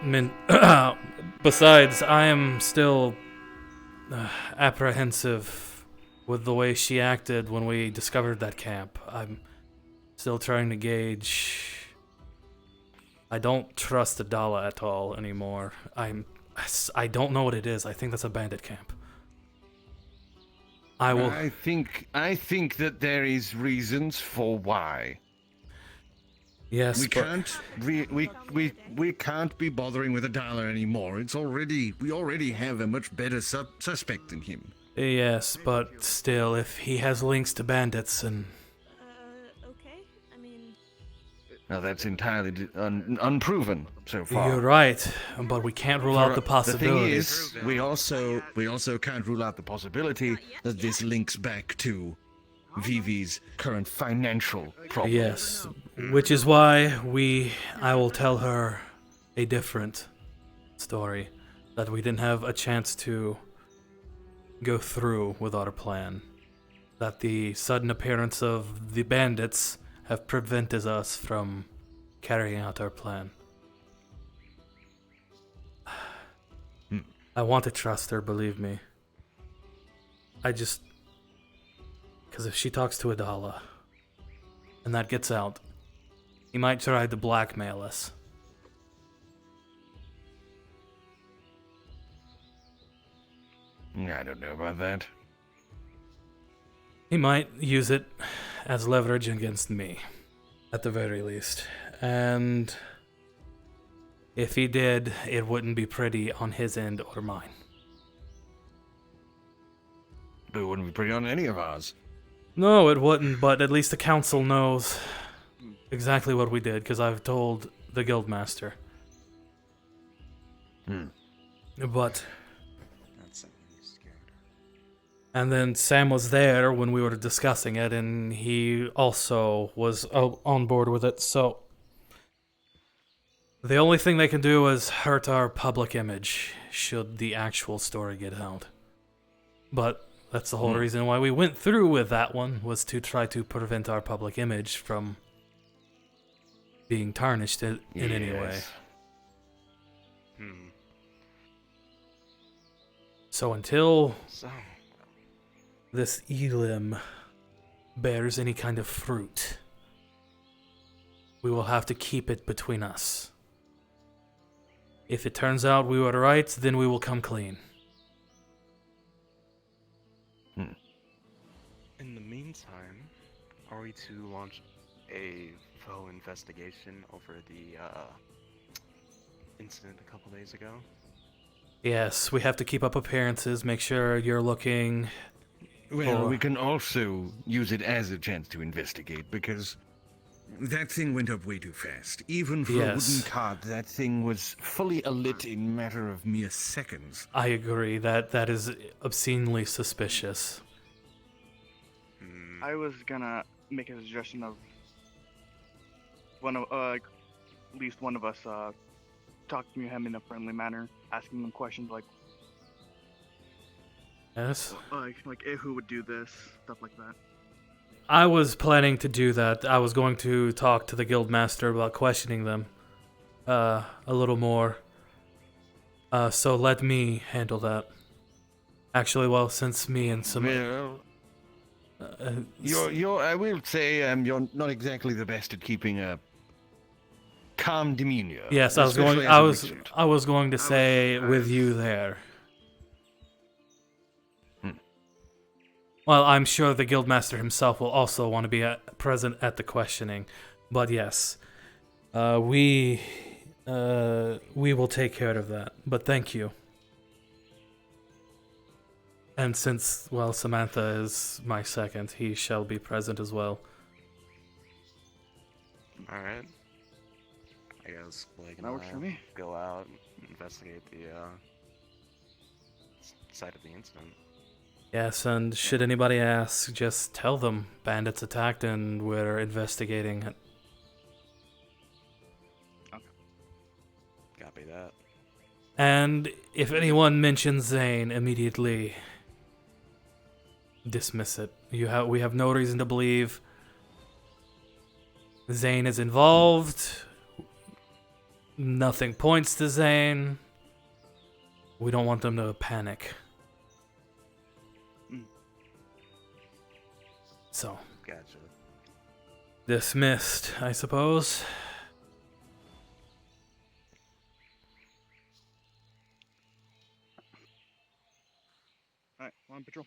mean, besides, I am still apprehensive with the way she acted when we discovered that camp. I'm still trying to gauge. I don't trust Adala at all anymore. I don't know what it is. I think that's a bandit camp. I will. I think that there is reasons for why. Yes, We can't we can't be bothering with $1 anymore. We already have a much better suspect than him. Yes, but still, if he has links to bandits and Okay. I mean, Now that's entirely unproven so far. you're right, but we can't rule out the The possibility. thing is, We also can't rule out the possibility that this links back to Vivi's current financial problem. Yes, which is why I will tell her a different story that we didn't have a chance to go through with our plan. That the sudden appearance of the bandits have prevented us from carrying out our plan. I want to trust her, believe me. Because if she talks to Adala, and that gets out, he might try to blackmail us. I don't know about that. He might use it as leverage against me, at the very least. And if he did, it wouldn't be pretty on his end or mine. But it wouldn't be pretty on any of ours. No, it wouldn't, but at least the council knows exactly what we did, because I've told the guildmaster. But... That's something he's scared of. And then Sam was there when we were discussing it, and he also was on board with it, so... The only thing they can do is hurt our public image, should the actual story get out. But that's the whole reason why we went through with that one, was to try to prevent our public image from being tarnished in any way. So until this Elim bears any kind of fruit, we will have to keep it between us. If it turns out we were right, then we will come clean. In the meantime, are we to launch a full investigation over the incident a couple days ago? Yes, we have to keep up appearances, make sure you're looking... Well, we can also use it as a chance to investigate, because that thing went up way too fast. Even for a Yes. wooden cart, that thing was fully alit in a matter of mere seconds. I agree, that is obscenely suspicious. I was gonna make a suggestion of at least one of us talk to him in a friendly manner, asking him questions like Yes? who would do this, stuff like that. I was planning to do that. I was going to talk to the guildmaster about questioning them a little more. So let me handle that. Actually, well, since me and some... well, I will say, you're not exactly the best at keeping a calm demeanor. Yes, especially as a wizard. I was going to say with you there. Well, I'm sure the guildmaster himself will also want to be present at the questioning, but yes, we will take care of that. But thank you. And since, well, Samantha is my second, he shall be present as well. Alright. I guess Blake and That works for me. go out and investigate the site of the incident. Yes, and should anybody ask, just tell them bandits attacked and we're investigating it. Copy that. And if anyone mentions Zane, immediately dismiss it. We have no reason to believe Zane is involved. nothing points to Zane. We don't want them to panic. Mm. So, Gotcha. dismissed, I suppose. Alright, on patrol.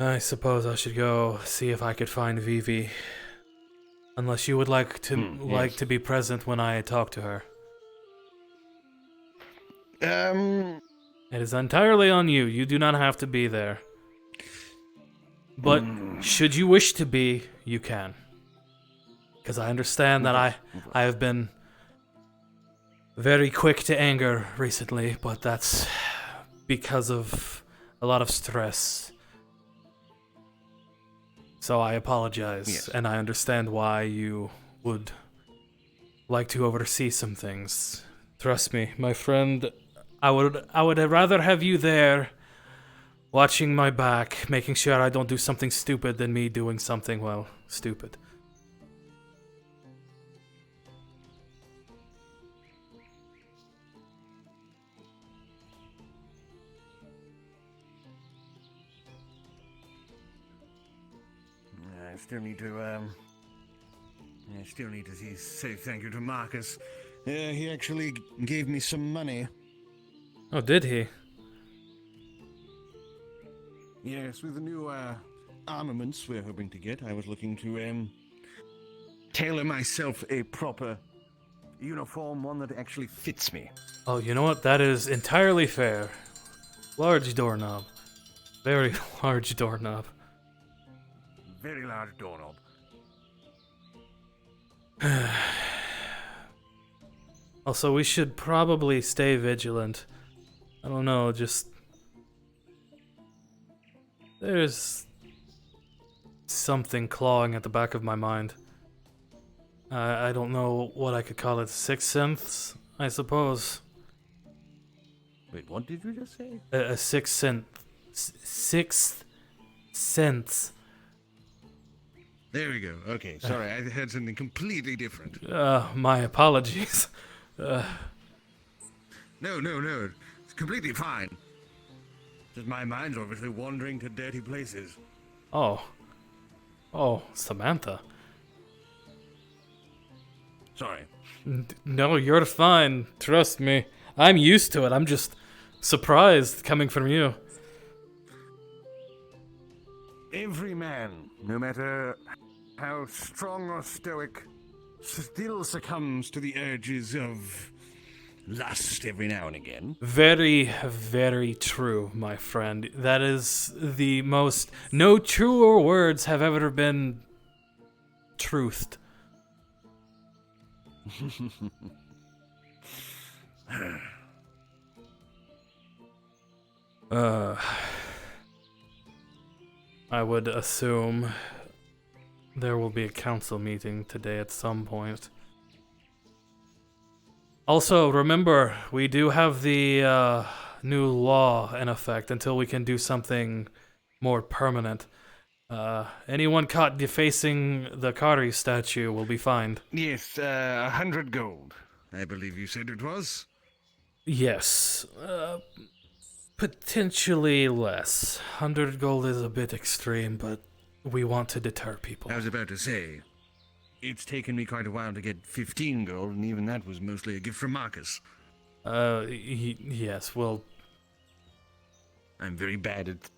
I suppose I should go see if I could find Vivi. Unless you would like Yes. to be present when I talk to her. It It is entirely on you. You do not have to be there. But should you wish to be, you can. Because I understand that I have been very quick to anger recently, but that's because of a lot of stress. So I apologize, Yes. and I understand why you would like to oversee some things. Trust me, my friend, I would rather have you there watching my back, making sure I don't do something stupid than me doing something, well, stupid. I still need to, say thank you to Marcus. He actually gave me some money. Oh, did he? Yes, with the new, armaments we're hoping to get, I was looking to, tailor myself a proper uniform, one that actually fits me. Oh, you know what? That is entirely fair. Large doorknob. Very large doorknob. very large doorknob. Also, we should probably stay vigilant. I don't know, just... There's... something clawing at the back of my mind. I don't know what I could call it. Sixth sense, I suppose. Wait, what did you just say? A sixth sense. Sixth sense. There we go. Okay, sorry, I had something completely different. My apologies. No, it's completely fine. Just my mind's obviously wandering to dirty places. Oh. Oh, Samantha. Sorry. No, you're fine. Trust me. I'm used to it. I'm just surprised coming from you. Every man, no matter how strong or stoic, still succumbs to the urges of lust every now and again. Very, very true, my friend. That is the most... No truer words have ever been... truthed. I would assume there will be a council meeting today at some point. Also, remember, we do have the new law in effect until we can do something more permanent. Anyone caught defacing the Cari statue will be fined. Yes, 100 gold. I believe you said it was. Yes, potentially less. 100 gold is a bit extreme, but we want to deter people. I was about to say, it's taken me quite a while to get 15 gold, and even that was mostly a gift from Marcus. Yes, well, I'm very bad at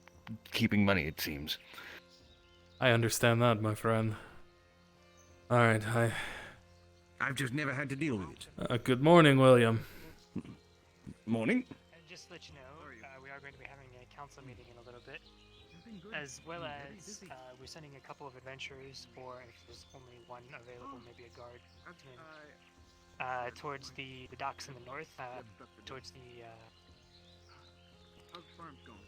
keeping money, it seems. I understand that, my friend. Alright, I've just never had to deal with it. good morning, William. Morning. And just to let you know, we are going to be having a council meeting in a little bit, as well as we're sending a couple of adventurers, or if there's only one available, maybe a guard, towards the docks in the north, towards the... How's farms going?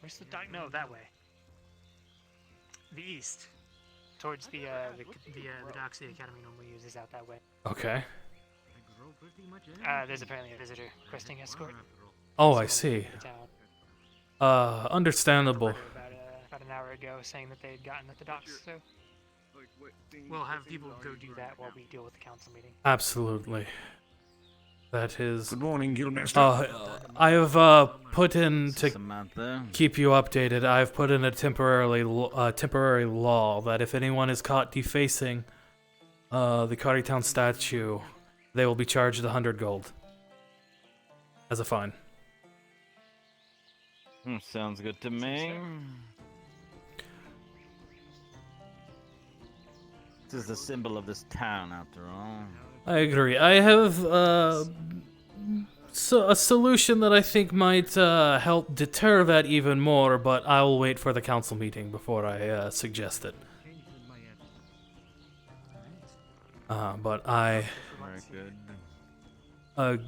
Where's the dock? No, that way. The east. Towards the docks the academy normally uses out that way. Okay. There's apparently a visitor requesting escort. Oh, I see. The town. Understandable. About an hour ago, saying that they had gotten at the docks. So We'll have people go do that while we deal with the council meeting. Absolutely. That is. Good morning, Guildmaster. I have put in to Samantha. keep you updated. I've put in a temporary law that if anyone is caught defacing the Cari Town statue, they will be charged 100 gold as a fine. Sounds good to me. This is the symbol of this town, after all. I agree. I have a solution that I think might help deter that even more, but I'll wait for the council meeting before I suggest it. But I... Very good.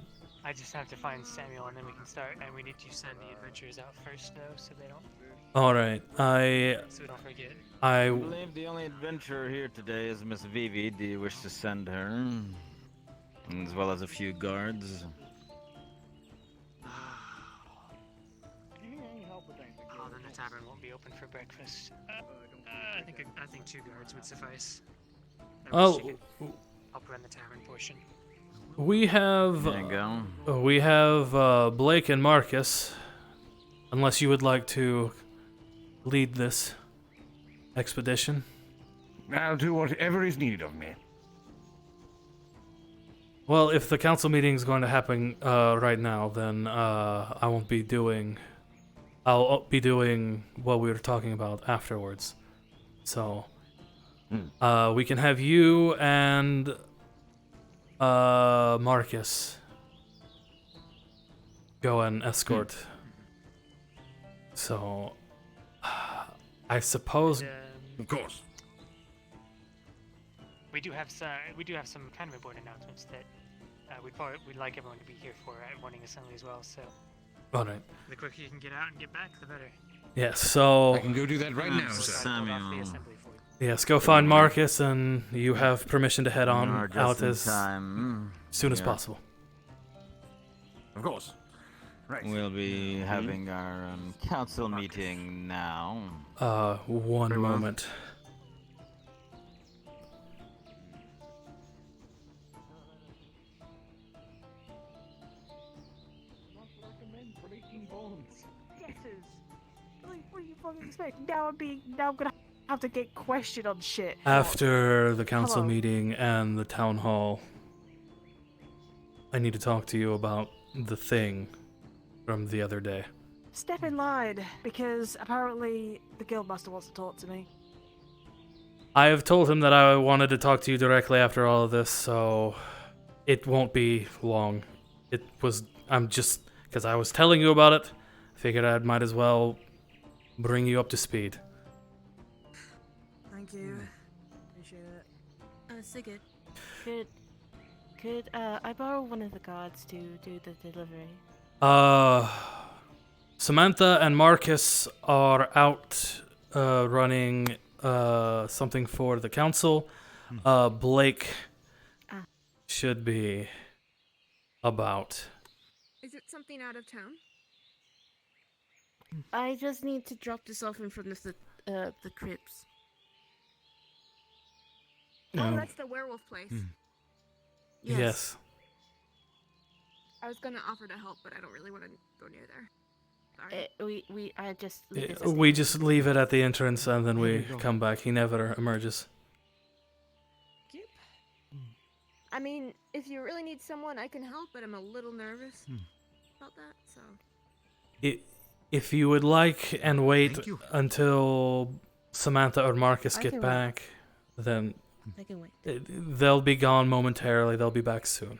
I just have to find Samuel and then we can start. And we need to send the adventurers out first, though, so they don't. Alright, So we don't forget. I believe the only adventurer here today is Miss Vivi. Do you wish to send her? As well as a few guards. Oh, then the tavern won't be open for breakfast. I think 2 guards would suffice. Oh, Help run the tavern portion. we have... There you go. We have Blake and Marcus. Unless you would like to lead this expedition. I'll do whatever is needed of me. Well, if the council meeting is going to happen right now, then I won't be doing... I'll be doing what we were talking about afterwards. So, we can have you and Marcus go and escort. So, I suppose... Of course. We do have some kind of important announcements that we'd like everyone to be here for at morning assembly as well. So, all right. The quicker you can get out and get back, the better. Yes. So I can go do that right now, sir. Samuel. Yes, go find Marcus, and you have permission to head on out as soon as possible. Of course. Right. We'll be having our council meeting now. One moment. What do you fucking expect? Now I'm gonna have to get questioned on shit. After the council Hello. meeting and the town hall, I need to talk to you about the thing from the other day. Step in line, because apparently the Guildmaster wants to talk to me. I have told him that I wanted to talk to you directly after all of this, so it won't be long. I'm just, because I was telling you about it, figured I might as well bring you up to speed. Thank you. Appreciate it. Sigurd. Could I borrow one of the guards to do the delivery? Samantha and Marcus are out running something for the council. Blake should be about. Is it something out of town? I just need to drop this off in front of the crypts. Oh, that's the werewolf place. Yes. I was gonna offer to help, but I don't really want to go near there. Sorry. We just leave it at the entrance and then we come back. He never emerges. Yep. I mean, if you really need someone, I can help, but I'm a little nervous about that, so. If you would like and wait until Samantha or Marcus get back, then I can wait. They'll be gone momentarily. They'll be back soon.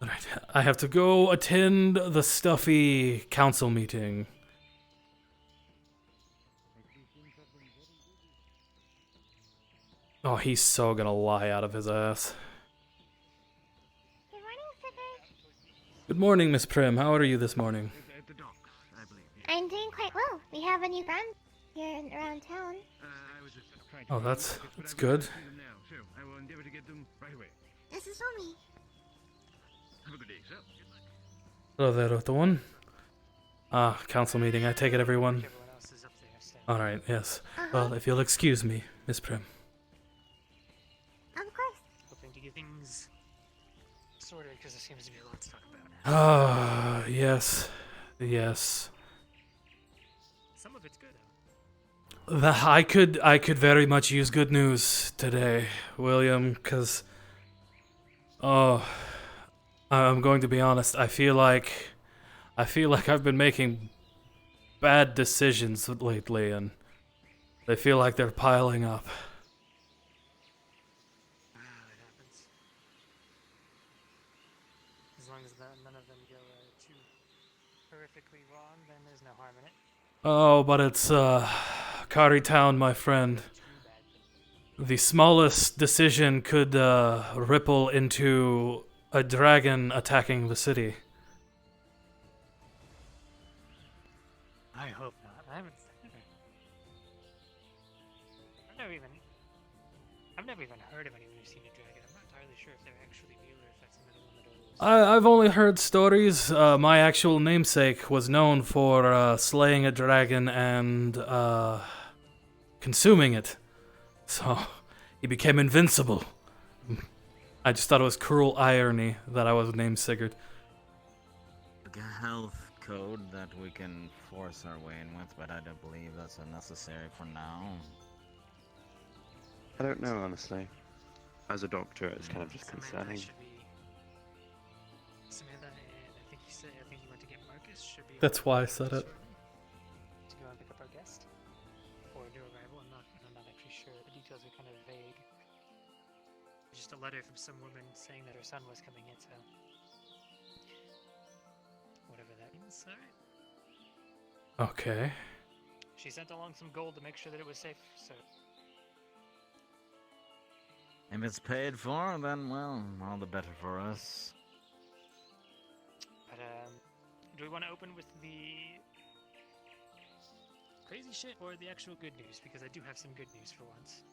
Alright, I have to go attend the stuffy council meeting. Oh, he's so gonna lie out of his ass. Good morning, Sigurd. Good morning, Miss Prim. How are you this morning? I'm doing quite well. We have a new brand here around town. Oh, that's good. This is Romy. Hello there, Otto one. Council meeting. I take it everyone. All right, yes. Uh-huh. Well, if you'll excuse me, Miss Prim. Of course. Hoping to get things sorted because there seems to be a lot to talk about. Ah, yes. Yes. Some of it's good, though. I could very much use good news today, William, because I'm going to be honest, I feel like I've been making bad decisions lately, and they feel like they're piling up. It happens. As long as none of them go too horrifically wrong, then there's no harm in it. Oh, but it's Cari Town, my friend. The smallest decision could ripple into a dragon attacking the city. I hope not. I've never even heard of anyone who's seen a dragon. I'm not entirely sure if they're actually real or if that's another one of those. I've only heard stories. My actual namesake was known for slaying a dragon and consuming it. So he became invincible. I just thought it was cruel irony that I was named Sigurd. A health code that we can force our way in with, but I don't believe that's unnecessary for now. I don't know, honestly. As a doctor, it's kind of just concerning. Samantha and I think you went to get Marcus. Should be. That's why I said it. To go and pick up our guest or new arrival. I'm not actually sure. The details are kind of vague. Just a letter from some woman saying that her son was coming in. So whatever that means. All right. Okay. She sent along some gold to make sure that it was safe. So. If it's paid for, then, well, all the better for us. But, do we want to open with the crazy shit or the actual good news? Because I do have some good news for once.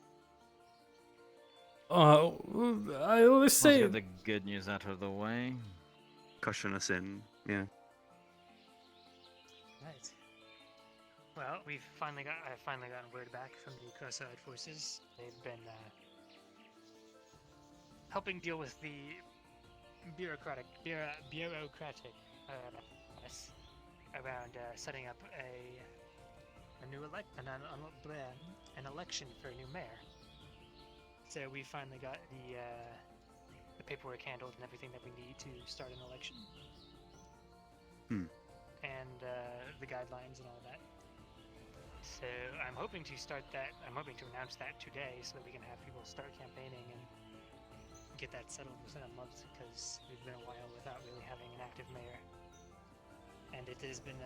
I always say... Let's get the good news out of the way. Cushion us in, yeah. Right. Well, I've finally gotten word back from the Cross-Eyed Forces. They've been, helping deal with the bureaucratic mess around setting up an election for a new mayor. So we finally got the paperwork handled and everything that we need to start an election. And the guidelines and all that. So I'm hoping to start that. I'm hoping to announce that today so that we can have people start campaigning and get that settled within a month, because we've been a while without really having an active mayor, and it has been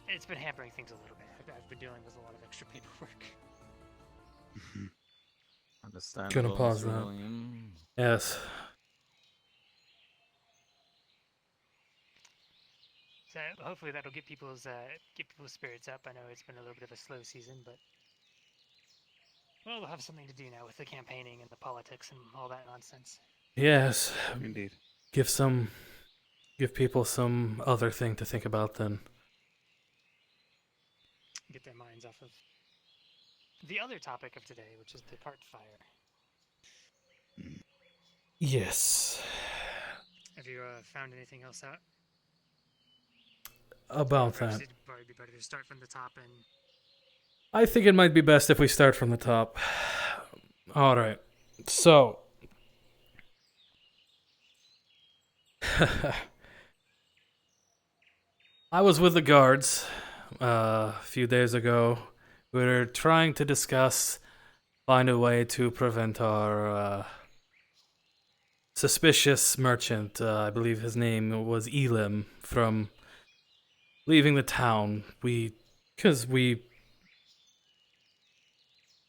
it's been hampering things a little bit. I've been dealing with a lot of extra paperwork. Understandable. Gonna pause that. Yes. So hopefully that'll get people's spirits up. I know it's been a little bit of a slow season, but well, we'll have something to do now with the campaigning and the politics and all that nonsense. Yes. Indeed. Give people some other thing to think about then. Get their minds off of the other topic of today, which is the cart fire. Yes. Have you found anything else out? About that. It'd probably be better to start from the top and... I think it might be best if we start from the top. Alright. So. I was with the guards a few days ago. We were trying to find a way to prevent our suspicious merchant, I believe his name was Elim, from leaving the town. Because we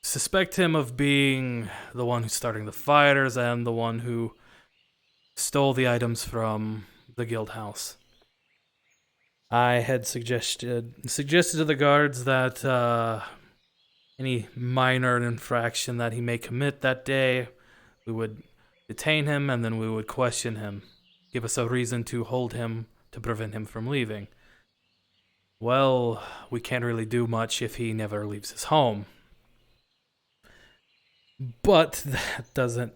suspect him of being the one who's starting the fires and the one who stole the items from the guild house. I had suggested to the guards that any minor infraction that he may commit that day, we would detain him and then we would question him, give us a reason to hold him to prevent him from leaving. well, we can't really do much if he never leaves his home. But that doesn't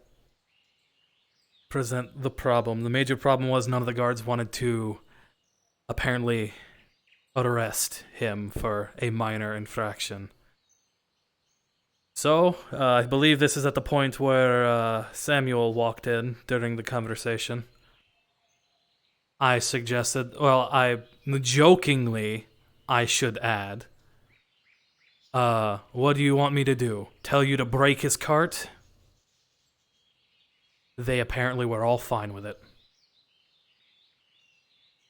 present the problem. The major problem was none of the guards wanted to apparently arrest him for a minor infraction. So, I believe this is at the point where Samuel walked in during the conversation. I suggested, well, I jokingly, I should add, what do you want me to do? Tell you to break his cart? They apparently were all fine with it.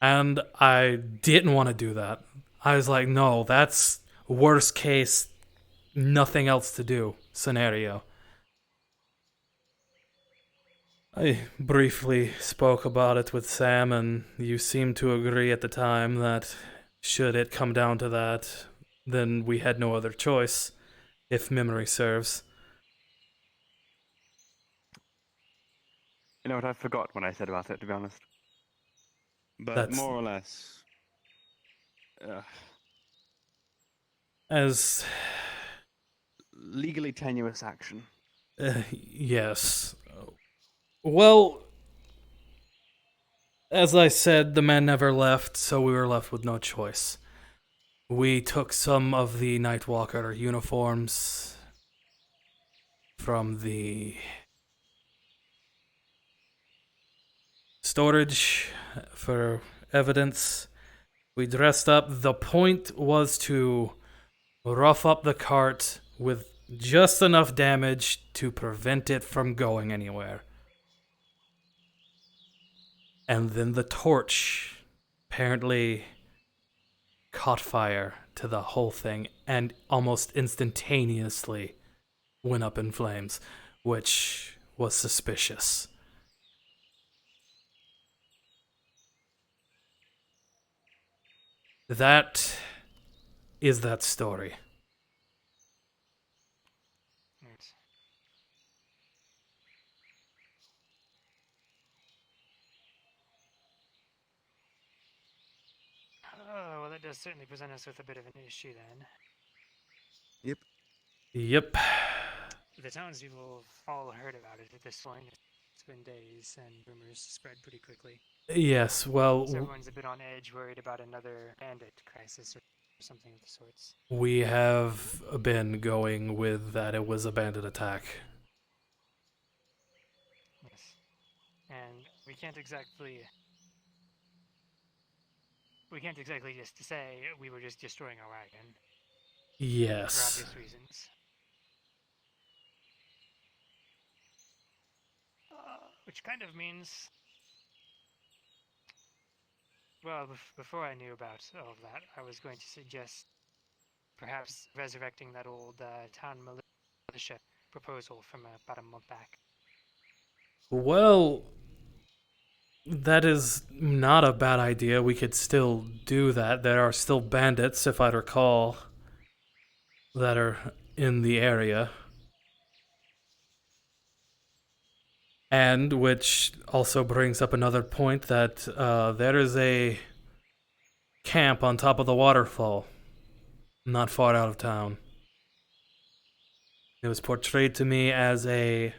And I didn't want to do that. I was like, no, that's worst case, nothing else to do scenario. I briefly spoke about it with Sam, and you seemed to agree at the time that should it come down to that, then we had no other choice, if memory serves. You know what, I forgot what I said about it, to be honest. But That's- more or less... As... legally tenuous action. Yes. Well, as I said, the man never left, so we were left with no choice. We took some of the Nightwalker uniforms from the storage for evidence. We dressed up. The point was to rough up the cart with just enough damage to prevent it from going anywhere. And then the torch apparently caught fire to the whole thing and almost instantaneously went up in flames, which was suspicious. That is that story. Right. Oh, well, that does certainly present us with a bit of an issue then. Yep. The townspeople have all heard about it at this point. It's been days, and rumors spread pretty quickly. Yes, well, So everyone's a bit on edge, worried about another bandit crisis or something of the sorts. we have been going with that it was a bandit attack. Yes. And we can't exactly just say we were just destroying a wagon. For Yes. obvious reasons. Which kind of means... Well, before I knew about all of that, I was going to suggest perhaps resurrecting that old town militia proposal from about a month back. Well, that is not a bad idea. We could still do that. There are still bandits, if I recall, that are in the area. And which also brings up another point that there is a camp on top of the waterfall, not far out of town. It was portrayed to me as a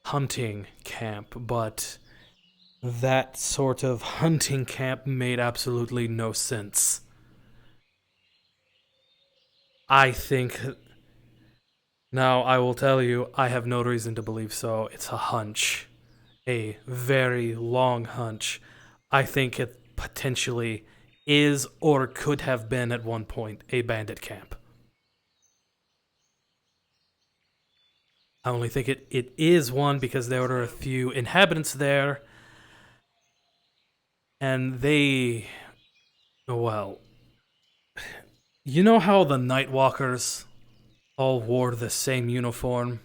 hunting camp, but that sort of hunting camp made absolutely no sense. I think... Now, I will tell you, I have no reason to believe so. It's a hunch. A very long hunch. I think it potentially is or could have been at one point a bandit camp. I only think it is one because there are a few inhabitants there. And they... Well... You know how the Nightwalkers all wore the same uniform?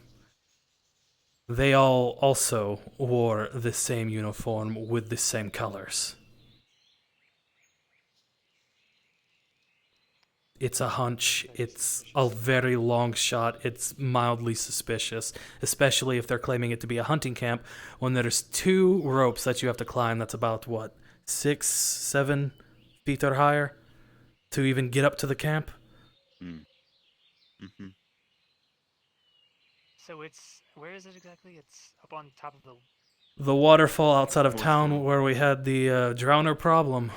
They all also wore the same uniform with the same colors. It's a hunch. It's a very long shot. It's mildly suspicious, especially if they're claiming it to be a hunting camp when there's 2 ropes that you have to climb that's about, what, 6, 7 feet or higher? to even get up to the camp. Mm-hmm. So it's where is it exactly? It's up on top of the. The waterfall outside of town Waterfall. where we had the drowner problem.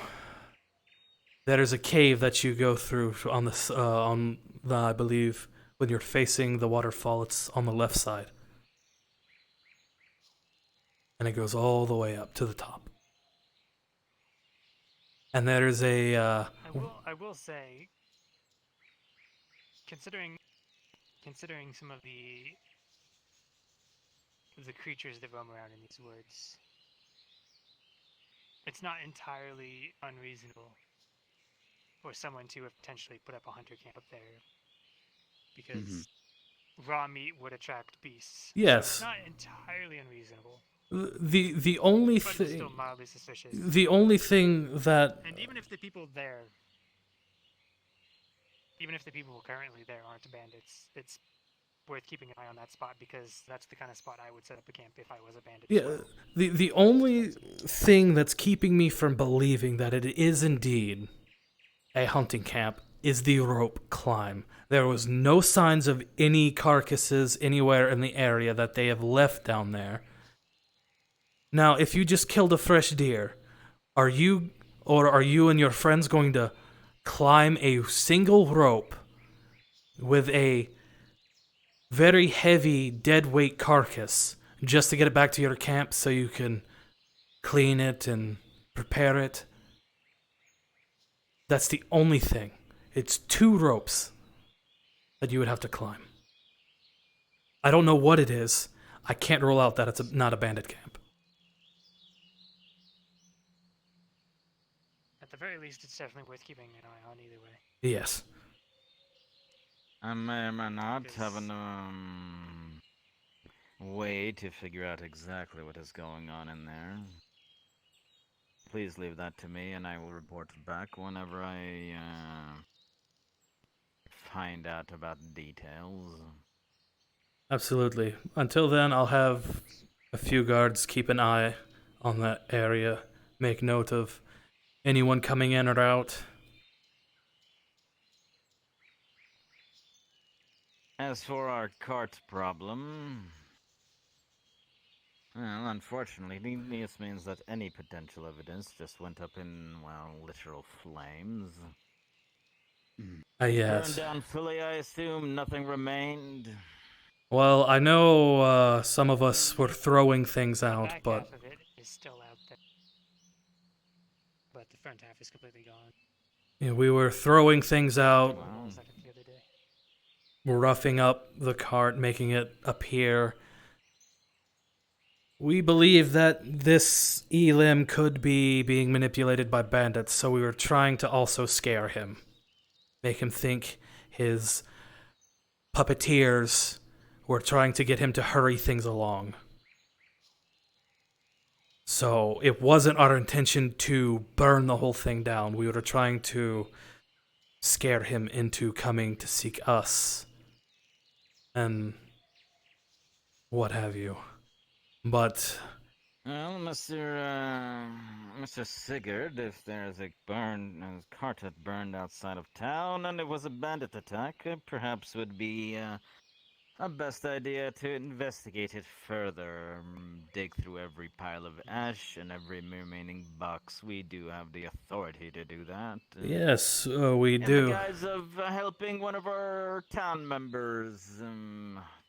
There is a cave that you go through on the, I believe, when you're facing the waterfall, it's on the left side. And it goes all the way up to the top. And there is a... I will say, considering some of the creatures that roam around in these woods, it's not entirely unreasonable for someone to have potentially put up a hunter camp up there, because raw meat would attract beasts. Yes. So it's not entirely unreasonable. The only But it's thing... still mildly suspicious. The only thing that... And even if the people currently there aren't bandits, it's worth keeping an eye on that spot, because that's the kind of spot I would set up a camp if I was a bandit. Yeah, the only thing that's keeping me from believing that it is indeed a hunting camp is the rope climb. There was no signs of any carcasses anywhere in the area that they have left down there. Now, if you just killed a fresh deer, are you and your friends going to climb a single rope with a very heavy dead weight carcass just to get it back to your camp so you can clean it and prepare it? That's the only thing. It's 2 ropes that you would have to climb. I don't know what it is. I can't rule out that it's not a bandit camp. At the very least, it's definitely worth keeping an eye on either way. Yes. I may or may not have a way to figure out exactly what is going on in there. Please leave that to me, and I will report back whenever I find out about details. Absolutely. Until then, I'll have a few guards keep an eye on that area, make note of anyone coming in or out. As for our cart problem, well, unfortunately, this means that any potential evidence just went up in, well, literal flames. Yes. Burned down fully, I assume. Nothing remained. Well, I know some of us were throwing things The out, back but half of it is still out there, but the front half is completely gone. yeah, we were throwing things out, Wow. The other day. roughing up the cart, making it appear. We believe that this Elim could be being manipulated by bandits, so we were trying to also scare him. Make him think his puppeteers were trying to get him to hurry things along. So it wasn't our intention to burn the whole thing down. We were trying to scare him into coming to seek us. And what have you. But Well, Mr. Sigurd, if there's a cart that burned outside of town and it was a bandit attack, perhaps would be a best idea to investigate it further. Dig through every pile of ash and every remaining box. We do have the authority to do that. yes, we In do. the guise of helping one of our town members'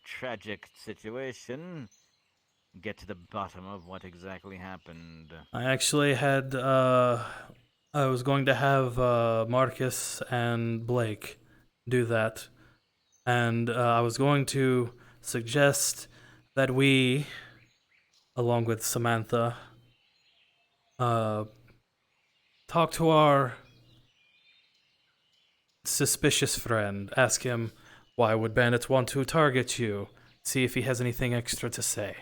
tragic situation. Get to the bottom of what exactly happened. I actually had, I was going to have Marcus and Blake do that. And I was going to suggest that we, along with Samantha, talk to our suspicious friend. Ask him, why would bandits want to target you? See if he has anything extra to say.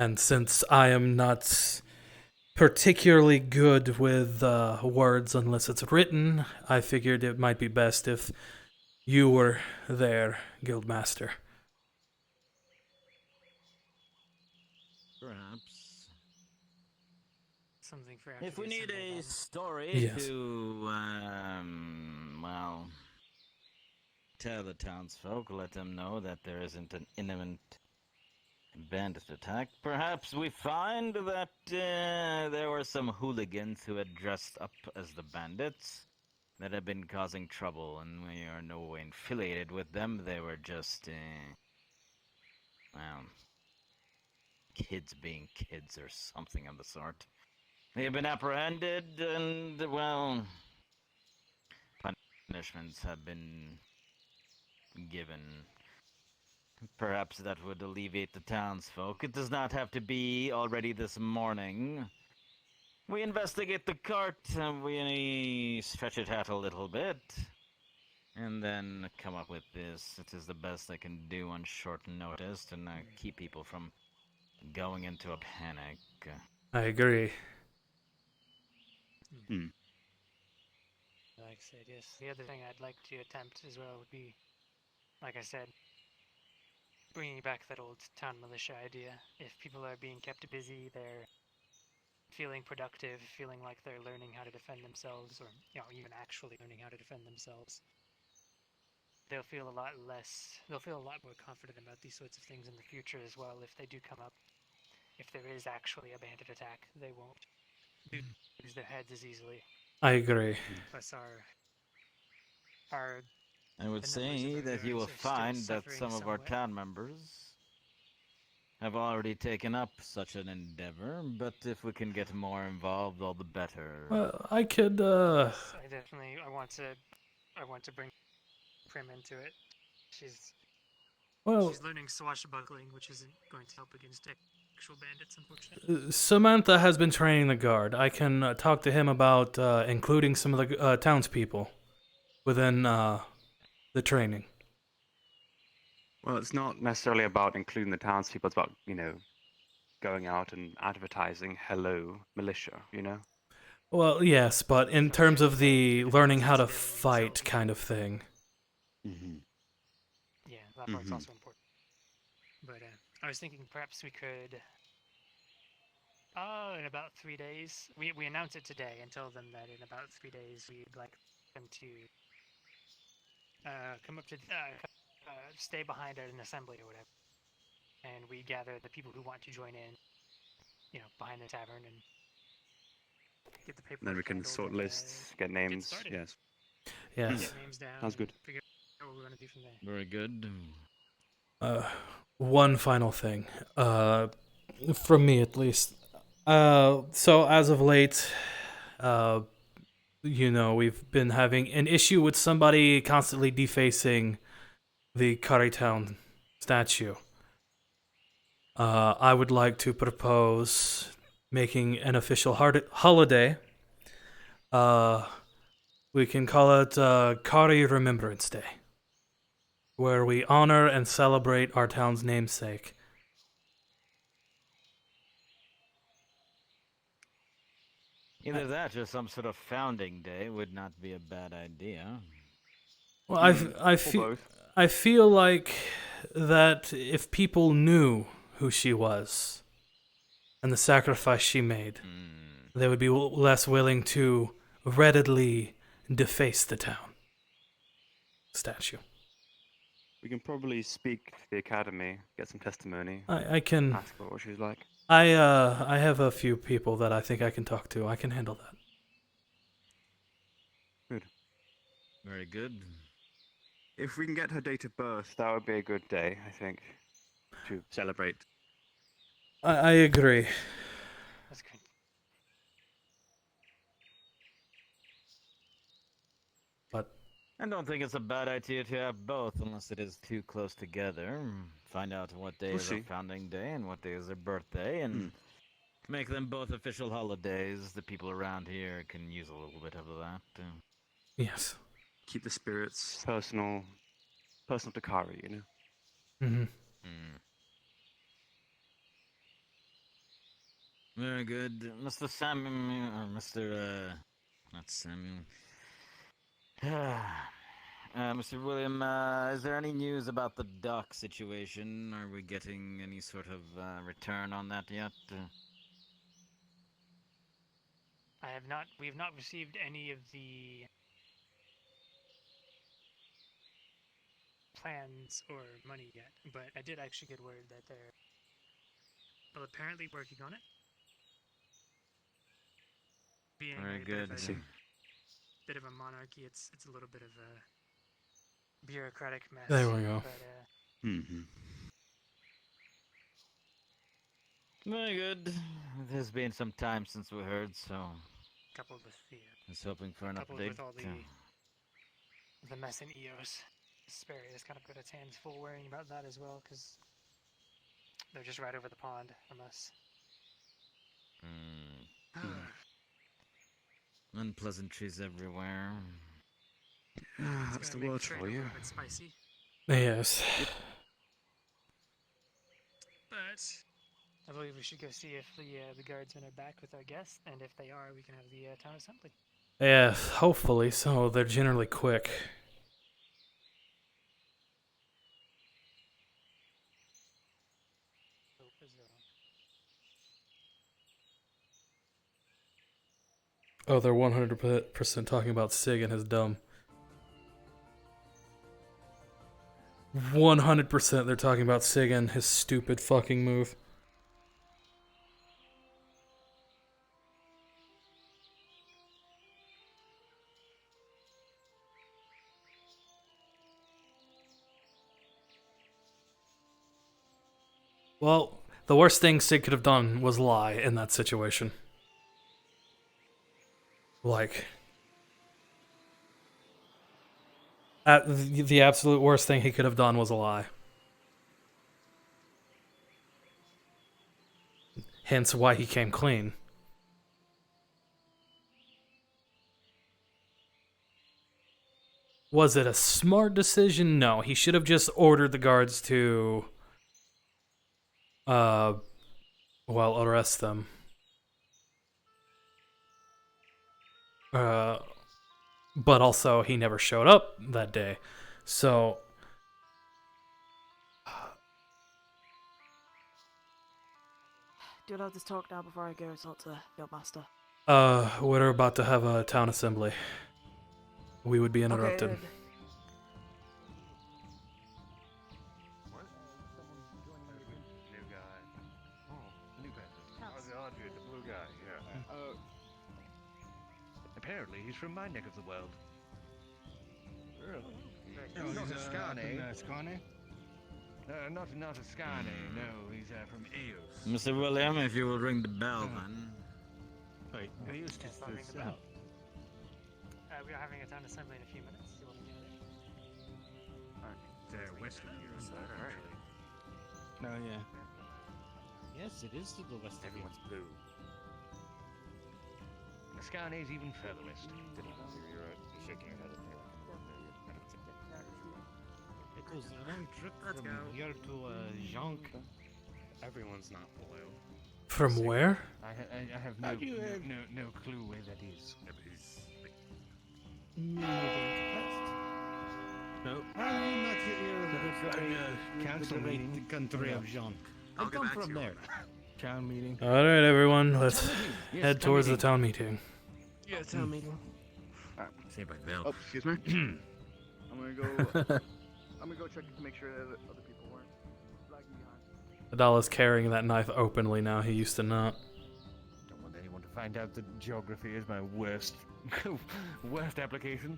And since I am not particularly good with words unless it's written, I figured it might be best if you were there, Guildmaster. Perhaps. something for after If the we need assembly a then. story Yes. to, well, tell the townsfolk, let them know that there isn't an imminent bandit attack. Perhaps we find that there were some hooligans who had dressed up as the bandits that have been causing trouble, and we are no way affiliated with them. They were just, well, kids being kids or something of the sort. They have been apprehended, and, well, punishments have been given. Perhaps that would alleviate the townsfolk. It does not have to be already this morning. We investigate the cart, and we stretch it out a little bit, and then come up with this. It is the best I can do on short notice to not keep people from going into a panic. I agree. Like I said, yes. The other thing I'd like to attempt as well would be, like I said, bringing back that old town militia idea. If people are being kept busy, they're feeling productive, feeling like they're learning how to defend themselves, or even actually learning how to defend themselves, they'll feel a lot more confident about these sorts of things in the future as well. If they do come up, if there is actually a bandit attack, they won't lose their heads as easily. I agree. Plus I would the numbers of say our that you will guards are still find that suffering some of our somewhat. town members have already taken up such an endeavor, but if we can get more involved, all the better. Well, I could. Yes, I want to bring Prim into it. She's learning swashbuckling, which isn't going to help against actual bandits, unfortunately. Samantha has been training the guard. I can talk to him about including some of the townspeople within the training. Well, it's not necessarily about including the townspeople. It's about, going out and advertising, hello, militia, Well, yes, but in terms of the learning how to fight kind of thing. Yeah, that part's also important. But I was thinking perhaps we could, in about 3 days, we announce it today and tell them that in about 3 days we'd like them to come up to, stay behind at an assembly or whatever. And we gather the people who want to join in, behind the tavern and get the paperwork. Then we can sort lists, get names. Yes. Yes. Get names down. Sounds good. Figure out what we're going to do from there. Very good. One final thing, from me at least. So as of late, we've been having an issue with somebody constantly defacing the Cari Town statue. I would like to propose making an official holiday. We can call it Cari Remembrance Day, where we honor and celebrate our town's namesake. Either that or some sort of founding day would not be a bad idea. Well, I feel like that if people knew who she was and the sacrifice she made, they would be less willing to readily deface the town statue. We can probably speak to the academy, get some testimony. I can ask her what she's like. I have a few people that I think I can talk to. I can handle that. Good. Very good. If we can get her date of birth, that would be a good day, I think, to celebrate. I agree. That's good. But I don't think it's a bad idea to have both, unless it is too close together. Find out what day is her founding day and what day is her birthday, and make them both official holidays. The people around here can use a little bit of that. Yes. Keep the spirits personal to Cari, Mm-hmm. Very good. Mr. Samuel, or Mr. not Samuel. Mr. William, is there any news about the dock situation? Are we getting any sort of return on that yet? We have not received any of the plans or money yet, but I did actually get word that they're apparently working on it. Being Very a good. bit of a monarchy, it's a little bit of a bureaucratic mess. There we go. But, Very good. It has been some time since we heard, so coupled with the I was hoping for an coupled update. with all the mess in EOS, Sperry has kind of got its hands full worrying about that as well, because they're just right over the pond from us. Unpleasantries everywhere. That's the word for you. A bit spicy, Yes. but I believe we should go see if the guardsmen are back with our guests, and if they are, we can have the town assembly. Yeah, hopefully so. They're generally quick. Oh, they're 100% talking about Sig and his dumb. 100% they're talking about Sig and his stupid fucking move. Well, the worst thing Sig could have done was lie in that situation. Like, the absolute worst thing he could have done was a lie. Hence why he came clean. Was it a smart decision? No, he should have just ordered the guards to arrest them. But also he never showed up that day. So Do you have this talk now before I go talk to Guildmaster? we're about to have a town assembly. We would be interrupted. Okay, New guy. Oh, new person. Oh, the Audrey, the blue guy, yeah. Apparently he's from my neck of the world. Really? Not a Scane. Scane? Not a Scane, no, he's from Eos. Mr. William, if you will ring the bell, then. Wait, Eos is I'll ring this the bell. We are having a town assembly in a few minutes. You want to get it? west of Eos, actually. No, yeah. Yes, it is to the west. Everyone's blue. The Scane's even further west. You're shaking your head at me. It was a long trip from here to Jonk. Everyone's not blue. From where? I have no clue where that is. No. I'm not here. Council meeting. The country of Jonk. I come from there. Town meeting. All right, everyone, let's head towards the town meeting. Yeah, town meeting. Say by Val. Oh, excuse me. I'm gonna go. I'm gonna go check to make sure that other people weren't lagging behind. Adala's carrying that knife openly now. He used to not. Don't want anyone to find out that geography is my worst application.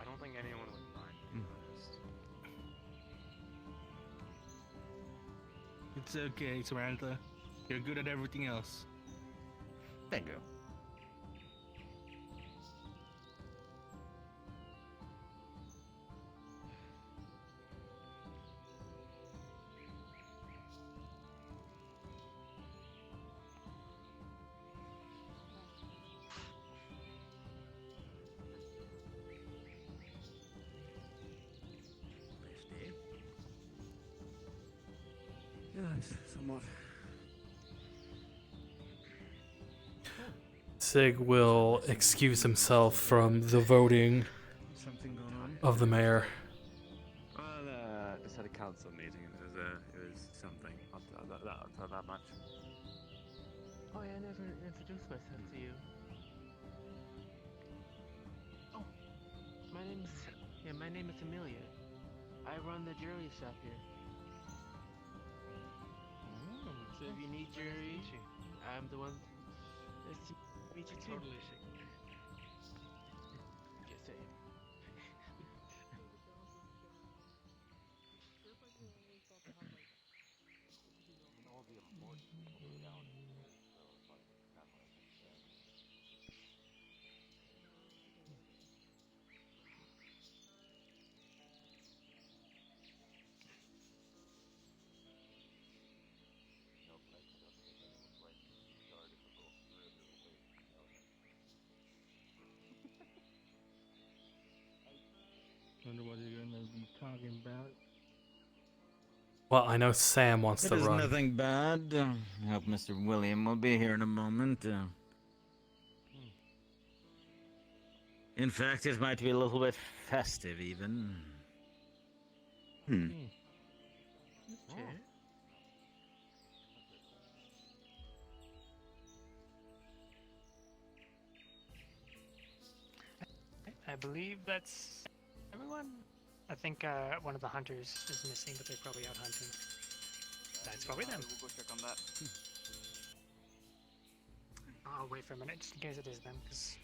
I don't think anyone would mind, to be honest. It's okay, Samantha. You're good at everything else. Thank you. Yes, somewhat. Sig will excuse himself from the voting Something going on? of the mayor. Well, just had a council meeting. It was something. Not that much. Oh, yeah, I never introduced myself to you. Oh, my name is Amelia. I run the jewelry shop here. So if you need jewelry, I'm the one. Nice to meet you too. Totally. Just saying. Wonder what you're gonna be talking about. Well, I know Sam wants It to is run. nothing bad. I hope Mr. William will be here in a moment. In fact, it might be a little bit festive, even. Okay. I believe that's everyone. I think one of the hunters is missing, but they're probably out hunting. That's probably them. We'll go check on that. I'll wait for a minute just in case it is them, because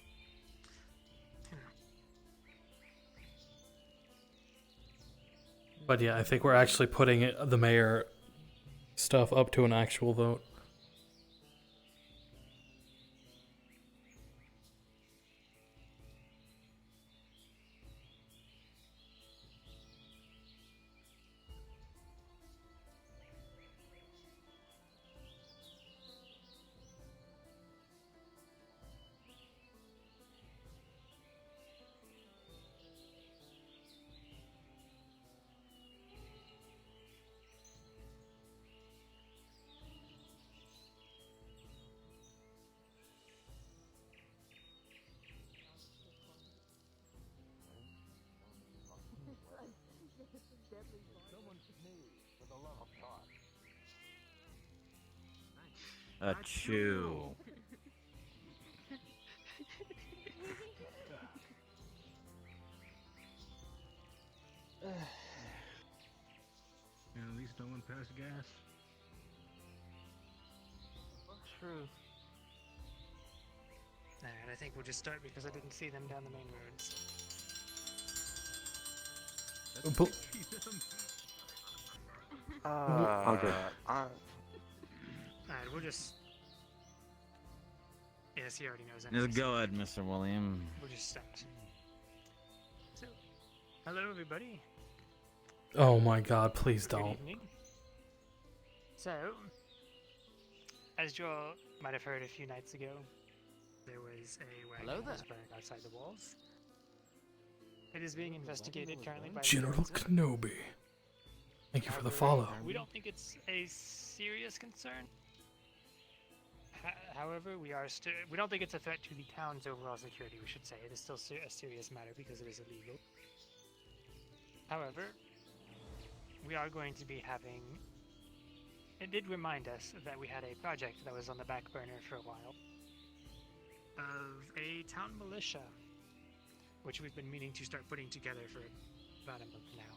But yeah, I think we're actually putting the mayor stuff up to an actual vote. Achoo. And at least no one passed gas. True. Alright, I think we'll just start because I didn't see them down the main roads. Okay. Alright, we'll just. Yes, he already knows. Just anyways. go ahead, Mr. William. We'll just start. So, hello everybody. Oh my god, please Good don't. evening. So, as you all might have heard a few nights ago, there was a wagon that was burned outside the walls. It is being investigated currently by the General forensic. Kenobi. Thank you for the follow. We don't think it's a serious concern. However, we don't think it's a threat to the town's overall security, we should say. It is still a serious matter because it is illegal. However, we are going to be having... It did remind us that we had a project that was on the back burner for a while of a town militia, which we've been meaning to start putting together for about a month now.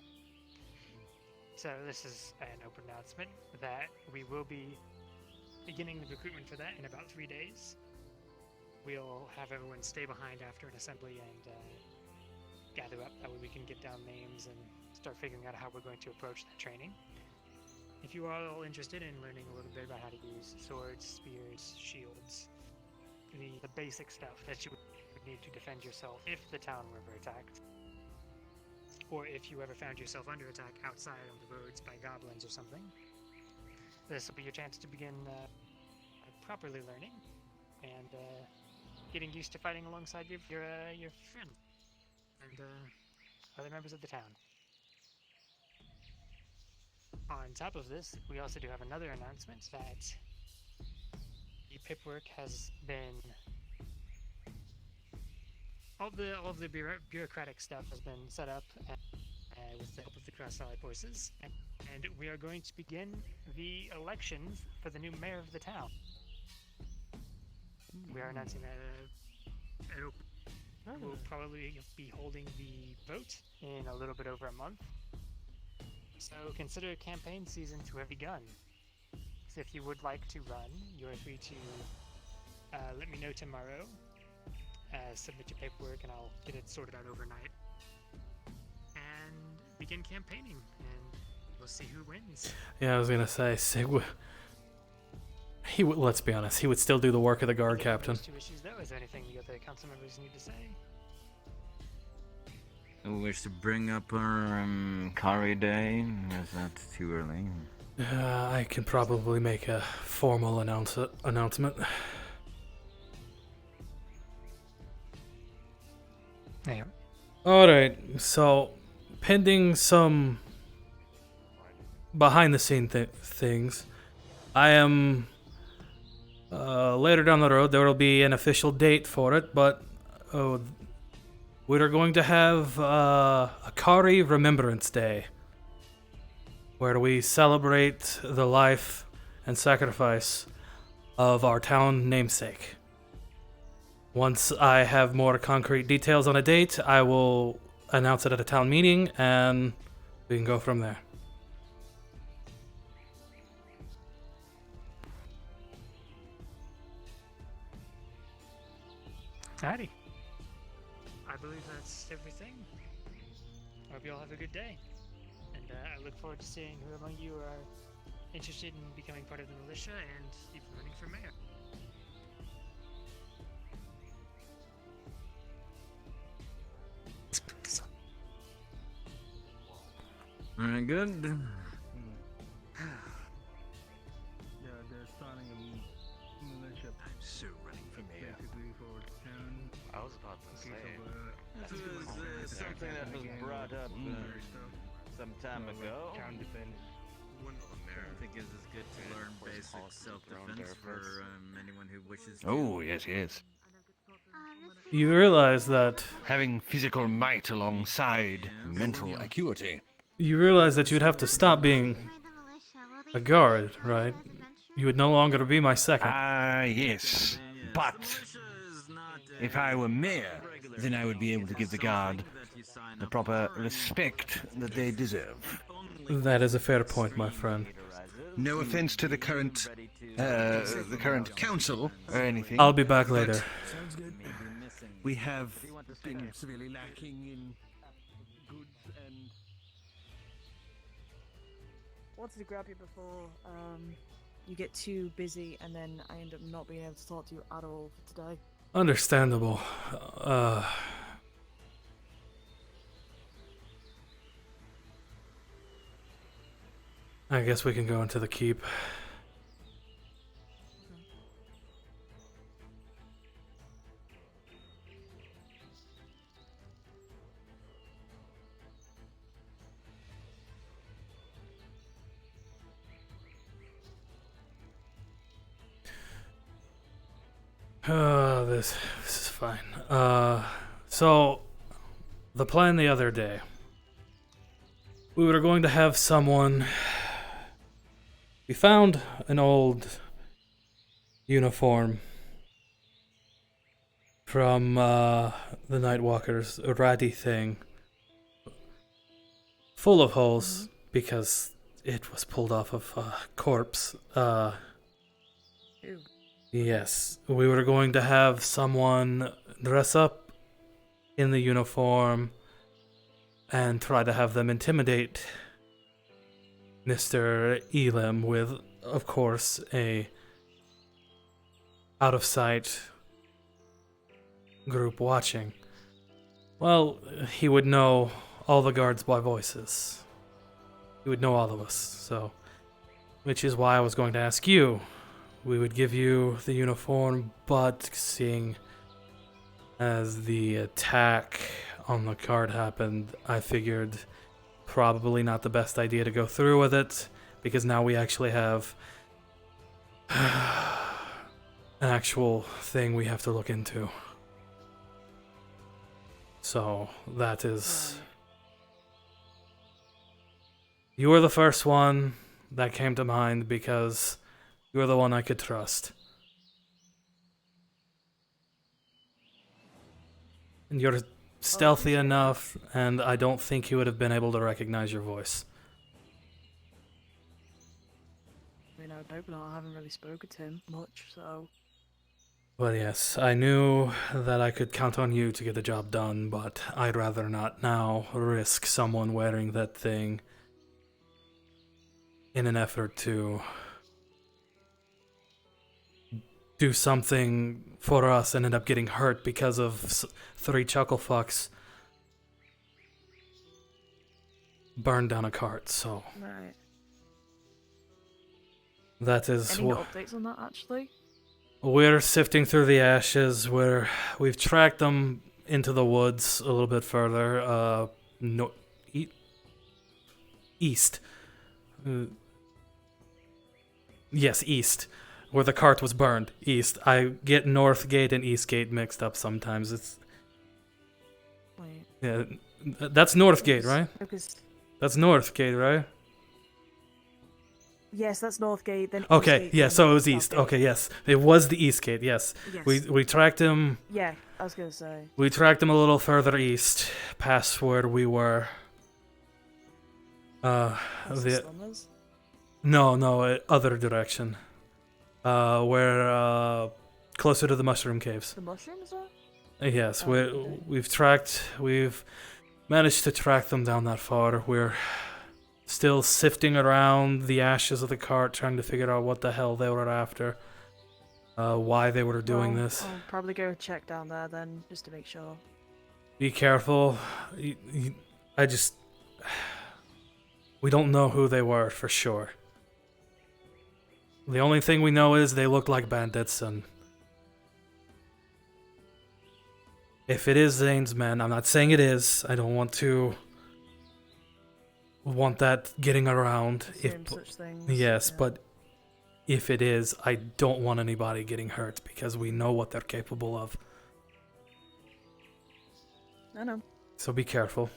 So this is an open announcement that we will be beginning the recruitment for that in about 3 days. We'll have everyone stay behind after an assembly and gather up. That way we can get down names and start figuring out how we're going to approach that training. If you are all interested in learning a little bit about how to use swords, spears, shields, the basic stuff that you would need to defend yourself if the town were ever attacked, or if you ever found yourself under attack outside on the roads by goblins or something, this will be your chance to begin properly learning and getting used to fighting alongside your friend and other members of the town. On top of this, we also do have another announcement that the pipwork has been... All of the bureaucratic stuff has been set up with the help of the Cross-Allied forces, and we are going to begin the elections for the new mayor of the town. we are announcing that we'll probably be holding the vote in a little bit over a month. So consider campaign season to have begun. So if you would like to run, you're free to let me know tomorrow. Submit your paperwork and I'll get it sorted out overnight. And begin campaigning, and we'll see who wins. Yeah, I was gonna say, Sigurd. He would. Let's be honest. He would still do the work of the guard captain. Two issues though. Is there anything the other council members need to say? I wish to bring up our Cari Day. Is that too early? I can probably make a formal announcement. Yeah. Alright, so pending some behind the scene things, I am later down the road there will be an official date for it, but we're going to have a Cari Remembrance Day, where we celebrate the life and sacrifice of our town namesake. Once I have more concrete details on a date, I will announce it at a town meeting, and we can go from there. Alrighty. I believe that's everything. I hope you all have a good day. And I look forward to seeing who among you are interested in becoming part of the militia and even running for mayor. Very good. Yeah, they're starting a militia. I'm so running for mayor. Basically for town. I was about to say. This was something that was brought up some time ago. Town defense. I think it is good to learn basic self-defense for anyone who wishes to. Oh, yes, yes. You realize that Having physical might alongside mental acuity. you realize that you'd have to stop being a guard, right? You would no longer be my second. Ah, yes. But if I were mayor, then I would be able to give the guard the proper respect that they deserve. That is a fair point, my friend. No offense to the current council or anything. I'll be back later. Sounds good. We have been severely lacking in goods and. Wanted to grab you before you get too busy, and then I end up not being able to talk to you at all for today. Understandable. I guess we can go into the keep. This is fine. So the plan the other day, we were going to have someone. We found an old uniform from the Nightwalkers, a ratty thing, full of holes because it was pulled off of a corpse. Ew. Yes, we were going to have someone dress up in the uniform and try to have them intimidate Mr. Elam with, of course, a out-of-sight group watching. Well, he would know all the guards by voices. He would know all of us, so... Which is why I was going to ask you. We would give you the uniform, but seeing as the attack on the card happened, I figured probably not the best idea to go through with it, because now we actually have an actual thing we have to look into. So, that is... You were the first one that came to mind because you're the one I could trust. And you're stealthy enough, and I don't think he would have been able to recognize your voice. I mean, I would hope not. I haven't really spoken to him much, so... Well, yes, I knew that I could count on you to get the job done, but I'd rather not now risk someone wearing that thing in an effort to do something for us and end up getting hurt because of 3 chuckle fucks burned down a cart, so... Right. That is Any updates on that, actually? We're sifting through the ashes. We've tracked them into the woods a little bit further. East. Yes, east. Where the cart was burned. East. I get North Gate and East Gate mixed up sometimes. It's... Wait. Yeah, that's North Gate, right? Because... That's North Gate, right? Yes, that's North Gate, then East Okay, Gate, yeah, then so it was South East. Gate. Okay, yes. It was the East Gate, yes. Yes. We tracked him... Yeah, I was gonna say. We tracked him a little further east, past where we were. No, other direction. Where closer to the mushroom caves. The mushrooms are? Yes, Oh, okay. we've managed to track them down that far. We're still sifting around the ashes of the cart, trying to figure out what the hell they were after. Why they were doing this. I'll probably go check down there then, just to make sure. Be careful. We don't know who they were for sure. The only thing we know is they look like bandits, and if it is Zane's men, I'm not saying it is. I don't want that getting around. Such things. Yes, yeah. but if it is, I don't want anybody getting hurt because we know what they're capable of. I know. So be careful.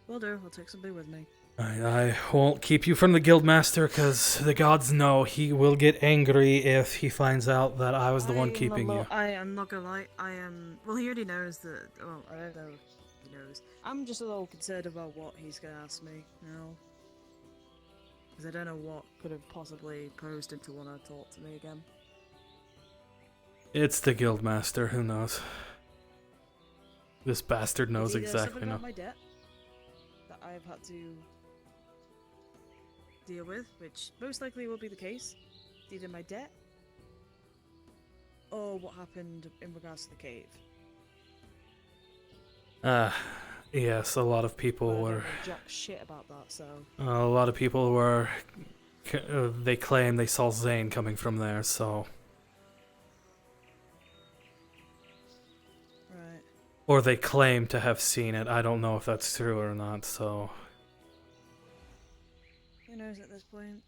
Will do. I'll take somebody with me. I won't keep you from the Guildmaster because the gods know he will get angry if he finds out that I was the one keeping you. I am not gonna lie. I am. Well, he already knows that. Well, I don't know if he knows. I'm just a little concerned about what he's gonna ask me now. Because I don't know what could have possibly posed him to want to talk to me again. It's the Guildmaster, who knows? This bastard knows Is he, exactly something now. about my debt that I've had to deal with, which most likely will be the case. Either my debt or what happened in regards to the cave. Yes, a lot of people I don't were... know jack shit about that, so... A lot of people were... They claim they saw Zane coming from there, so... Right. Or they claim to have seen it. I don't know if that's true or not, so... Who knows at this point?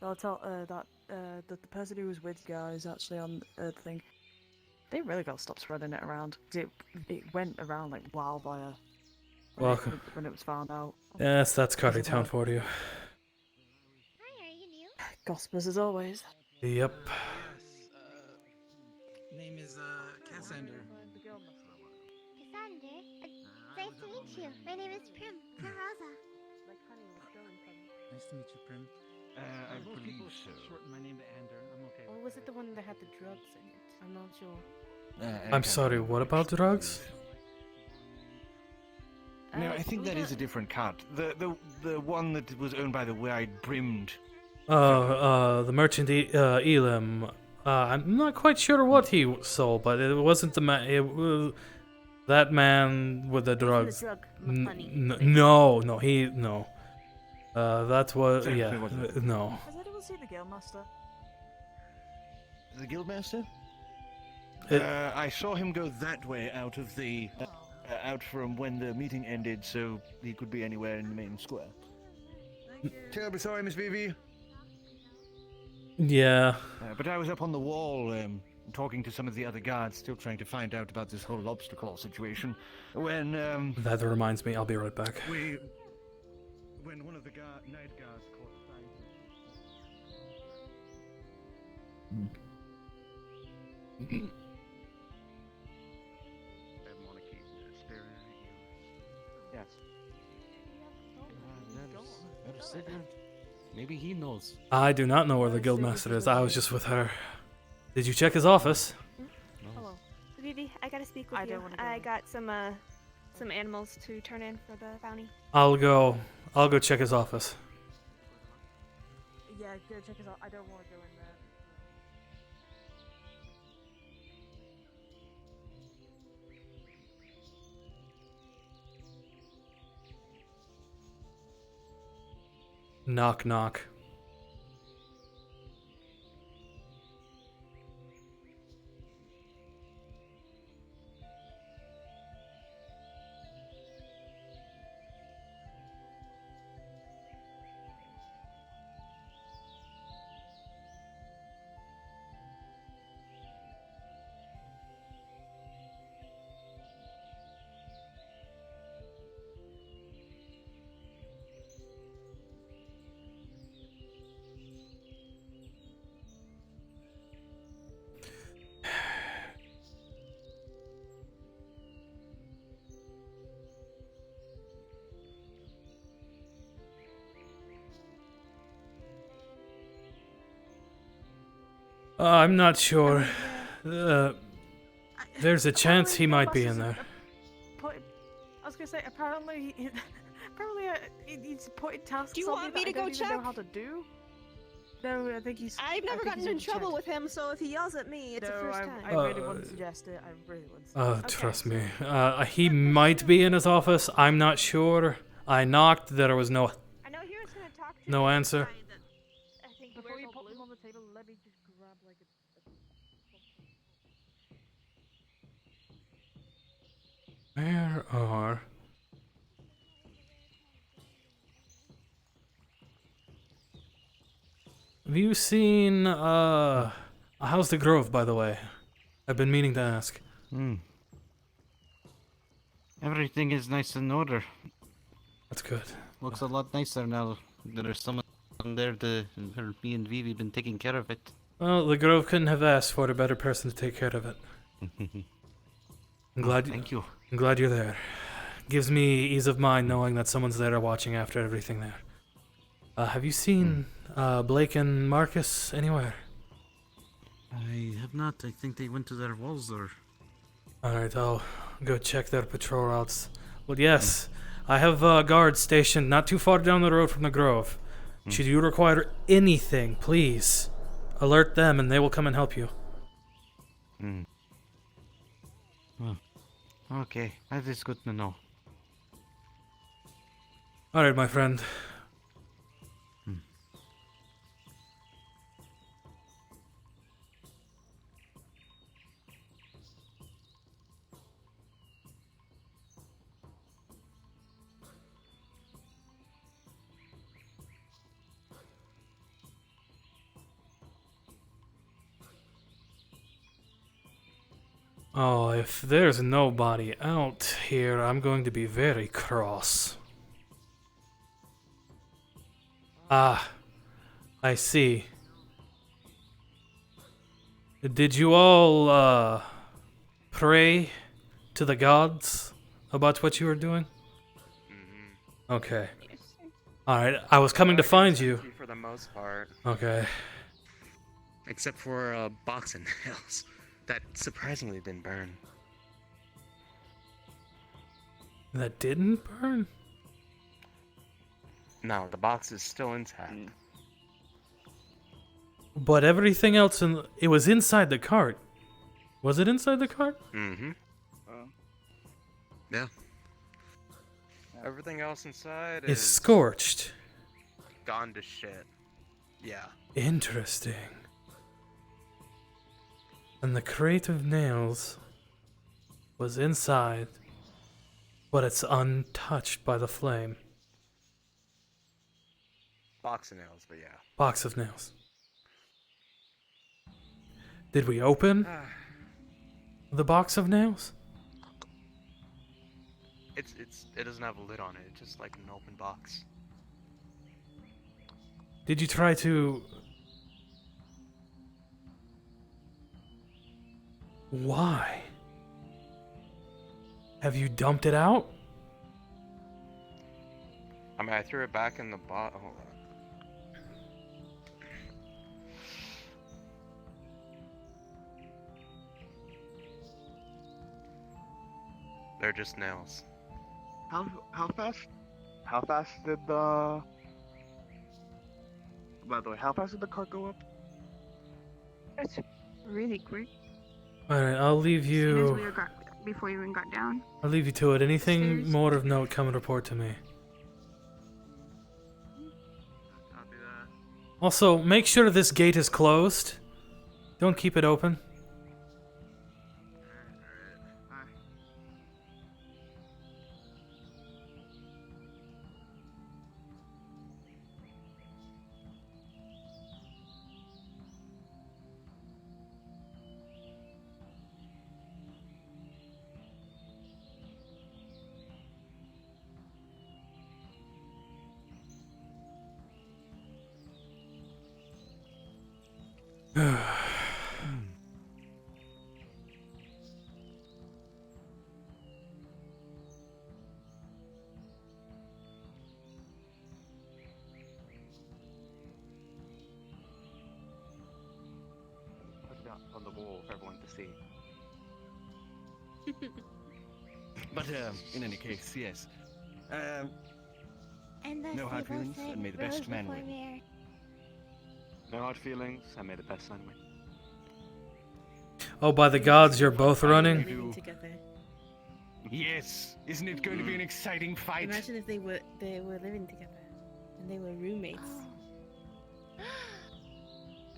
I'll tell that the person who was with you guys actually on the thing. They really got to stop spreading it around. It went around like wildfire. Welcome. When it was found out. Yes, that's Cari Town for you. Hi, are you new? Gospels as always. Yep. Name is Cassander. Cassandra? Nice to meet you. My name is Prim. Karaza. Nice to meet you, Prim. I Most believe people so. shorten my name to Ander. I'm okay. Or was it the one that had the drugs in it? I'm not sure. I'm sorry, what about drugs? No, I think that is a different cart. The one that was owned by the wide-brimmed. The merchant Elam. I'm not quite sure what he sold, but it wasn't the man. It was that man with the drugs. No. That was no. Has anyone seen the Guildmaster? The Guildmaster? I saw him go that way out of the... out from when the meeting ended, so he could be anywhere in the main square. Terribly sorry, Miss Vivi. Yeah. But I was up on the wall, talking to some of the other guards, still trying to find out about this whole lobster claw situation, when, That reminds me, I'll be right back. When one of the night guards caught sight Sigurd. Maybe he knows. I do not know where the guildmaster is. I was just with her. Did you check his office? Hello. Vivi, I gotta speak with I you. don't wanna go I in. got some animals to turn in for the bounty. I'll go check his office. Yeah, go check us out. I don't want to go in there. Knock knock. I'm not sure. There's a chance he might be in there. I was gonna say, apparently he's putting tasks. Do you on want me me that to I go don't even know check? how to do. No, I think he's. I've never gotten in trouble with him, so if he yells at me, it's the first time. I really wouldn't suggest it. I really wouldn't. Suggest it. Trust me. He might be in his office. I'm not sure. I knocked. There was no I know he was gonna talk to no me. answer. I think he Before wears you all put them blue. on the table, let me just grab like a. Where are? Have you seen how's the Grove, by the way? I've been meaning to ask. Everything is nice in order. That's good. Looks a lot nicer now. There's someone there to me and Vivi been taking care of it. Well, the Grove couldn't have asked for a better person to take care of it. I'm glad. Thank you. I'm glad you're there. Gives me ease of mind knowing that someone's there watching after everything there. Have you seen Blake and Marcus anywhere? I have not. I think they went to their walls or. Alright, I'll go check their patrol routes. Well, yes, I have guards stationed not too far down the road from the Grove. Should you require anything, please alert them and they will come and help you. Well, okay, that is good to know. Alright, my friend. Oh, if there's nobody out here, I'm going to be very cross. Ah, I see. Did you all, pray to the gods about what you were doing? Okay. Alright, I was coming to find you. For the most part. Okay. Except for a box of nails that surprisingly didn't burn. That didn't burn? No, the box is still intact. But everything else it was inside the cart. Was it inside the cart? Mm-hmm. Yeah. Everything else inside It's is scorched. gone to shit. Yeah. Interesting. And the crate of nails was inside, but it's untouched by the flame. Box of nails, but yeah. Box of nails. Did we open the box of nails? It doesn't have a lid on it. It's just like an open box. Did you try to... Why? Have you dumped it out? I mean, I threw it back in the bottle. Hold on. They're just nails. How fast? How fast did the? By the way, how fast did the cart go up? It's really quick. All right, I'll leave As soon as we you. before you even got down. I'll leave you to it. Anything Stairs. more of note, come and report to me. I'll do that. Also, make sure this gate is closed. Don't keep it open. Put it up on the wall for everyone to see. But in any case, yes. And thus No hard they both feelings, said and may the rose best man before win. mayor. No hard feelings, I made the best man win. Oh, by the gods, you're both running? Living together. Yes, isn't it going to be an exciting fight? Imagine if they were living together and they were roommates.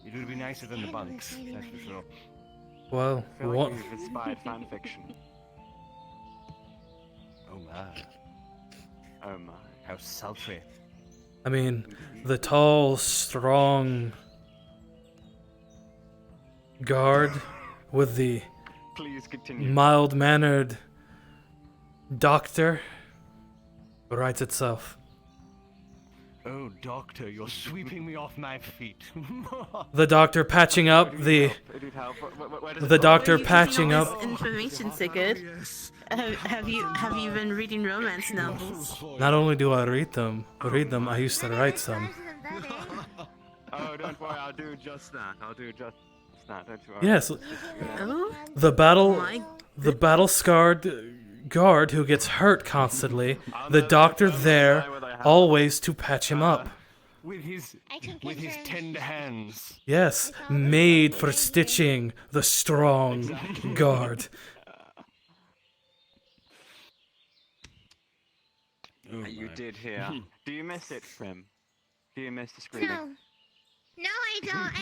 It would be nicer than the bunks, that's for sure. Well, I feel what? like you've inspired fanfiction. Oh my. Oh my. How sultry. I mean, the tall, strong guard with the Please continue. mild-mannered doctor writes itself. Oh, doctor, you're sweeping me off my feet. The doctor patching up the doctor patching up. Information, Sigurd. Have you been reading romance novels? Not only do I read them, I used to write some. Oh, don't worry, I'll do just that. I'll do just that, don't you worry. Yes, Oh, the battle-scarred guard who gets hurt constantly. The doctor there, always to patch him up. With his tender hands. Yes, made for stitching the strong guard. You did hear. Do you miss it, Prim? Do you miss the screaming? No, I don't.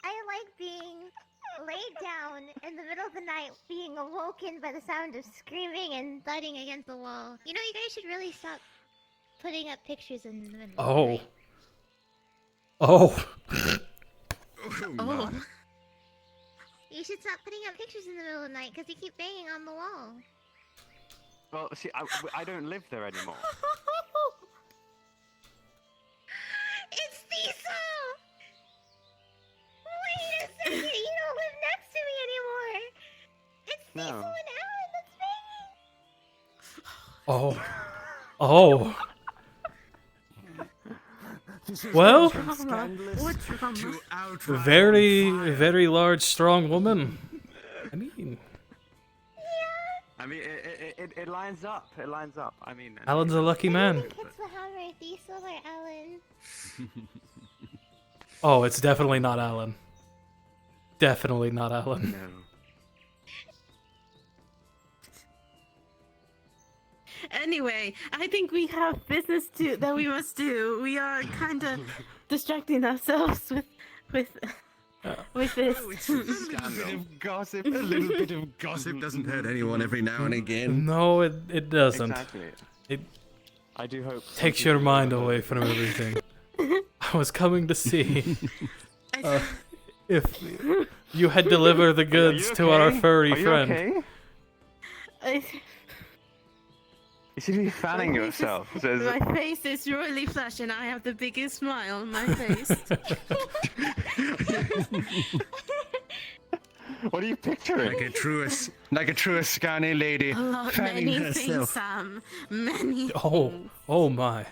I like being laid down in the middle of the night, being awoken by the sound of screaming and thudding against the wall. You know, you guys should really stop putting up pictures in the middle of the Oh. night. Oh. Oh. You should stop putting up pictures in the middle of the night because you keep banging on the wall. Well, see, I don't live there anymore. It's Cecil! Wait a second, you don't live next to me anymore! It's Cecil and Alan that's banging! Oh. Well, very, very large, strong woman. I mean, it lines up. It lines up. I mean, Alan's a lucky man. Who kicks the hammer, Cecil or Alan? Oh, it's definitely not Alan. Definitely not Alan. No. Anyway, I think we have business that we must do. We are kind of distracting ourselves with this. It's a little bit of gossip. A little bit of gossip doesn't hurt anyone every now and again. No, it doesn't. Exactly. It I do hope. takes your mind away from everything. I was coming to see if you had delivered the goods to our furry friend. Okay? You should be fanning yourself. My face is really flush and I have the biggest smile on my face. What are you picturing? Like a true Ascani lady fanning Many herself. things, Sam. Many Oh, things. oh my.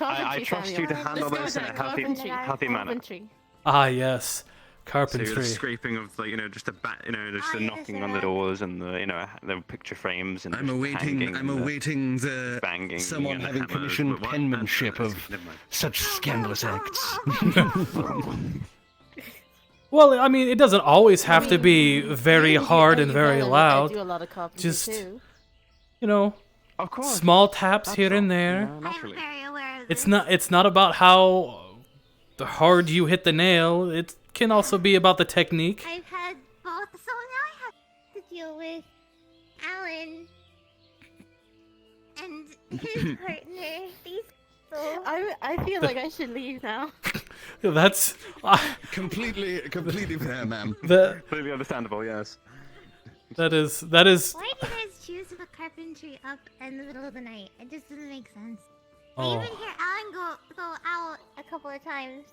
I trust you to handle this in a healthy manner. Carpentry. Ah, yes. So Carpentry. the scraping of like just a just the knocking on the doors and the picture frames and I'm just awaiting. I'm awaiting the banging someone and having hammers. commissioned What? penmanship of Never mind. such scandalous acts. Well, I mean, it doesn't always have to be very hard and very I loud. do a lot of carpentry Just, too. you know, Of course. small taps That's here all, and there. naturally. I'm very aware of It's this. not. It's not about how hard you hit the nail. It can also be about the technique. I've had both, so now I have to deal with Alan and his partner. These people. I feel like I should leave now. That's completely fair, ma'am. Completely understandable. Yes. That is. Why do you guys choose to put carpentry up in the middle of the night? It just doesn't make sense. I Oh. even hear Alan go out a couple of times.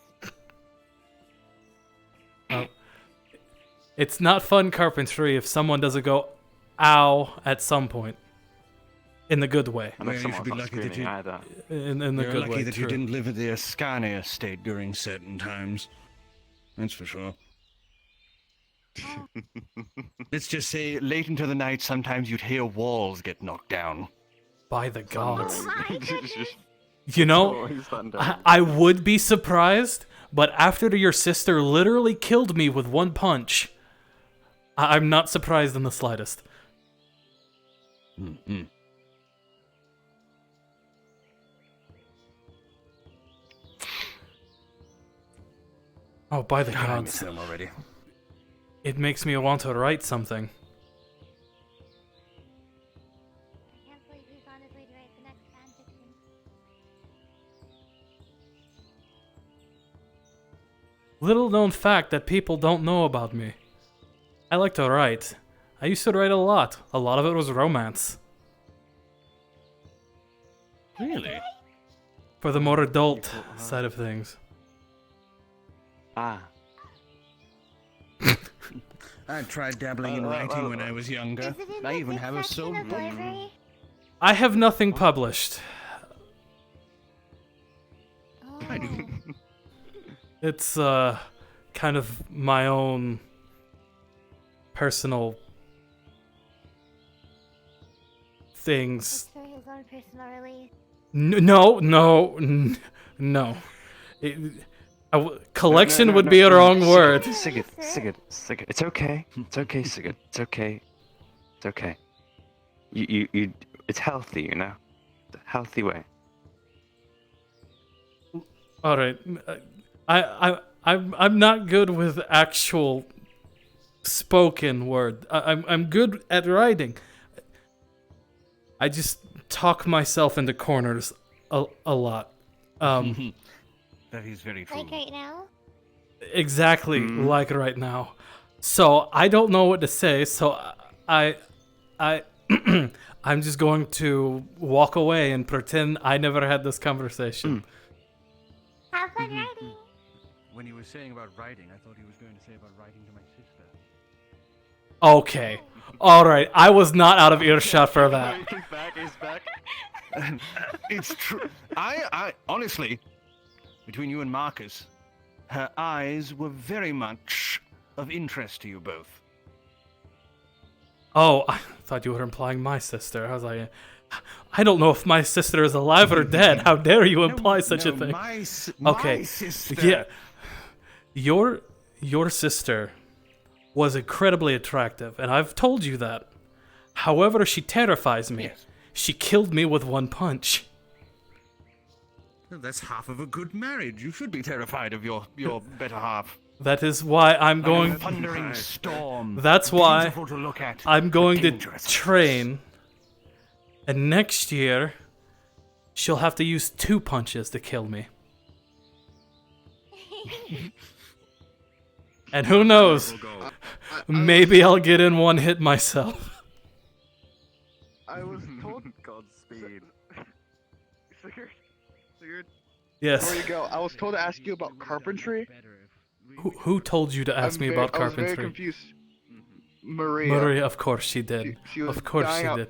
It's not fun carpentry if someone doesn't go, "ow" at some point. In the good way. And if Well, you should be someone's not lucky that screaming you. either. In the You're good lucky way. that you true. didn't live at the Ascani estate during certain times. That's for sure. Let's just say, late into the night, sometimes you'd hear walls get knocked down. By the gods. My goodness. You know, Always thunder. I would be surprised, but after your sister literally killed me with one punch, I'm not surprised in the slightest. Mm-hmm. Oh, by the God, I miss gods. them already. It makes me want to write something. I can't believe he's on his way to write the next fan fiction. Little known fact that people don't know about me. I like to write. I used to write a lot. A lot of it was romance. Really? For the more adult side of things. Ah. I tried dabbling in writing when I was younger. Is it in I the even big have a section soap of the book. library? I have nothing published. I do. It's kind of my own personal things. It's for his own personal release. No. Collection would be a wrong word. Sigurd. It's okay. It's okay, Sigurd. It's okay. It's okay. You. It's healthy, you know. It's a healthy way. All right, I'm not good with actual spoken word. I'm good at writing. I just talk myself into corners a lot. That is very true. Like right now? Exactly like right now. So I don't know what to say. So I'm just going to walk away and pretend I never had this conversation. Have fun writing. When he was saying about writing, I thought he was going to say about writing to my sister. Okay. All right. I was not out of earshot for that. He's back. It's true. I honestly, between you and Marcus, her eyes were very much of interest to you both. Oh, I thought you were implying my sister. I was like, I don't know if my sister is alive or dead. How dare you imply such a thing? My Okay. sister. Yeah. Your sister was incredibly attractive, and I've told you that. However, she terrifies me. Yes. She killed me with one punch. Well, that's half of a good marriage. You should be terrified of your better half. That is why I'm Like going. a thundering storm. That's why Beautiful to look at. I'm going to dangerous. train. And next year, she'll have to use 2 punches to kill me. And who knows? Maybe I'll get in one hit myself. I was told. Godspeed. Sigurd. Yes. Before you go, I was told to ask you about carpentry. Who told you to ask me about I was very carpentry? confused. Mm-hmm. Maria. Maria, of course she did. She was Of course she dying did.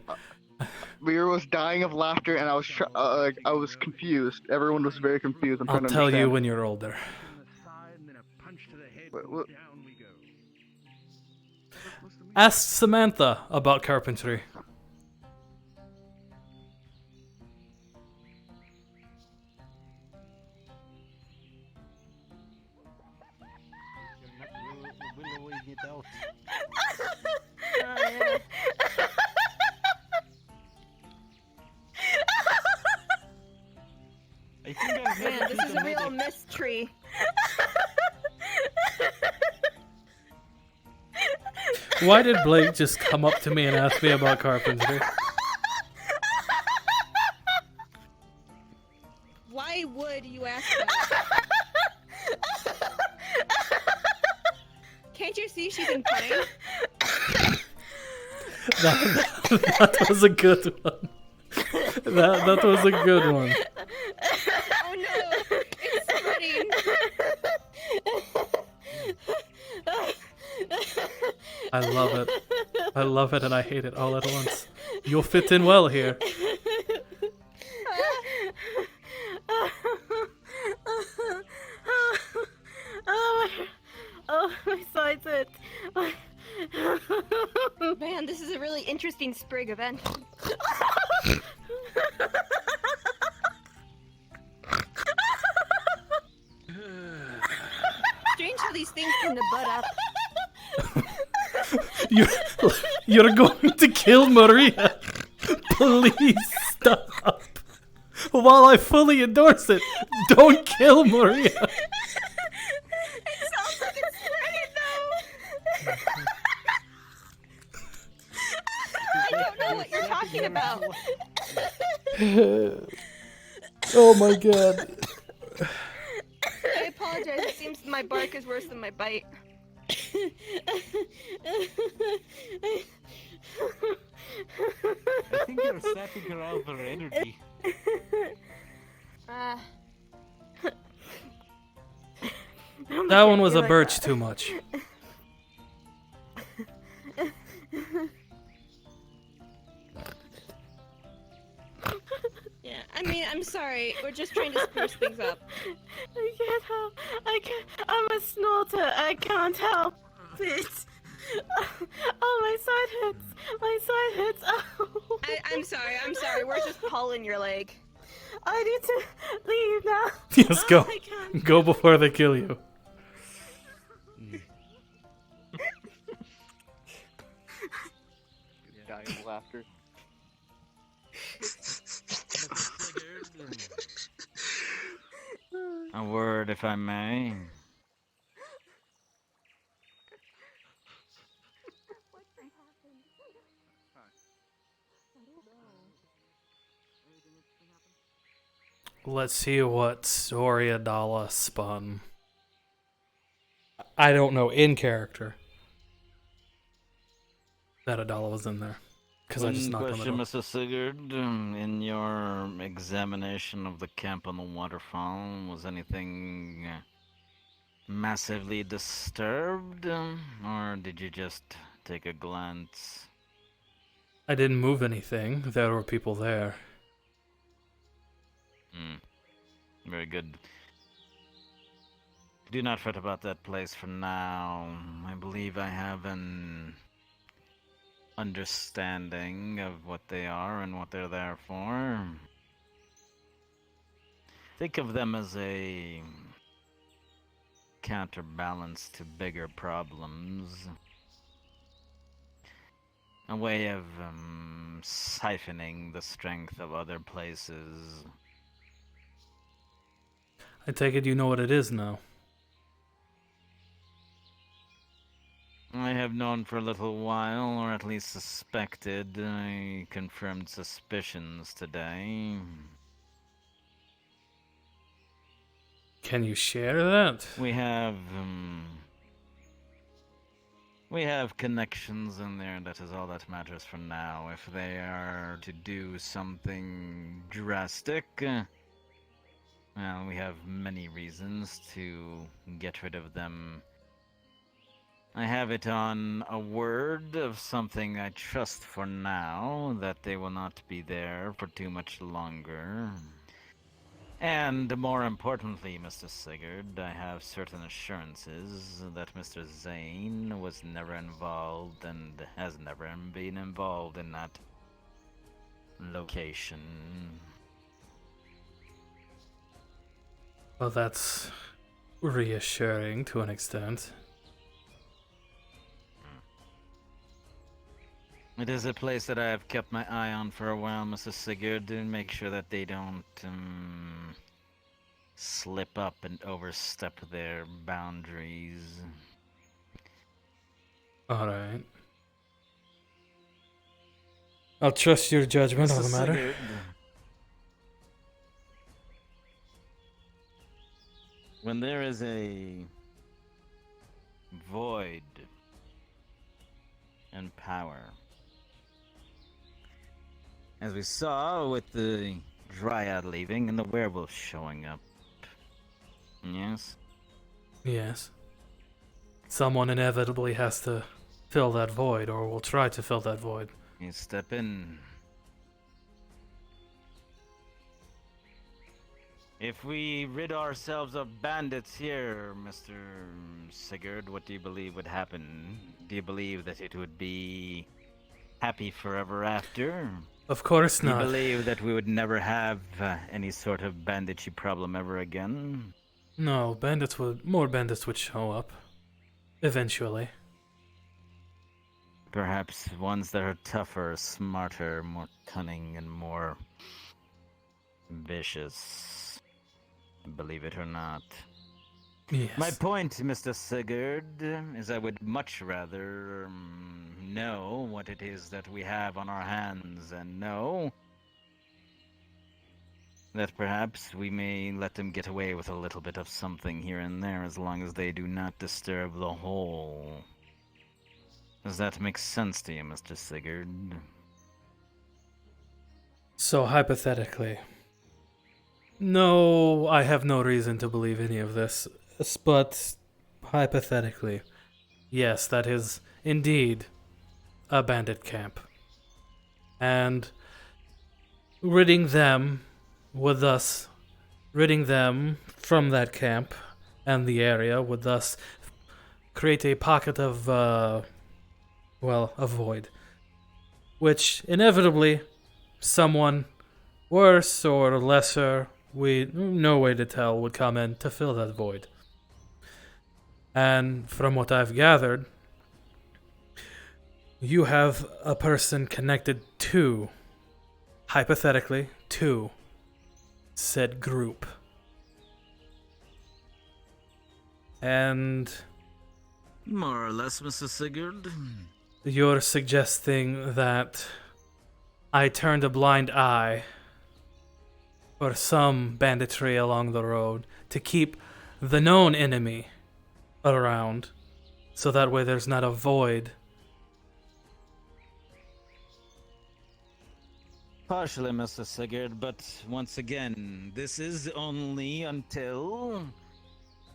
Maria was dying of laughter, and I was confused. Everyone was very confused. I'm I'll trying to tell understand. you when you're older. Ask Samantha about carpentry. Willowing it out. I think I've Man, this is a real mystery. Why did Blake just come up to me and ask me about carpentry? Why would you ask that? Can't you see she's in pain? That was a good one. That was a good one. Oh no, it's spreading. I love it. I love it and I hate it all at once. You'll fit in well here. Oh, my sides hurt. Man, this is a really interesting sprig event. Strange how these things tend to butt up. You're going to kill Maria. Please stop. While I fully endorse it, don't kill Maria. It sounds like it's spreading though. I don't know what you're talking about. Oh my god. I apologize. It seems my bark is worse than my bite. I think you're sapping her out of her energy. That one was a birch too much. Yeah, I mean, I'm sorry. We're just trying to spruce things up. I can't help. I'm a snorter. I can't help it. Oh, my side hurts. My side hurts. Oh. I'm sorry. We're just pulling your leg. I need to leave now. Yes, go. I can't. Go before they kill you. Dying of laughter. A word, if I may. Let's see what story Adala spun. I don't know in character that Adala was in there. Because I just knocked on the question, door. Mr. Sigurd. In your examination of the camp on the waterfall, was anything massively disturbed? Or did you just take a glance? I didn't move anything. There were people there. Very good. Do not fret about that place for now. I believe I have an understanding of what they are and what they're there for. Think of them as a counterbalance to bigger problems. A way of siphoning the strength of other places. I take it you know what it is now. I have known for a little while, or at least suspected. I confirmed suspicions today. Can you share that? We have connections in there, that is all that matters for now. If they are to do something drastic, Well, we have many reasons to get rid of them. I have it on a word of something I trust for now, that they will not be there for too much longer. And more importantly, Mr. Sigurd, I have certain assurances that Mr. Zane was never involved and has never been involved in that location. Well, that's reassuring to an extent. It is a place that I have kept my eye on for a while, Mrs. Sigurd, to make sure that they don't slip up and overstep their boundaries. Alright. I'll trust your judgment on the matter. Sigurd, when there is a void in power, as we saw with the Dryad leaving and the werewolf showing up, yes? Yes. Someone inevitably has to fill that void, or will try to fill that void. You step in. If we rid ourselves of bandits here, Mr. Sigurd, what do you believe would happen? Do you believe that it would be happy forever after? Of course do you not. believe that we would never have any sort of banditry problem ever again? No, more bandits would show up. Eventually. Perhaps ones that are tougher, smarter, more cunning, and more vicious. Believe it or not. Yes. My point, Mr. Sigurd, is I would much rather know what it is that we have on our hands and know that perhaps we may let them get away with a little bit of something here and there as long as they do not disturb the whole. Does that make sense to you, Mr. Sigurd? So hypothetically, no, I have no reason to believe any of this, but hypothetically, yes, that is indeed a bandit camp. And ridding them from that camp and the area would thus create a pocket of, a void, which inevitably someone worse or lesser, no way to tell, would come in to fill that void. And from what I've gathered, you have a person connected to, hypothetically, to said group. And more or less, Mr. Sigurd. You're suggesting that I turned a blind eye for some banditry along the road to keep the known enemy around, so that way there's not a void. Partially, Mr. Sigurd, but once again, this is only until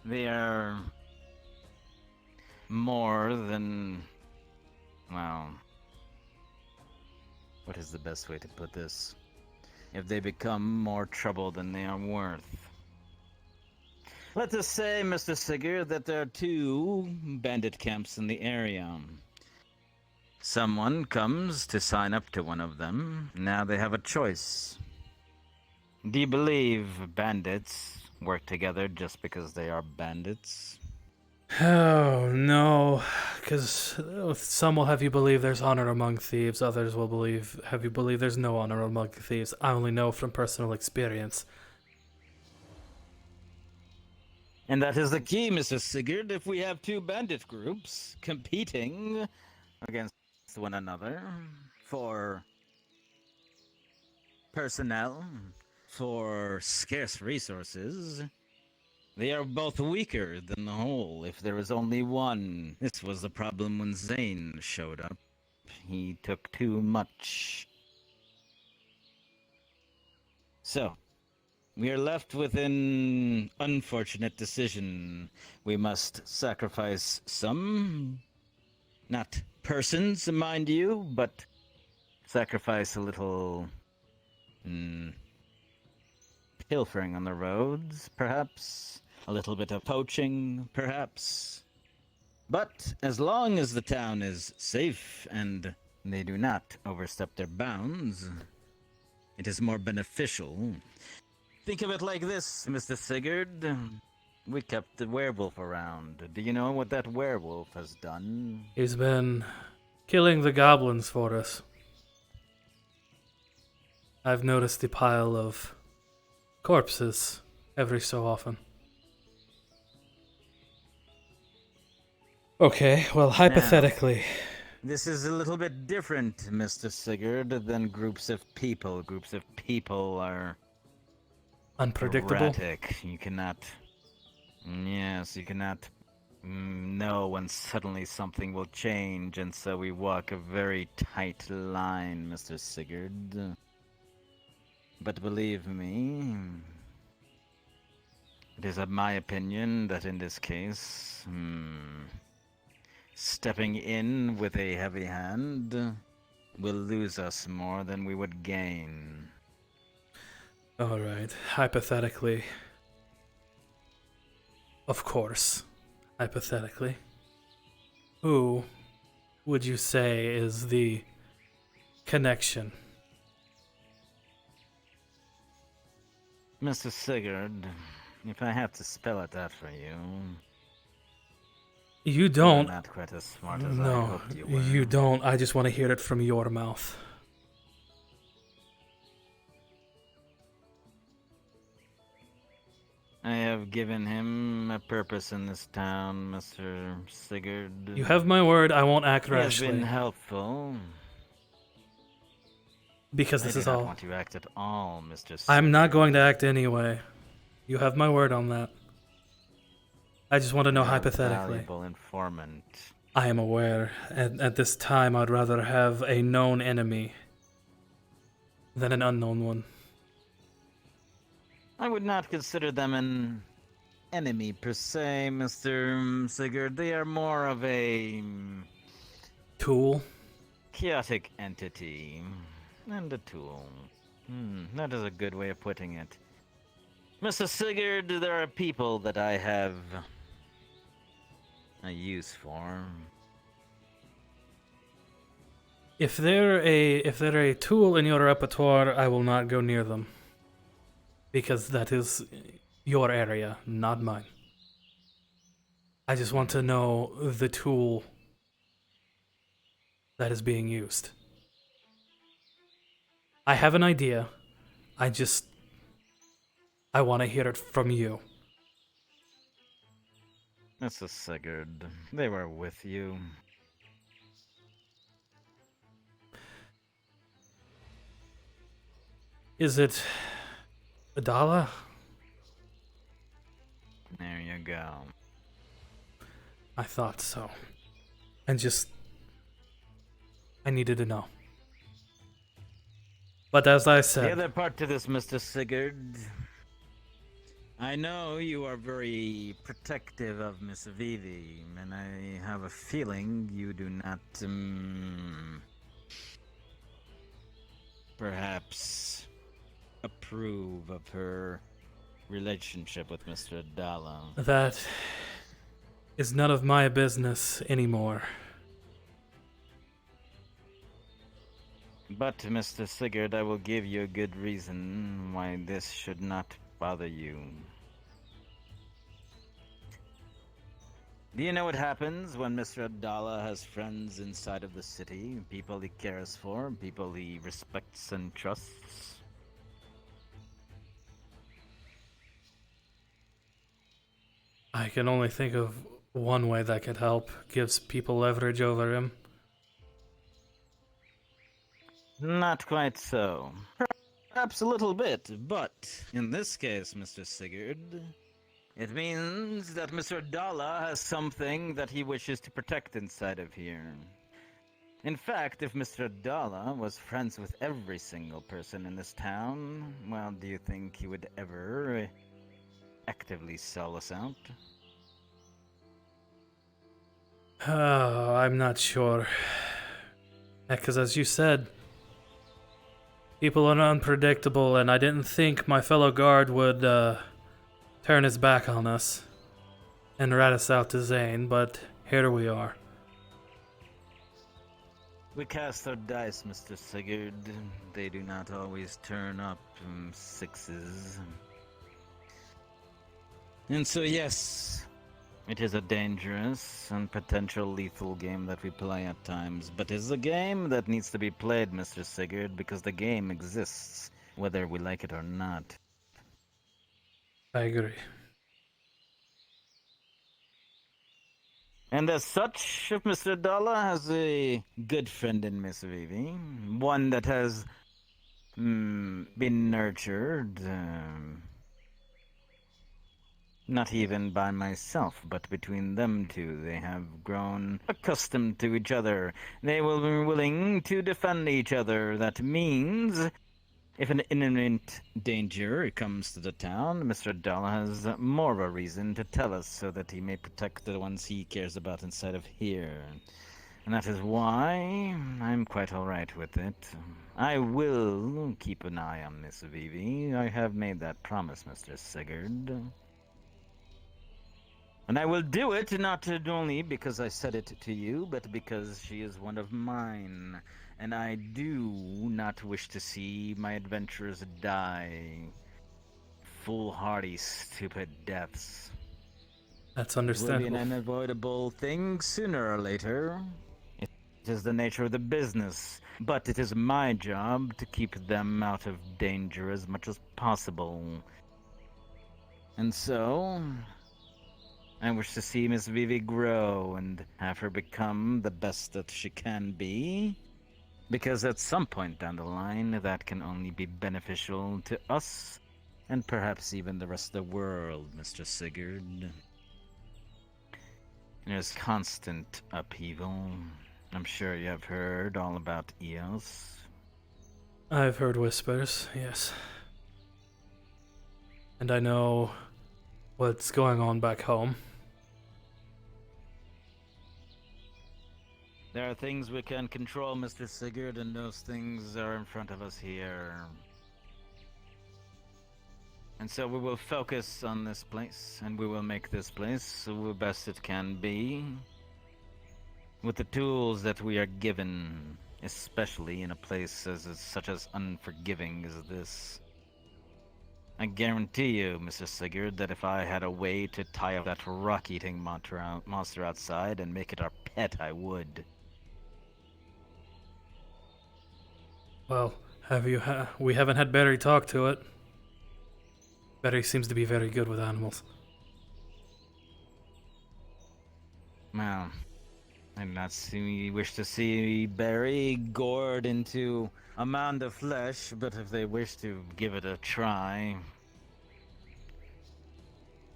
they are more than, well, what is the best way to put this? If they become more trouble than they are worth. Let us say, Mr. Sigurd, that there are 2 bandit camps in the area. Someone comes to sign up to one of them. Now they have a choice. Do you believe bandits work together just because they are bandits? Oh, no, because some will have you believe there's honor among thieves, others will have you believe there's no honor among thieves. I only know from personal experience. And that is the key, Mr. Sigurd. If we have 2 bandit groups competing against one another for personnel, for scarce resources, they are both weaker than the whole if there is only one. This was the problem when Zane showed up. He took too much. So, We are left with an unfortunate decision. We must sacrifice some, not persons, mind you, but sacrifice a little pilfering on the roads, perhaps. A little bit of poaching, perhaps. But as long as the town is safe and they do not overstep their bounds, it is more beneficial. Think of it like this, Mr. Sigurd. We kept the werewolf around. Do you know what that werewolf has done? He's been killing the goblins for us. I've noticed the pile of corpses every so often. Okay, well, hypothetically. Now, this is a little bit different, Mr. Sigurd, than groups of people. Groups of people are unpredictable. Erratic. You cannot. Yes, you cannot know when suddenly something will change, and so we walk a very tight line, Mr. Sigurd. But believe me, it is of my opinion that in this case, stepping in with a heavy hand will lose us more than we would gain. Alright, hypothetically. Of course, hypothetically. Who would you say is the connection? Mr. Sigurd, if I have to spell it out for you... You don't. You're not quite as smart as I hoped you were. You don't. I just want to hear it from your mouth. I have given him a purpose in this town, Mr. Sigurd. You have my word, I won't act rashly. He has been helpful. Because this is all. I do not want you to act at all, Mr. Sigurd. I'm not going to act anyway. You have my word on that. I just want to know You're hypothetically. A valuable informant. I am aware. At this time, I'd rather have a known enemy than an unknown one. I would not consider them an enemy per se, Mr. Sigurd. They are more of a... tool? Chaotic entity. And a tool. That is a good way of putting it. Mr. Sigurd, there are people that I have a use for. If they're a tool in your repertoire, I will not go near them. Because that is your area, not mine. I just want to know the tool that is being used. I have an idea. I want to hear it from you. Mr. Sigurd, they were with you. Is it Adala? There you go. I thought so. And I needed to know. But as I said... The other part to this, Mr. Sigurd... I know you are very protective of Miss Vivi, and I have a feeling you do not, perhaps approve of her relationship with Mr. Adala. That is none of my business anymore. But, Mr. Sigurd, I will give you a good reason why this should not bother you. Do you know what happens when Mr. Adala has friends inside of the city? People he cares for, people he respects and trusts? I can only think of one way that could help. Gives people leverage over him. Not quite so. Perhaps a little bit, but in this case, Mr. Sigurd, it means that Mr. Adala has something that he wishes to protect inside of here. In fact, if Mr. Dalla was friends with every single person in this town, well, do you think he would ever actively sell us out? Oh, I'm not sure. Because as you said, people are unpredictable, and I didn't think my fellow guard would turn his back on us and rat us out to Zane, but here we are. We cast our dice, Mr. Sigurd. They do not always turn up sixes. And so, yes, it is a dangerous and potential lethal game that we play at times, but it's a game that needs to be played, Mr. Sigurd, because the game exists, whether we like it or not. I agree. And as such, Mr. Dalla has a good friend in Miss Vivi, one that has been nurtured, not even by myself, but between them two. They have grown accustomed to each other. They will be willing to defend each other. That means if an imminent danger comes to the town, Mr. Dalla has more of a reason to tell us so that he may protect the ones he cares about inside of here. And that is why I'm quite alright with it. I will keep an eye on Miss Vivi. I have made that promise, Mr. Sigurd. And I will do it not only because I said it to you, but because she is one of mine. And I do not wish to see my adventurers die foolhardy, stupid deaths. That's It will be understandable. an unavoidable thing sooner or later. It is the nature of the business, but it is my job to keep them out of danger as much as possible. And so, I wish to see Miss Vivi grow and have her become the best that she can be. Because at some point down the line, that can only be beneficial to us, and perhaps even the rest of the world, Mr. Sigurd. There's constant upheaval. I'm sure you have heard all about Eos. I've heard whispers, yes. And I know what's going on back home. There are things we can control, Mr. Sigurd, and those things are in front of us here. And so we will focus on this place, and we will make this place the best it can be, with the tools that we are given, especially in a place such as unforgiving as this. I guarantee you, Mr. Sigurd, that if I had a way to tie up that rock-eating monster outside and make it our pet, I would. Well, we haven't had Barry talk to it. Barry seems to be very good with animals. Well, I do not wish to see Barry gored into a mound of flesh, but if they wish to give it a try.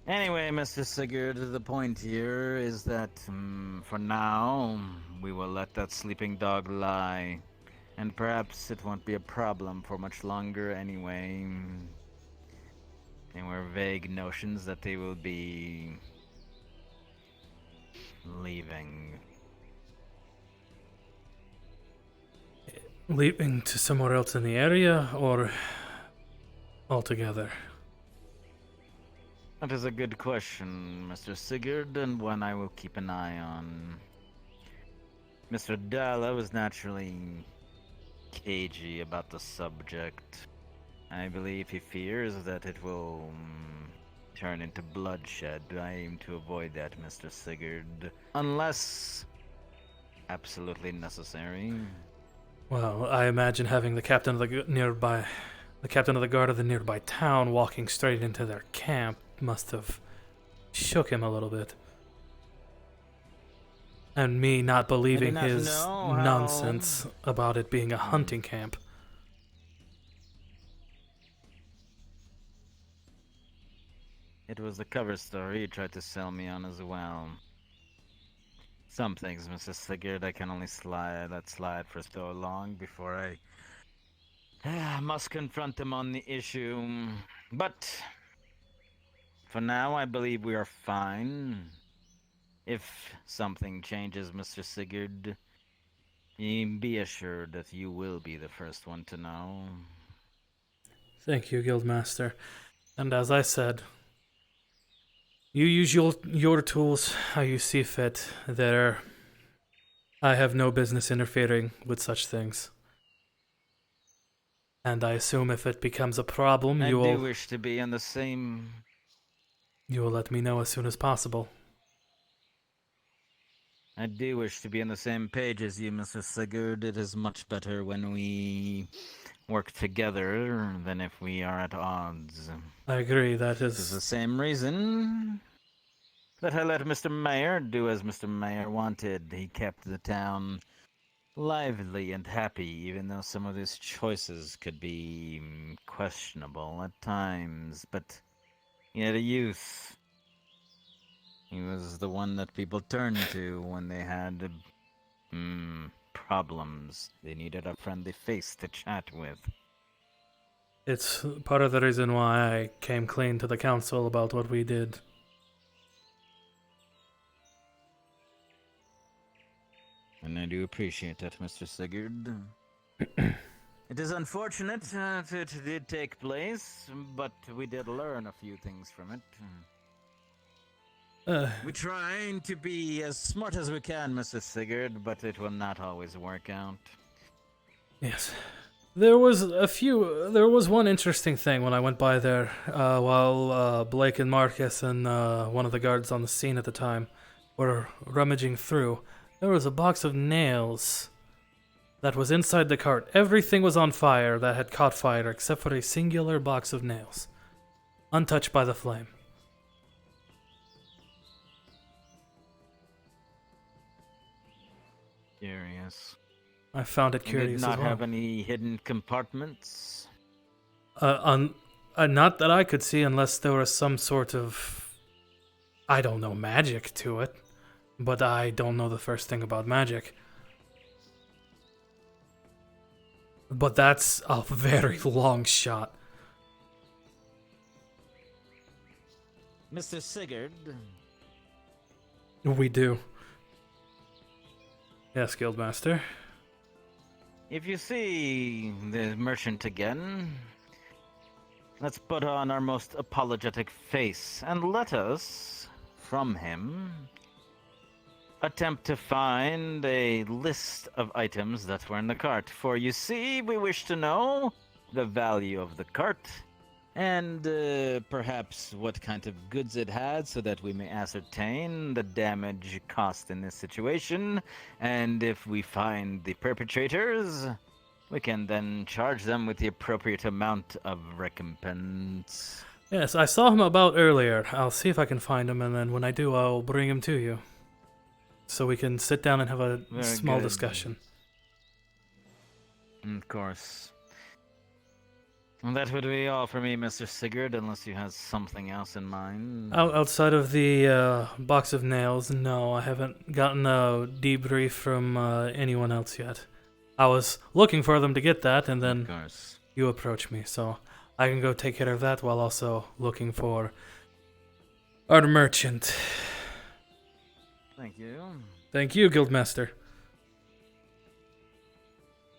Anyway, Mr. Sigurd, the point here is that, for now, we will let that sleeping dog lie. And perhaps it won't be a problem for much longer anyway. There were vague notions that they will be leaving. Leaving to somewhere else in the area, or altogether? That is a good question, Mr. Sigurd, and one I will keep an eye on. Mr. Dalla was naturally cagey about the subject. I believe he fears that it will turn into bloodshed. I aim to avoid that, Mr. Sigurd, unless absolutely necessary. Well, I imagine having the captain of the guard of the nearby town walking straight into their camp must have shook him a little bit. And me not believing his nonsense about it being a hunting camp. It was the cover story he tried to sell me on as well. Some things, Mr. Sigurd, I can only let slide for so long before I must confront him on the issue. But for now, I believe we are fine. If something changes, Mr. Sigurd, be assured that you will be the first one to know. Thank you, Guildmaster. And as I said, you use your tools how you see fit. I have no business interfering with such things. And I assume if it becomes a problem, I do wish to be on the same... You will let me know as soon as possible. I do wish to be on the same page as you, Mr. Sigurd. It is much better when we work together than if we are at odds. I agree, This is the same reason that I let Mr. Mayor do as Mr. Mayor wanted. He kept the town lively and happy, even though some of his choices could be questionable at times. But he had a youth. He was the one that people turned to when they had problems. They needed a friendly face to chat with. It's part of the reason why I came clean to the council about what we did. And I do appreciate that, Mr. Sigurd. It is unfortunate that it did take place, but we did learn a few things from it. We're trying to be as smart as we can, Mr. Sigurd, but it will not always work out. Yes. There was one interesting thing when I went by there while Blake and Marcus and one of the guards on the scene at the time were rummaging through. There was a box of nails that was inside the cart. Everything was on fire that had caught fire except for a singular box of nails, untouched by the flame. Curious. I found it curious Did not as well. have any hidden compartments? Not that I could see, unless there was some sort of, I don't know, magic to it. But I don't know the first thing about magic. But that's a very long shot. Mr. Sigurd? We do. Yes, Guildmaster. If you see the merchant again, let's put on our most apologetic face and let us, from him, attempt to find a list of items that were in the cart. For you see, we wish to know the value of the cart and perhaps what kind of goods it had so that we may ascertain the damage caused in this situation. And if we find the perpetrators, we can then charge them with the appropriate amount of recompense. Yes, I saw him about earlier. I'll see if I can find him, and then when I do, I'll bring him to you. So we can sit down and have a small discussion. Of course. Well, that would be all for me, Mr. Sigurd, unless you have something else in mind. Outside of the box of nails, no, I haven't gotten a debrief from anyone else yet. I was looking for them to get that, and then you approached me, so I can go take care of that while also looking for our merchant. Thank you. Thank you, Guildmaster.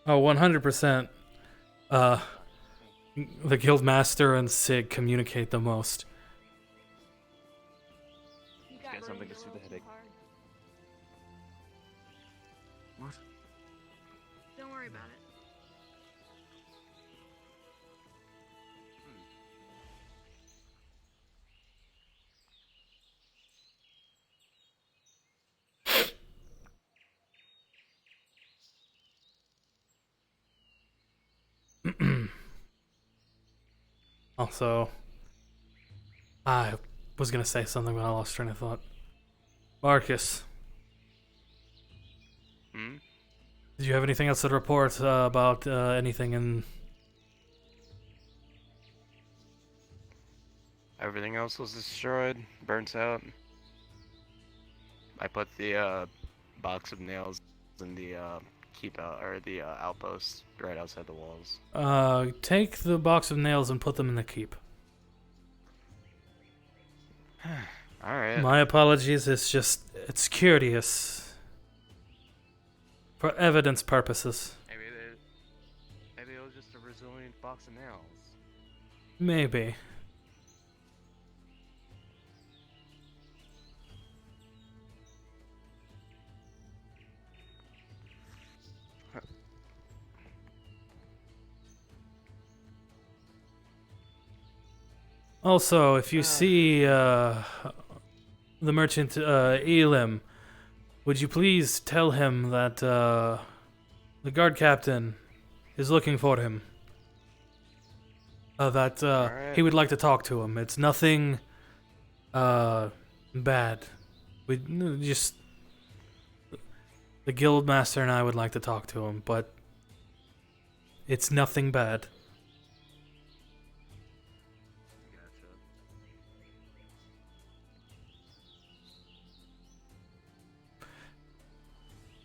Oh, 100%. The Guildmaster and Sig communicate the most. Get something to soothe the headache. What? Don't worry about it. Also, I was gonna say something, but I lost train of thought. Marcus. Did you have anything else to report about anything in... Everything else was destroyed, burnt out. I put the box of nails in the keep out or the outpost right outside the walls. Take the box of nails and put them in the keep. All right. My apologies. It's curious. For evidence purposes. Maybe it was just a resilient box of nails. Maybe. Also, if you see the merchant Elim, would you please tell him that the guard captain is looking for him? That he would like to talk to him. It's nothing bad. We just the guild master and I would like to talk to him, but it's nothing bad.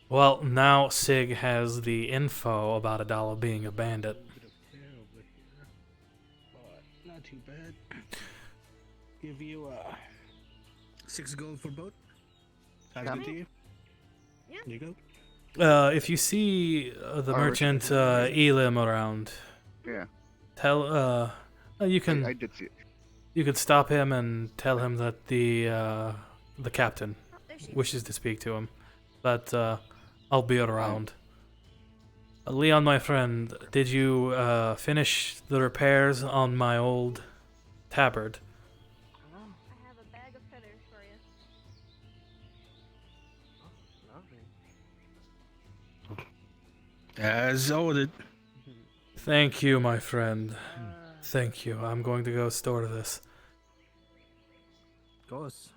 Well, now Sig has the info about Adala being a bandit. Not too bad. Give you 6 gold for both. Sounds good to you? Yeah. There you go. If you see the merchant Elim around, Yeah. tell you can. I did see it. You could stop him and tell him that the captain wishes to speak to him. That I'll be around. Leon, my friend, did you finish the repairs on my old tabard? I have a bag of feathers for you. As ordered. Thank you, my friend. Thank you. I'm going to go store this. Of course.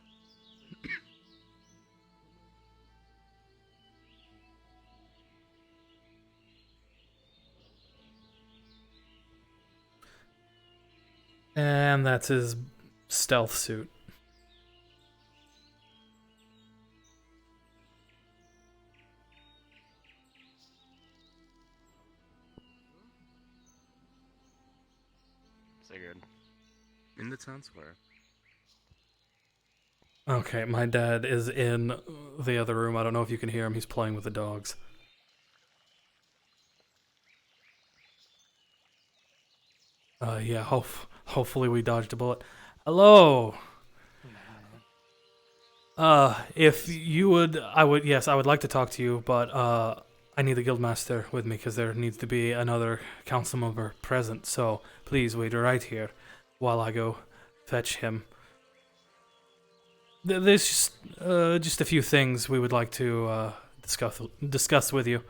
And that's his stealth suit. Sigurd. In the town square. Okay, my dad is in the other room. I don't know if you can hear him. He's playing with the dogs. Yeah, hopefully we dodged a bullet. Hello! If you would, I would like to talk to you, but, I need the guildmaster with me, because there needs to be another council member present, so please wait right here while I go fetch him. There's just a few things we would like to, discuss with you.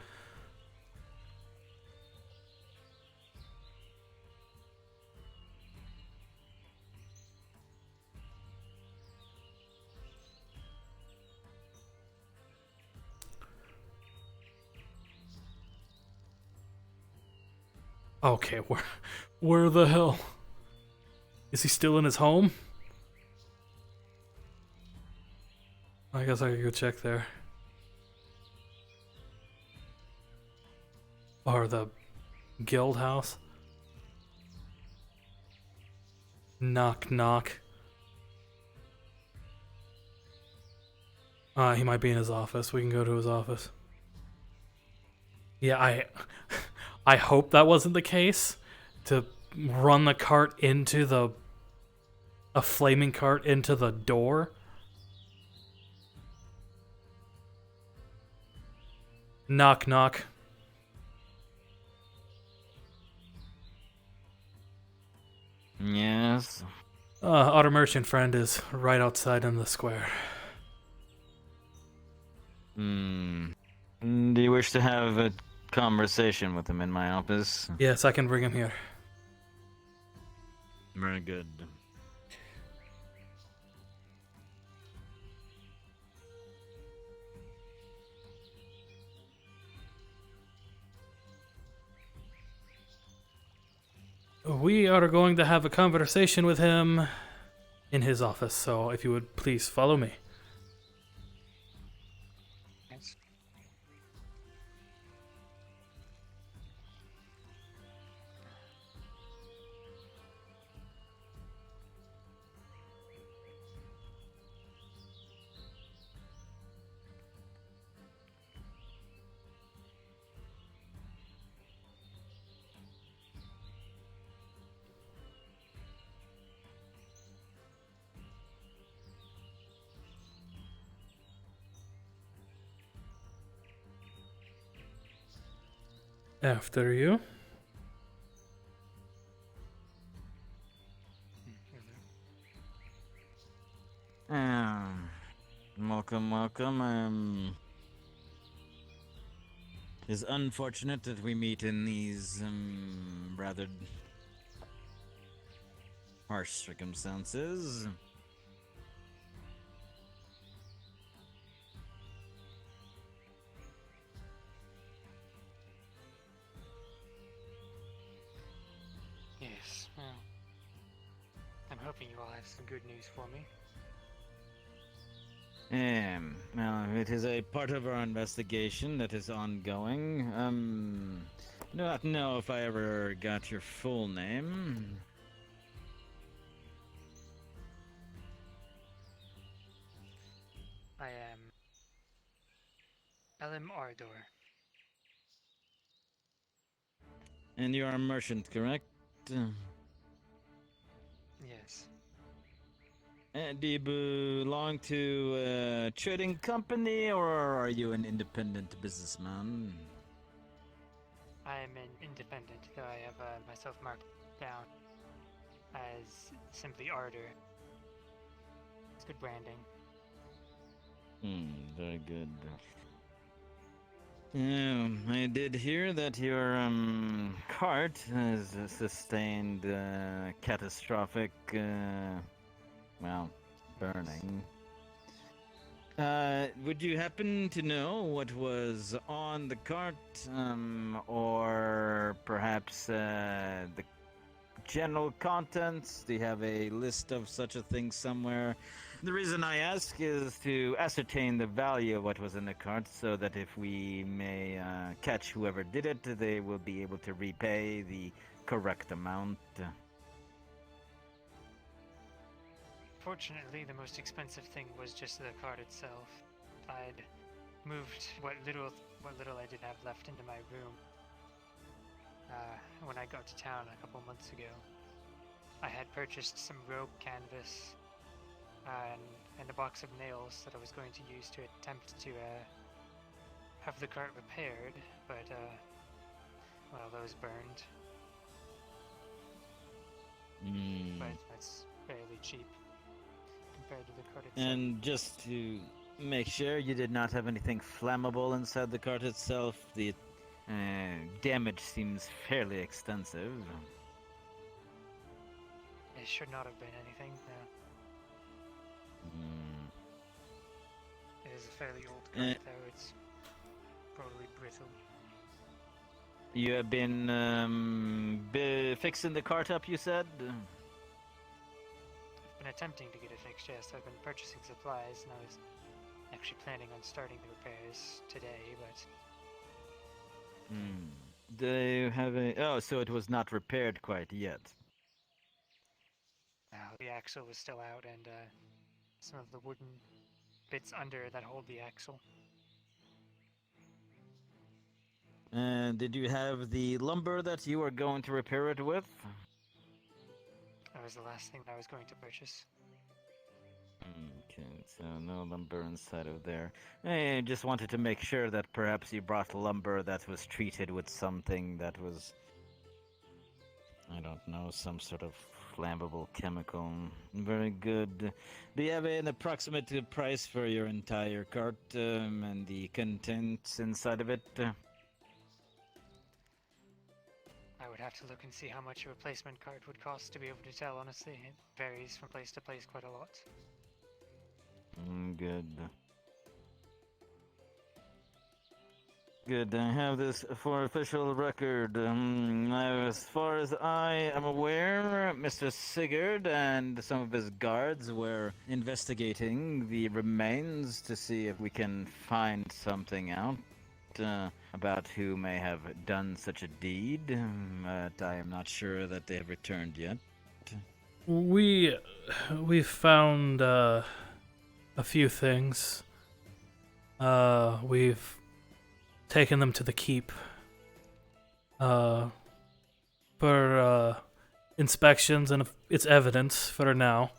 Okay, where the hell? Is he still in his home? I guess I could go check there. Or the guild house? Knock, knock. He might be in his office. We can go to his office. Yeah, I hope that wasn't the case. To run the cart into a flaming cart into the door. Knock, knock. Yes. Our merchant friend is right outside in the square. Do you wish to have a conversation with him in my office? Yes, I can bring him here. Very good. We are going to have a conversation with him in his office, so if you would please follow me. Yes. After you. Welcome, welcome. It's unfortunate that we meet in these rather harsh circumstances. Yes, well, I'm hoping you all have some good news for me. Well, it is a part of our investigation that is ongoing. Do not know if I ever got your full name. I am Elim Ardor. And you are a merchant, correct? Yes. Do you belong to a trading company, or are you an independent businessman? I am an independent, though I have myself marked down as simply Ardor. It's good branding. Very good. I did hear that your cart has sustained catastrophic, well, burning. Would you happen to know what was on the cart, or perhaps the general contents? Do you have a list of such a thing somewhere? The reason I ask is to ascertain the value of what was in the cart, so that if we may catch whoever did it, they will be able to repay the correct amount. Fortunately, the most expensive thing was just the card itself. I'd moved what little I did have left into my room when I got to town a couple months ago. I had purchased some rogue canvas and a box of nails that I was going to use to attempt to have the cart repaired, but well, those burned. But that's fairly cheap compared to the cart itself. And just to make sure you did not have anything flammable inside the cart itself, the damage seems fairly extensive. It should not have been anything, no. It is a fairly old cart, though. It's probably brittle. You have been fixing the cart up, you said? I've been attempting to get it fixed, yes. I've been purchasing supplies, and I was actually planning on starting the repairs today, but... Do you have a... Oh, so it was not repaired quite yet. The axle was still out, and some of the wooden bits under that hold the axle. And did you have the lumber that you were going to repair it with? That was the last thing I was going to purchase. Okay, so no lumber inside of there. I just wanted to make sure that perhaps you brought lumber that was treated with something that was, I don't know, some sort of flammable chemical. Very good. Do you have an approximate price for your entire cart and the contents inside of it? I would have to look and see how much a replacement cart would cost to be able to tell, honestly. It varies from place to place quite a lot. Good. Good, I have this for official record. As far as I am aware, Mr. Sigurd and some of his guards were investigating the remains to see if we can find something out about who may have done such a deed, but I am not sure that they have returned yet. We found a few things. We've taken them to the keep for inspections, and it's evidence for now,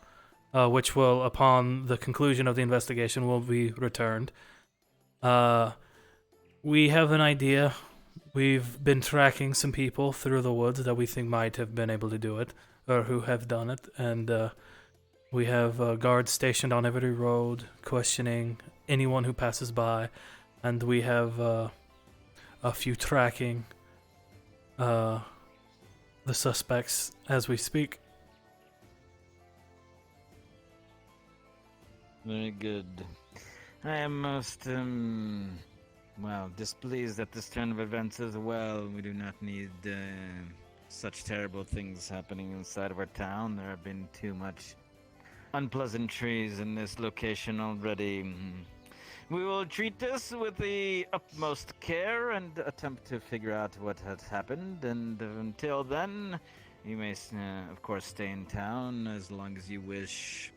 which will, upon the conclusion of the investigation, will be returned. We have an idea we've been tracking some people through the woods that we think might have been able to do it, or who have done it, and we have guards stationed on every road, questioning anyone who passes by, and we have a few tracking the suspects as we speak. Very good. I am most, displeased at this turn of events as well. We do not need such terrible things happening inside of our town. There have been too much unpleasantries in this location already. We will treat this with the utmost care and attempt to figure out what has happened. And until then, you may, of course, stay in town as long as you wish.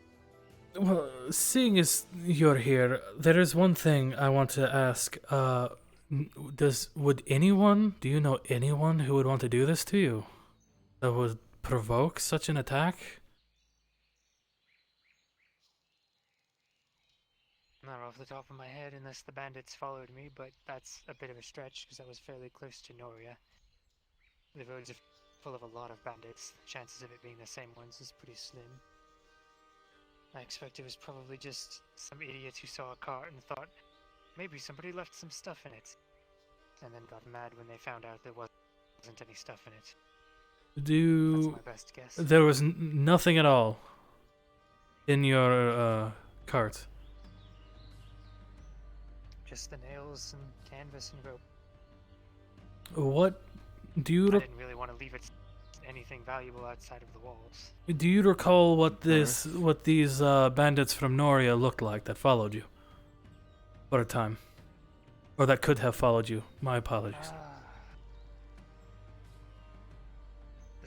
Well, seeing as you're here, there is one thing I want to ask. Do you know anyone who would want to do this to you? That would provoke such an attack? Not off the top of my head, unless the bandits followed me, but that's a bit of a stretch because I was fairly close to Noria. The roads are full of a lot of bandits. Chances of it being the same ones is pretty slim. I expect it was probably just some idiot who saw a cart and thought, maybe somebody left some stuff in it. And then got mad when they found out there wasn't any stuff in it. That's my best guess. There was nothing at all in your cart? Just the nails and canvas and rope. What do you? I didn't really want to leave it anything valuable outside of the walls. Do you recall what these bandits from Noria looked like that followed you? For a time, or that could have followed you? My apologies.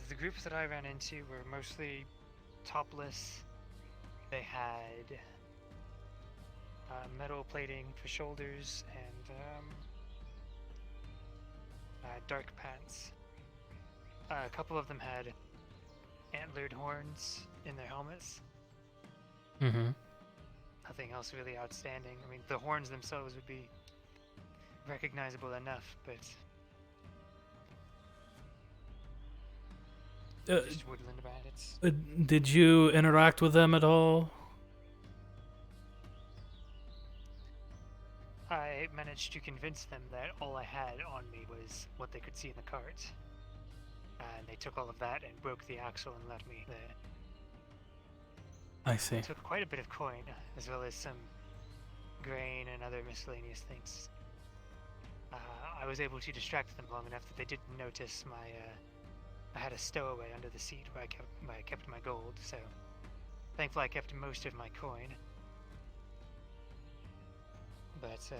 The groups that I ran into were mostly topless. They had metal plating for shoulders and dark pants. A couple of them had antlered horns in their helmets. Mm-hmm. Nothing else really outstanding. I mean, the horns themselves would be recognizable enough, but just woodland bandits. Did you interact with them at all? I managed to convince them that all I had on me was what they could see in the cart. And they took all of that and broke the axle and left me there. I see. Took quite a bit of coin, as well as some grain and other miscellaneous things. I was able to distract them long enough that they didn't notice I had a stowaway under the seat where I kept my gold, so thankfully I kept most of my coin. But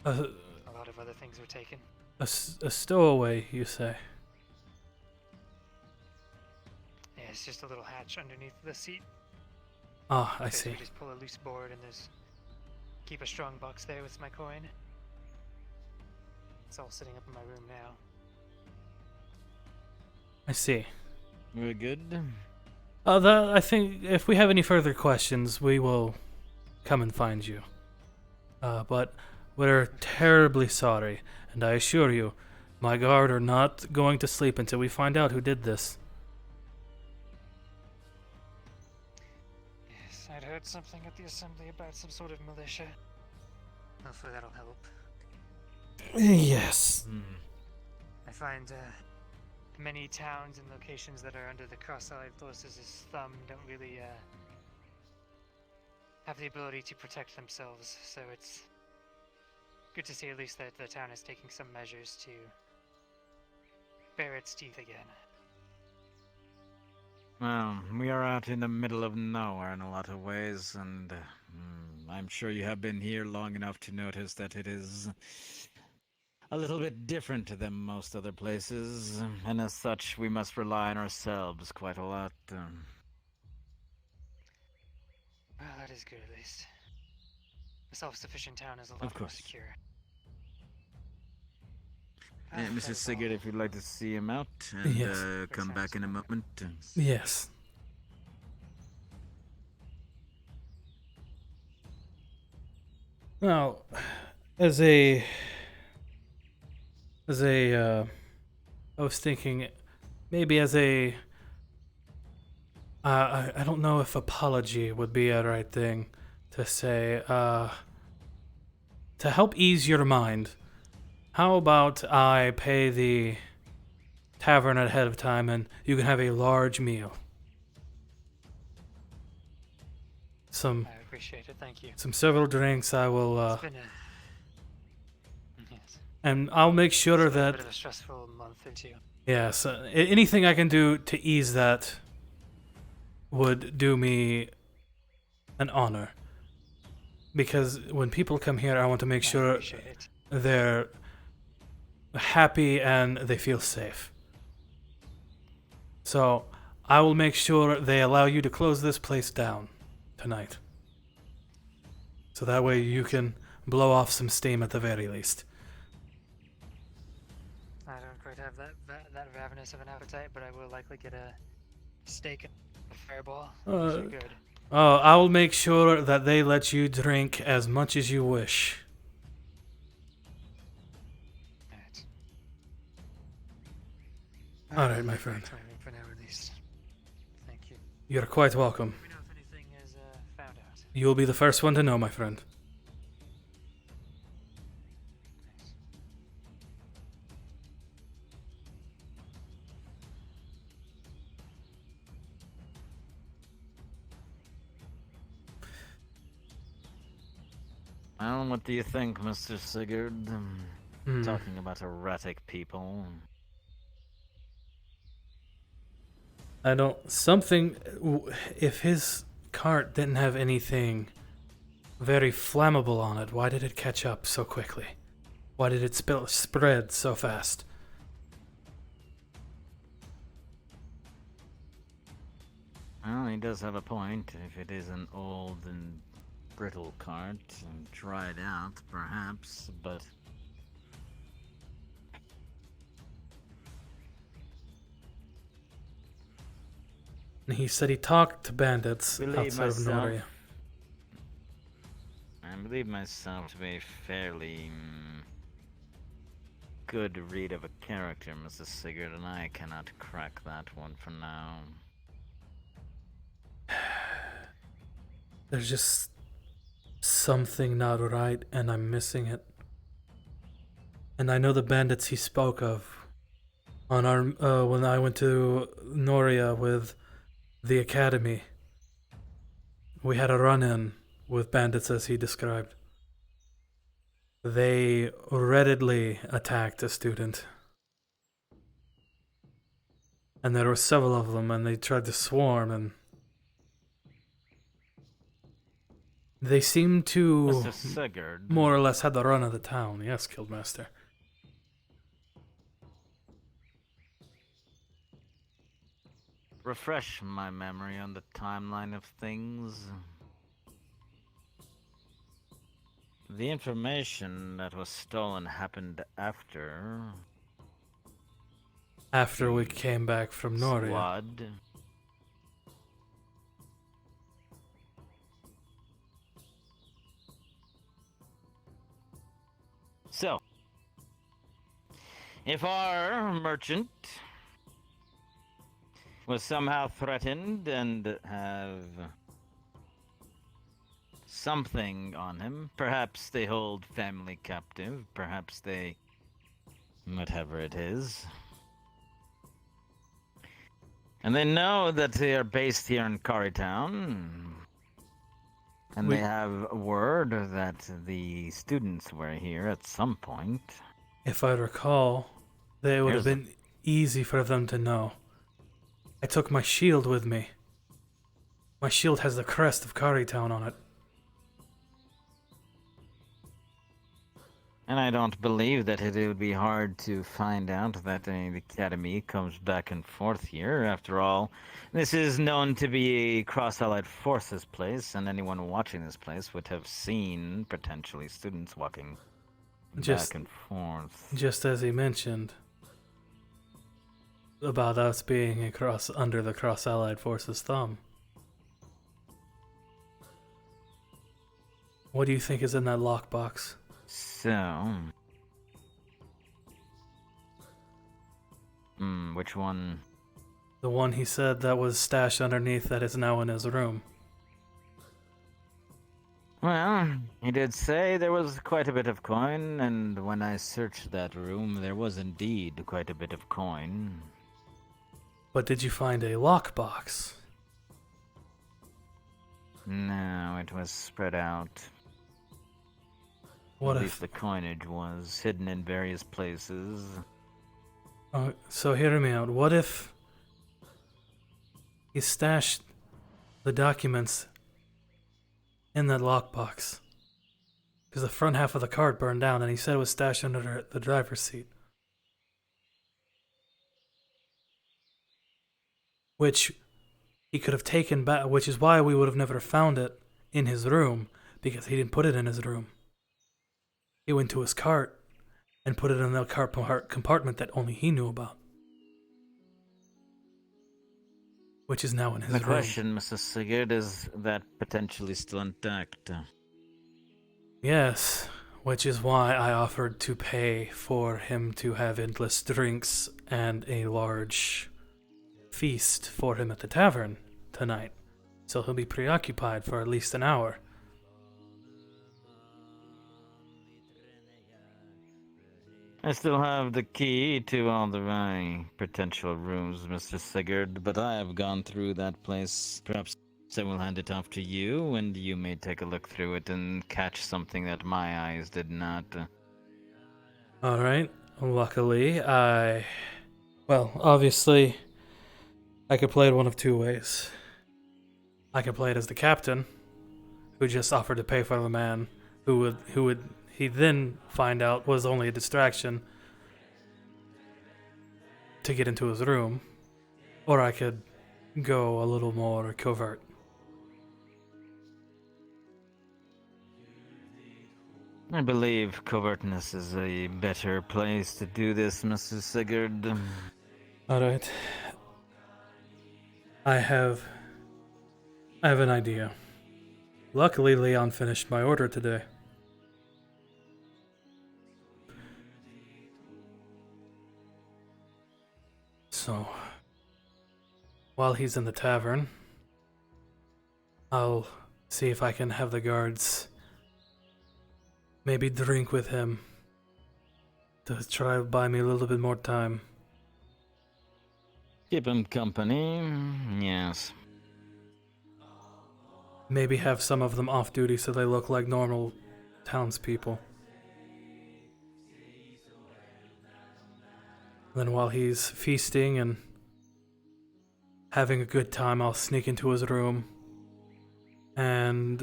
a lot of other things were taken. A stowaway, you say? Yeah, it's just a little hatch underneath the seat. Ah, I So see. you just pull a loose board and keep a strong box there with my coin. It's all sitting up in my room now. I see. Very good. I think if we have any further questions, we will come and find you. But we're terribly sorry, and I assure you, my guard are not going to sleep until we find out who did this. Yes, I'd heard something at the assembly about some sort of militia. Hopefully that'll help. Yes. I find many towns and locations that are under the cross-allied forces' thumb don't really have the ability to protect themselves, so it's good to see at least that the town is taking some measures to bare its teeth again. Well, we are out in the middle of nowhere in a lot of ways, and I'm sure you have been here long enough to notice that it is a little bit different than most other places, and as such, we must rely on ourselves quite a lot. Well, that is good at least. A self-sufficient town is a lot Of more course. secure. Mrs. Sigurd, if you'd like to see him out and Yes. come back in a moment. Yes. Now, as a As a, I was thinking, maybe as a, I don't know if apology would be a right thing to say, to help ease your mind, how about I pay the tavern ahead of time and you can have a large meal? I appreciate it, thank you. Some several drinks. I will, It's been yes. and I'll make sure It's been a that. bit of a stressful month or two. Yes, anything I can do to ease that would do me an honor. Because when people come here, I want to make sure they're happy and they feel safe. So, I will make sure they allow you to close this place down tonight. So that way you can blow off some steam at the very least. I don't quite have that ravenous of an appetite, but I will likely get a steak and a fireball. So good. Oh, I will make sure that they let you drink as much as you wish. All right, my friend. For now, at least. Thank you. You're quite welcome. Let me know if anything is found out. You will be the first one to know, my friend. Well, what do you think, Mr. Sigurd? Talking about erratic people. I don't. If his cart didn't have anything very flammable on it, why did it catch up so quickly? Why did it spread so fast? Well, he does have a point. If it is an old and brittle cart and dried out, perhaps, but He said he talked to bandits outside of Noria. I believe myself to be a fairly good read of a character, Mrs. Sigurd, and I cannot crack that one for now. There's just something not right, and I'm missing it. And I know the bandits he spoke of on our when I went to Noria with the academy. We had a run-in with bandits as he described. They readily attacked a student. And there were several of them, and they tried to swarm, and they seemed to Mr. Sigurd. more or less had the run of the town. Yes, Guildmaster. Refresh my memory on the timeline of things. The information that was stolen happened after we came back from Noria. Squad. So, if our merchant was somehow threatened and have something on him, perhaps they hold family captive, perhaps they... whatever it is. And they know that they are based here in Cari town. And they have word that the students were here at some point. If I recall, it would have been easy for them to know. I took my shield with me. My shield has the crest of Cari town on it. And I don't believe that it would be hard to find out that the Academy comes back and forth here. After all, this is known to be a cross-allied forces place, and anyone watching this place would have seen, potentially, students walking back and forth. Just as he mentioned about us being under the cross-allied forces' thumb. What do you think is in that lockbox? So, Which one? The one he said that was stashed underneath that is now in his room. Well, he did say there was quite a bit of coin, and when I searched that room, there was indeed quite a bit of coin. But did you find a lockbox? No, it was spread out. What At if least the coinage was hidden in various places. So hear me out. What if he stashed the documents in that lockbox? Because the front half of the cart burned down, and he said it was stashed under the driver's seat. Which he could have taken back, which is why we would have never found it in his room, because he didn't put it in his room. He went to his cart and put it in the cart compartment that only he knew about. Which is now in his room. The question, Mrs. Sigurd, is that potentially still intact? Yes, which is why I offered to pay for him to have endless drinks and a large feast for him at the tavern tonight. So he'll be preoccupied for at least an hour. I still have the key to all the potential rooms, Mr. Sigurd, but I have gone through that place. Perhaps I will hand it off to you, and you may take a look through it and catch something that my eyes did not. Alright, luckily well, obviously, I could play it one of two ways. I could play it as the captain, who just offered to pay for the man, who would he then find out was only a distraction to get into his room, or I could go a little more covert. I believe covertness is a better place to do this, Mr. Sigurd. Alright. I have an idea. Luckily, Leon finished my order today. So, while he's in the tavern, I'll see if I can have the guards maybe drink with him to try to buy me a little bit more time. Keep him company, yes. Maybe have some of them off duty so they look like normal townspeople. Then while he's feasting and having a good time, I'll sneak into his room and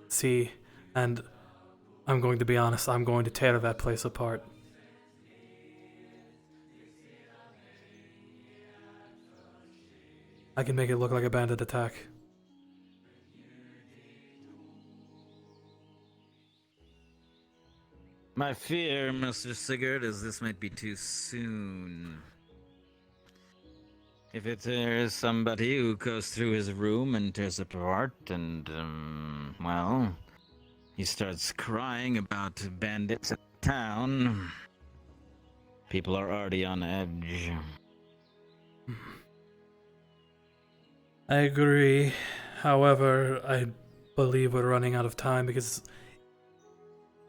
see. And I'm going to be honest, I'm going to tear that place apart. I can make it look like a bandit attack. My fear, Mr. Sigurd, is this might be too soon. If there is somebody who goes through his room and tears it apart and, well, he starts crying about bandits in town, people are already on edge. I agree. However, I believe we're running out of time because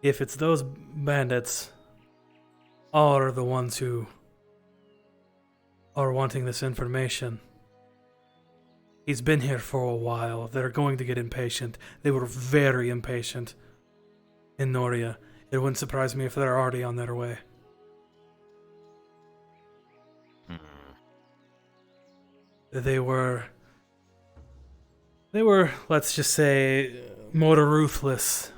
if it's those bandits are the ones who are wanting this information, he's been here for a while. They're going to get impatient. They were very impatient in Noria. It wouldn't surprise me if they're already on their way. They were, let's just say, more ruthless.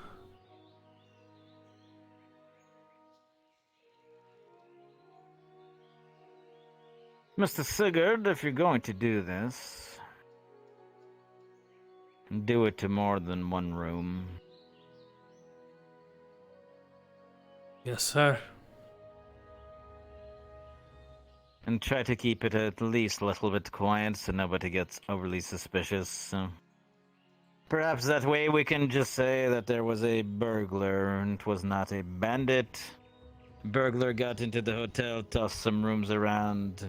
Mr. Sigurd, if you're going to do this, do it to more than one room. Yes, sir. And try to keep it at least a little bit quiet so nobody gets overly suspicious. Perhaps that way we can just say that there was a burglar and it was not a bandit, burglar got into the hotel, tossed some rooms around.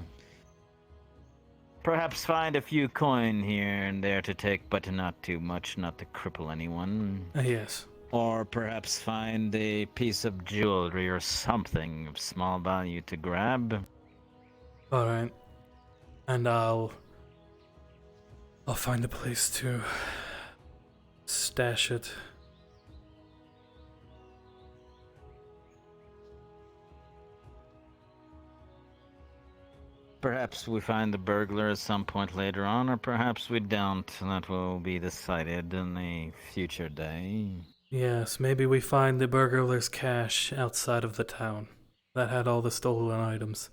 Perhaps find a few coin here and there to take, but not too much, not to cripple anyone. Yes. Or perhaps find a piece of jewelry or something of small value to grab. All right. And I'll find a place to stash it. Perhaps we find the burglar at some point later on, or perhaps we don't. That will be decided in a future day. Yes, maybe we find the burglar's cache outside of the town that had all the stolen items.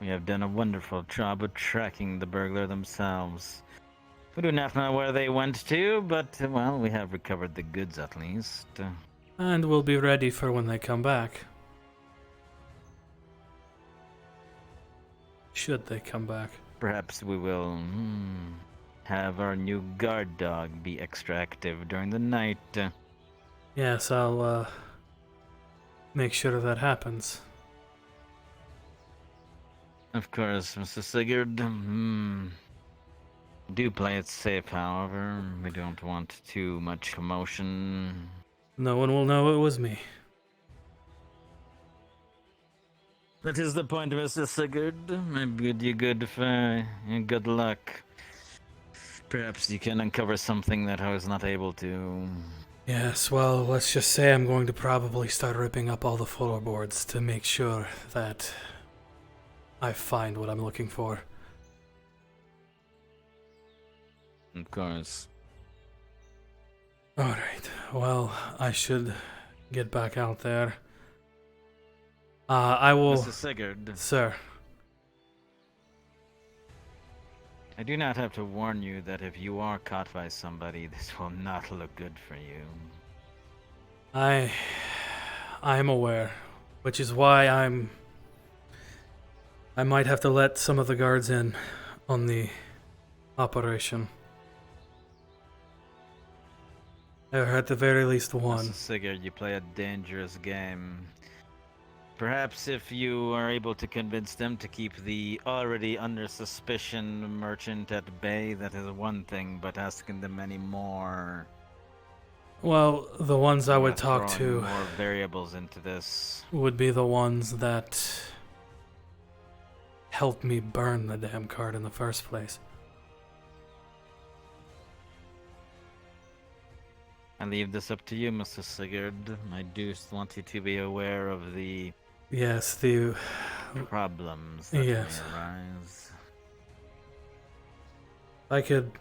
We have done a wonderful job of tracking the burglar themselves. We do not know where they went to, but, well, we have recovered the goods at least. And we'll be ready for when they come back. Should they come back. Perhaps we will have our new guard dog be extra active during the night. Yes, I'll make sure that happens. Of course, Mr. Sigurd. Do play it safe, however. We don't want too much commotion. No one will know it was me. That is the point, Mr. Sigurd. I bid you good luck. Perhaps you can uncover something that I was not able to. Yes, well, let's just say I'm going to probably start ripping up all the floorboards to make sure that I find what I'm looking for. Of course. Alright, well, I should get back out there. I will... Mr. Sigurd. Sir. I do not have to warn you that if you are caught by somebody, this will not look good for you. I am aware, which is why I might have to let some of the guards in on the operation. Or at the very least one. Mr. Sigurd, you play a dangerous game. Perhaps if you are able to convince them to keep the already under suspicion merchant at bay, that is one thing, but asking them any more... Well, the ones I would talk to... more variables into this. ...would be the ones that helped me burn the damn card in the first place. I leave this up to you, Mr. Sigurd. I do want you to be aware of the... Yes, the... problems that may arise. I could...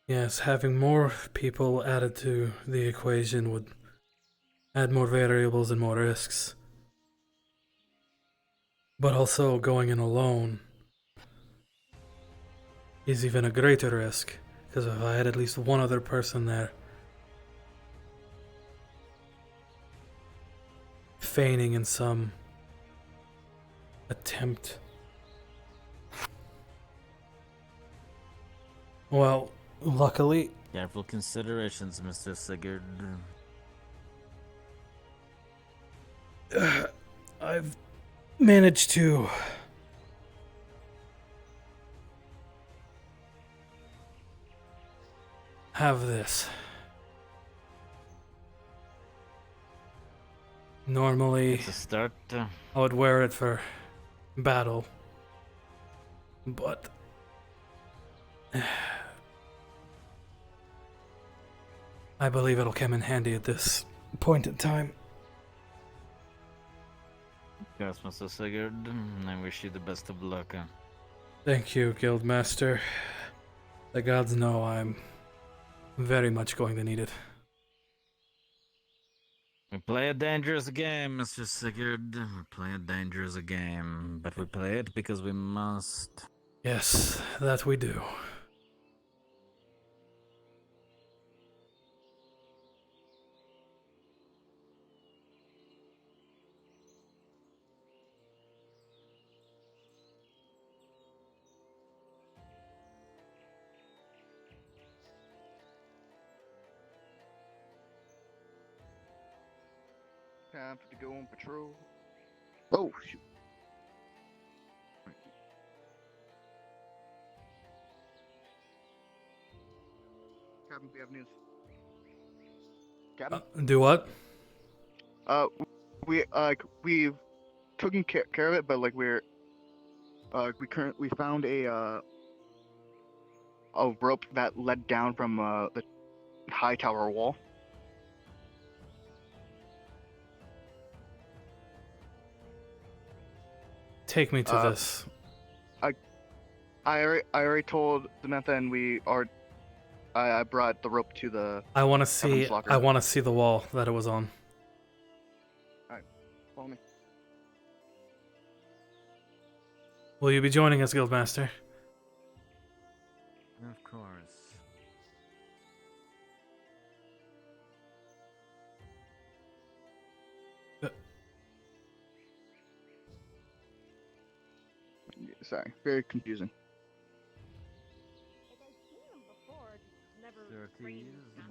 Yes, having more people added to the equation would add more variables and more risks. But also going in alone is even a greater risk, because if I had at least one other person there feigning in some attempt. Well, luckily... Careful considerations, Mr. Sigurd. I've managed to... have this. Normally, it's a start. I would wear it for battle, but I believe it'll come in handy at this point in time. Yes, Mr. Sigurd. I wish you the best of luck. Thank you, Guildmaster. The gods know I'm very much going to need it. We play a dangerous game, Mr. Sigurd. We play a dangerous game, but we play it because we must. Yes, that we do. Time to go on patrol. Oh, shoot. Captain, we have news. Captain? Do what? We've taken care of it, but like we found a rope that led down from the high tower wall. Take me to this. I already told Samantha, and I brought the rope to the. I want to see. Evan's locker. I want to see the wall that it was on. Alright, follow me. Will you be joining us, Guildmaster? Of course. Sorry, very confusing. Like, I've seen them before, just never Thirties. framed them.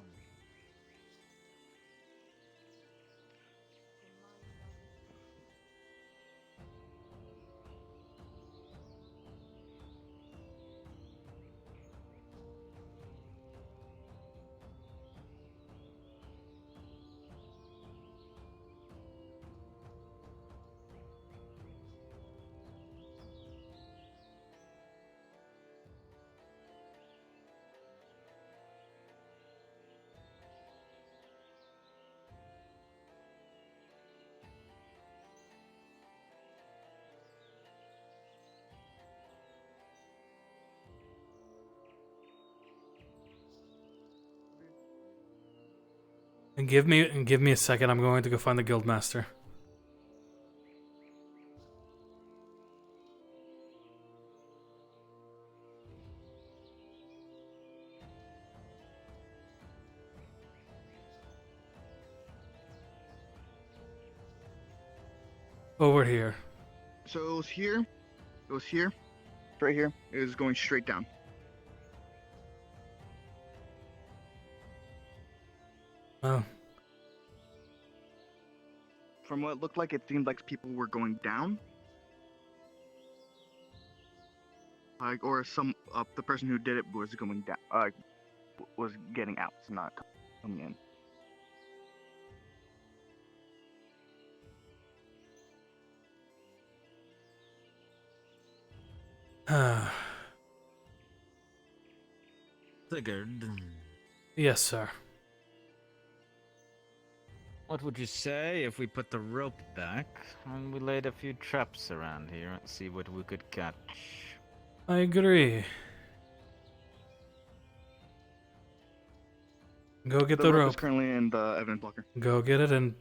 And give me a second. I'm going to go find the Guildmaster. Over here. So it was here. It was here. Right here. It was going straight down. Oh. From what it looked like, it seemed like people were going down. Like, or the person who did it was going down. Was getting out, so not coming in. Sigurd. Yes, sir. What would you say if we put the rope back and we laid a few traps around here and see what we could catch? I agree. Go get the rope. Is currently in the evidence blocker. Go get it and.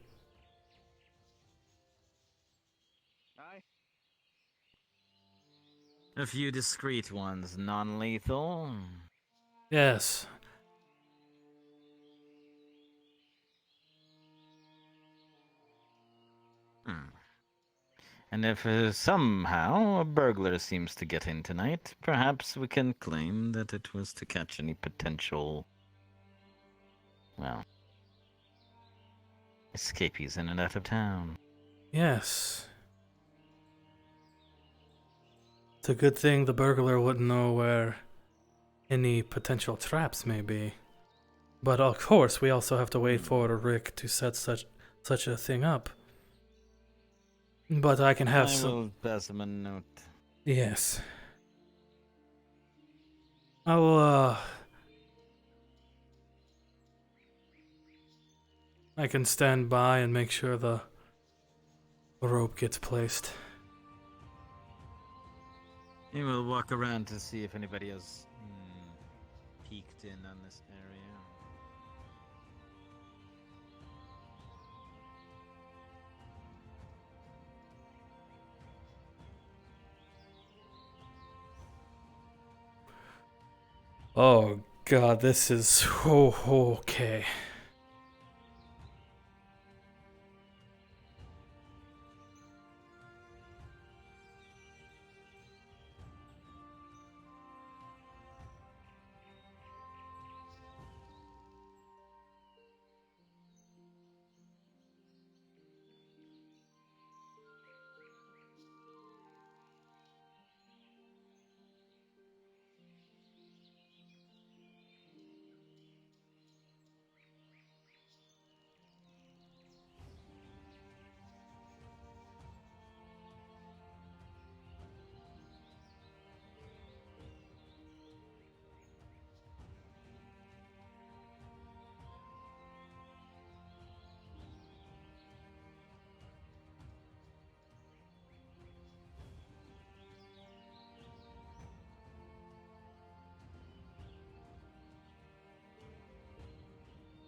Aye. A few discreet ones, non-lethal. Yes. And if somehow a burglar seems to get in tonight, perhaps we can claim that it was to catch any potential, well, escapees in and out of town. Yes. It's a good thing the burglar wouldn't know where any potential traps may be. But of course, we also have to wait for Rick to set such a thing up. But I can have I will pass him a note. Yes. I will, I can stand by and make sure the rope gets placed. You will walk around to see if anybody has peeked in on this area. Oh god, this is okay.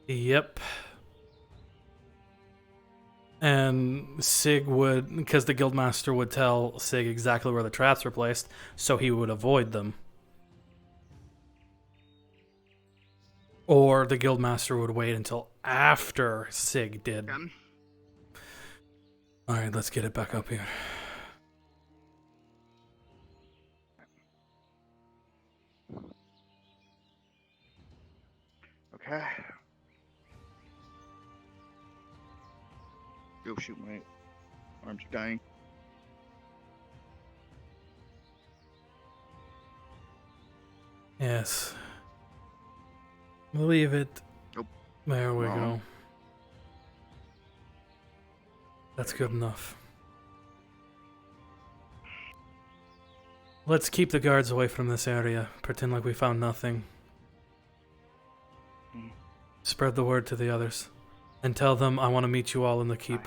Yep. And Sig would, because the guildmaster would tell Sig exactly where the traps were placed, so he would avoid them. Or the guildmaster would wait until after Sig did. Alright, let's get it back up here. Okay. Oh shoot, my arms are dying. Yes. Leave it. Nope. There we Wrong. go. That's good enough. Let's keep the guards away from this area. Pretend like we found nothing. Spread the word to the others. And tell them I want to meet you all in the keep.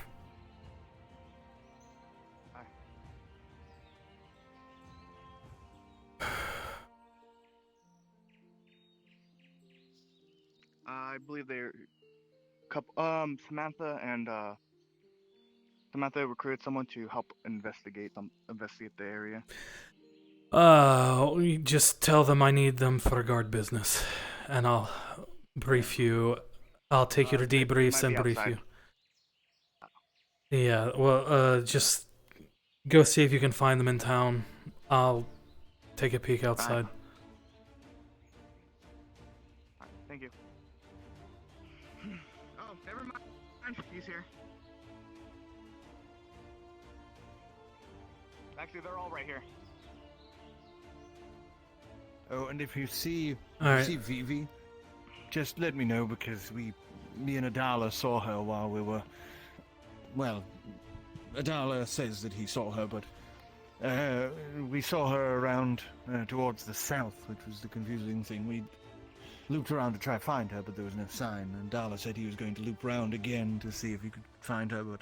I believe they're Samantha and Samantha recruited someone to help investigate the area. You just tell them I need them for guard business. And I'll brief you. I'll take you to debriefs and brief you. Yeah, well, just go see if you can find them in town. I'll take a peek outside. Thank you. Oh, never mind. He's here. Actually, they're all right here. Oh, and if you see Alright. Vivi, just let me know because me and Adala saw her while we were. Well, Adala says that he saw her, but we saw her around towards the south, which was the confusing thing. We looped around to try to find her, but there was no sign. And Adala said he was going to loop around again to see if he could find her, but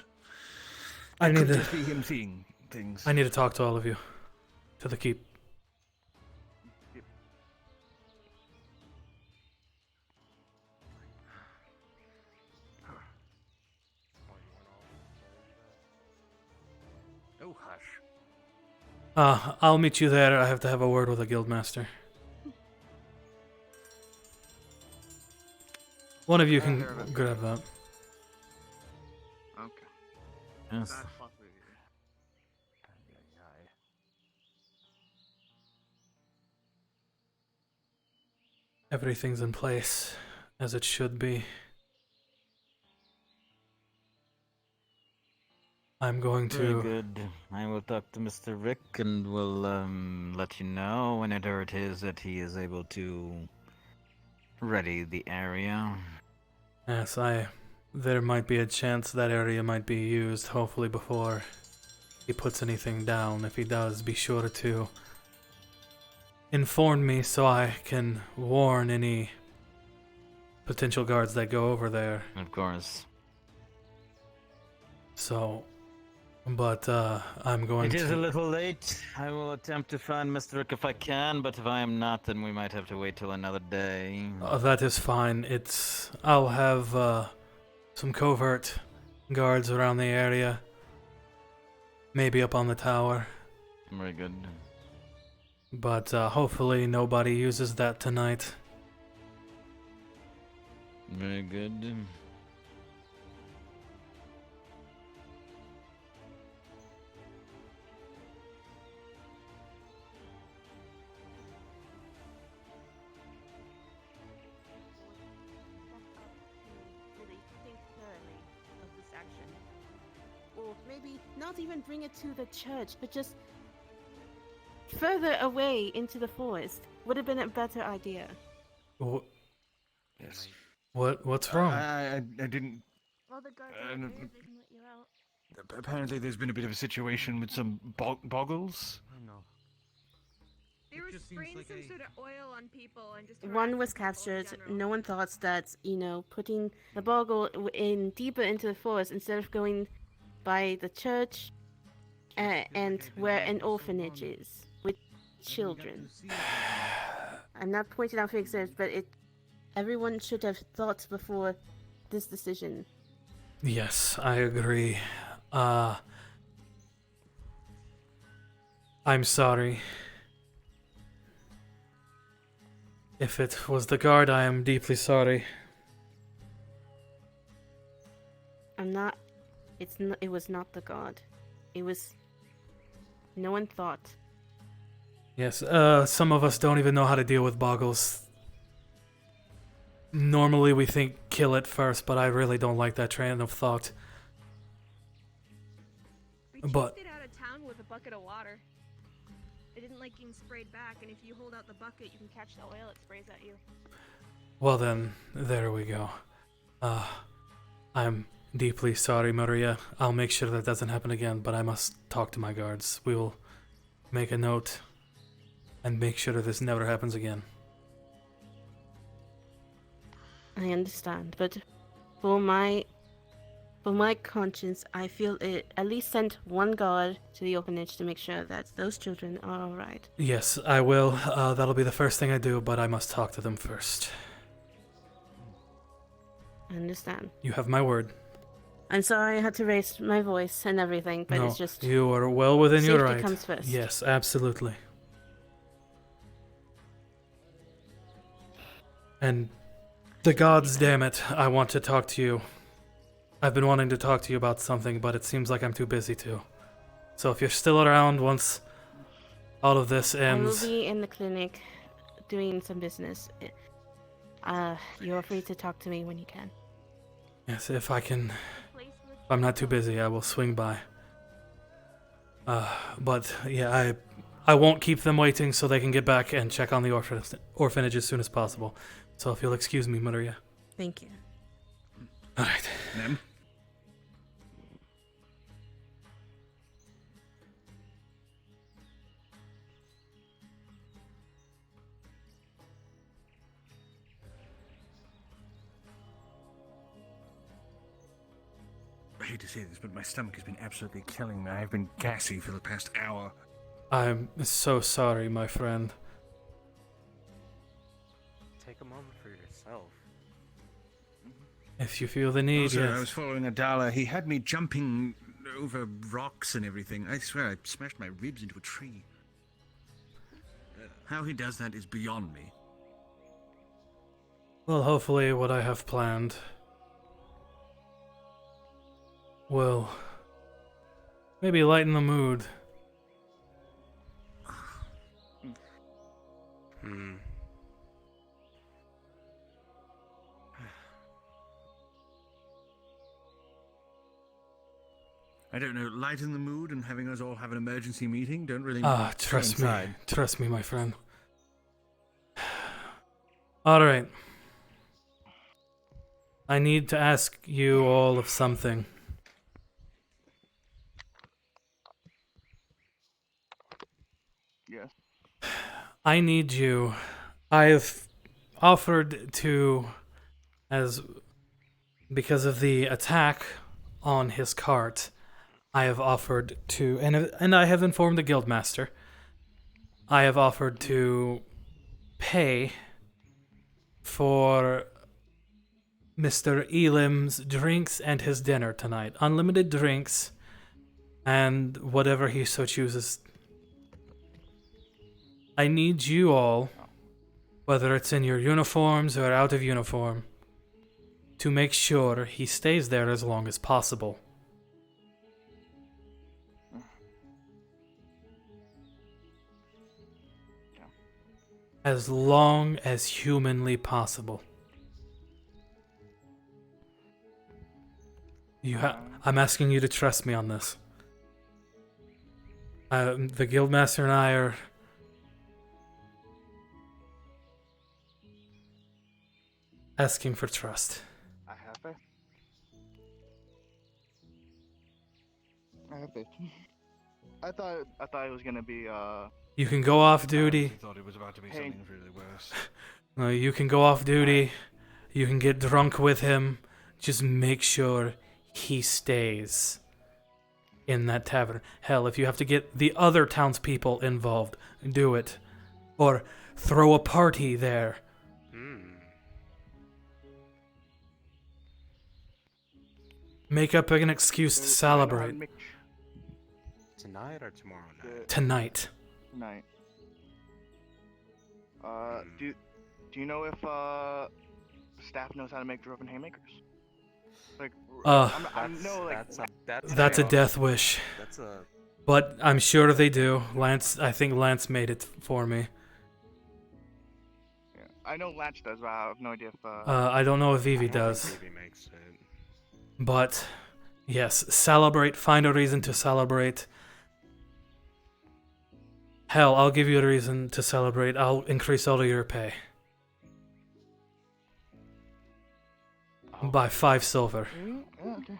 it could just be him seeing things. I need to talk to all of you. To the keep. Oh, hush. I'll meet you there. I have to have a word with the guildmaster. One of you can grab that. Okay. Yes. That's lovely. Everything's in place, as it should be. I'm going to... Very good. I will talk to Mr. Rick and we'll let you know whenever it is that he is able to ready the area. Yes, there might be a chance that area might be used, hopefully before he puts anything down. If he does, be sure to inform me so I can warn any potential guards that go over there. Of course. So, but I'm going to... It is a little late. I will attempt to find Mr. Rick if I can, but if I am not, then we might have to wait till another day. That is fine. I'll have some covert guards around the area. Maybe up on the tower. Very good. But hopefully nobody uses that tonight. Very good. Or maybe not even bring it to the church, but just further away into the forest would have been a better idea. Yes. What's wrong? I didn't. Well, the guards are there, they can let you out. Apparently, there's been a bit of a situation with some boggles. I know. They were spraying some sort of oil on people and just... One was captured. No one thought that, putting the boggle in deeper into the forest instead of going by the church and where an orphanage is with children. I'm not pointing out fixers, but everyone should have thought before this decision. Yes, I agree. I'm sorry. If it was the guard, I am deeply sorry. I'm not. It was not the god. It was. No one thought. Yes, some of us don't even know how to deal with boggles. Normally we think kill it first, but I really don't like that train of thought. We chased But it out of town with a bucket of water. It didn't like getting sprayed back, and if you hold out the bucket, you can catch the oil it sprays at you. well then, there we go. I'm deeply sorry, Maria. I'll make sure that doesn't happen again, but I must talk to my guards. We will make a note and make sure that this never happens again. I understand, but for my conscience, I feel it at least sent one guard to the orphanage to make sure that those children are all right. Yes, I will. That'll be the first thing I do, but I must talk to them first. I understand. You have my word. I'm sorry I had to raise my voice and everything, but No, it's just you are well within your safety right. comes first. Yes, absolutely. And the gods damn it, I want to talk to you. I've been wanting to talk to you about something, but it seems like I'm too busy to. So if you're still around once all of this ends... I will be in the clinic doing some business. You're free to talk to me when you can. Yes, if I can... If I'm not too busy, I will swing by. But yeah, I won't keep them waiting so they can get back and check on the orphanage as soon as possible. So if you'll excuse me, Maria. Thank you. Alright. Nem? I hate to say this, but my stomach has been absolutely killing me. I've been gassy for the past hour. I'm so sorry, my friend. Take a moment for yourself. If you feel the need, Also, yes. I was following Adala. He had me jumping over rocks and everything. I swear I smashed my ribs into a tree. How he does that is beyond me. Well, hopefully what I have planned will maybe lighten the mood. I don't know, lighten the mood and having us all have an emergency meeting don't really Trust me. coincide. Trust me, my friend. Alright. I need to ask you all of something. Yes. I need you. I've offered to, because of the attack on his cart, I have offered to, and I have informed the guildmaster, I have offered to pay for Mr. Elim's drinks and his dinner tonight. Unlimited drinks and whatever he so chooses. I need you all, whether it's in your uniforms or out of uniform, to make sure he stays there as long as possible. As long as humanly possible. I'm asking you to trust me on this. The guildmaster and I are asking for trust. I have it. I have it. I thought it was gonna be You can go off duty. I thought it was about to be something really worse. You can go off duty. You can get drunk with him. Just make sure he stays in that tavern. Hell, if you have to get the other townspeople involved, do it. Or throw a party there. Make up an excuse to celebrate. Tonight or tomorrow night? Tonight. Tonight. Do you know if staff knows how to make dwarven haymakers? Like, I know, like That's a death wish. That's a. But I'm sure they do. I think Lance made it for me. Yeah, I know Latch does, but I have no idea if. I don't know if Vivi does. Vivi makes it. But yes, celebrate. Find a reason to celebrate. Hell, I'll give you a reason to celebrate. I'll increase all of your pay. By 5 silver. Yeah, okay.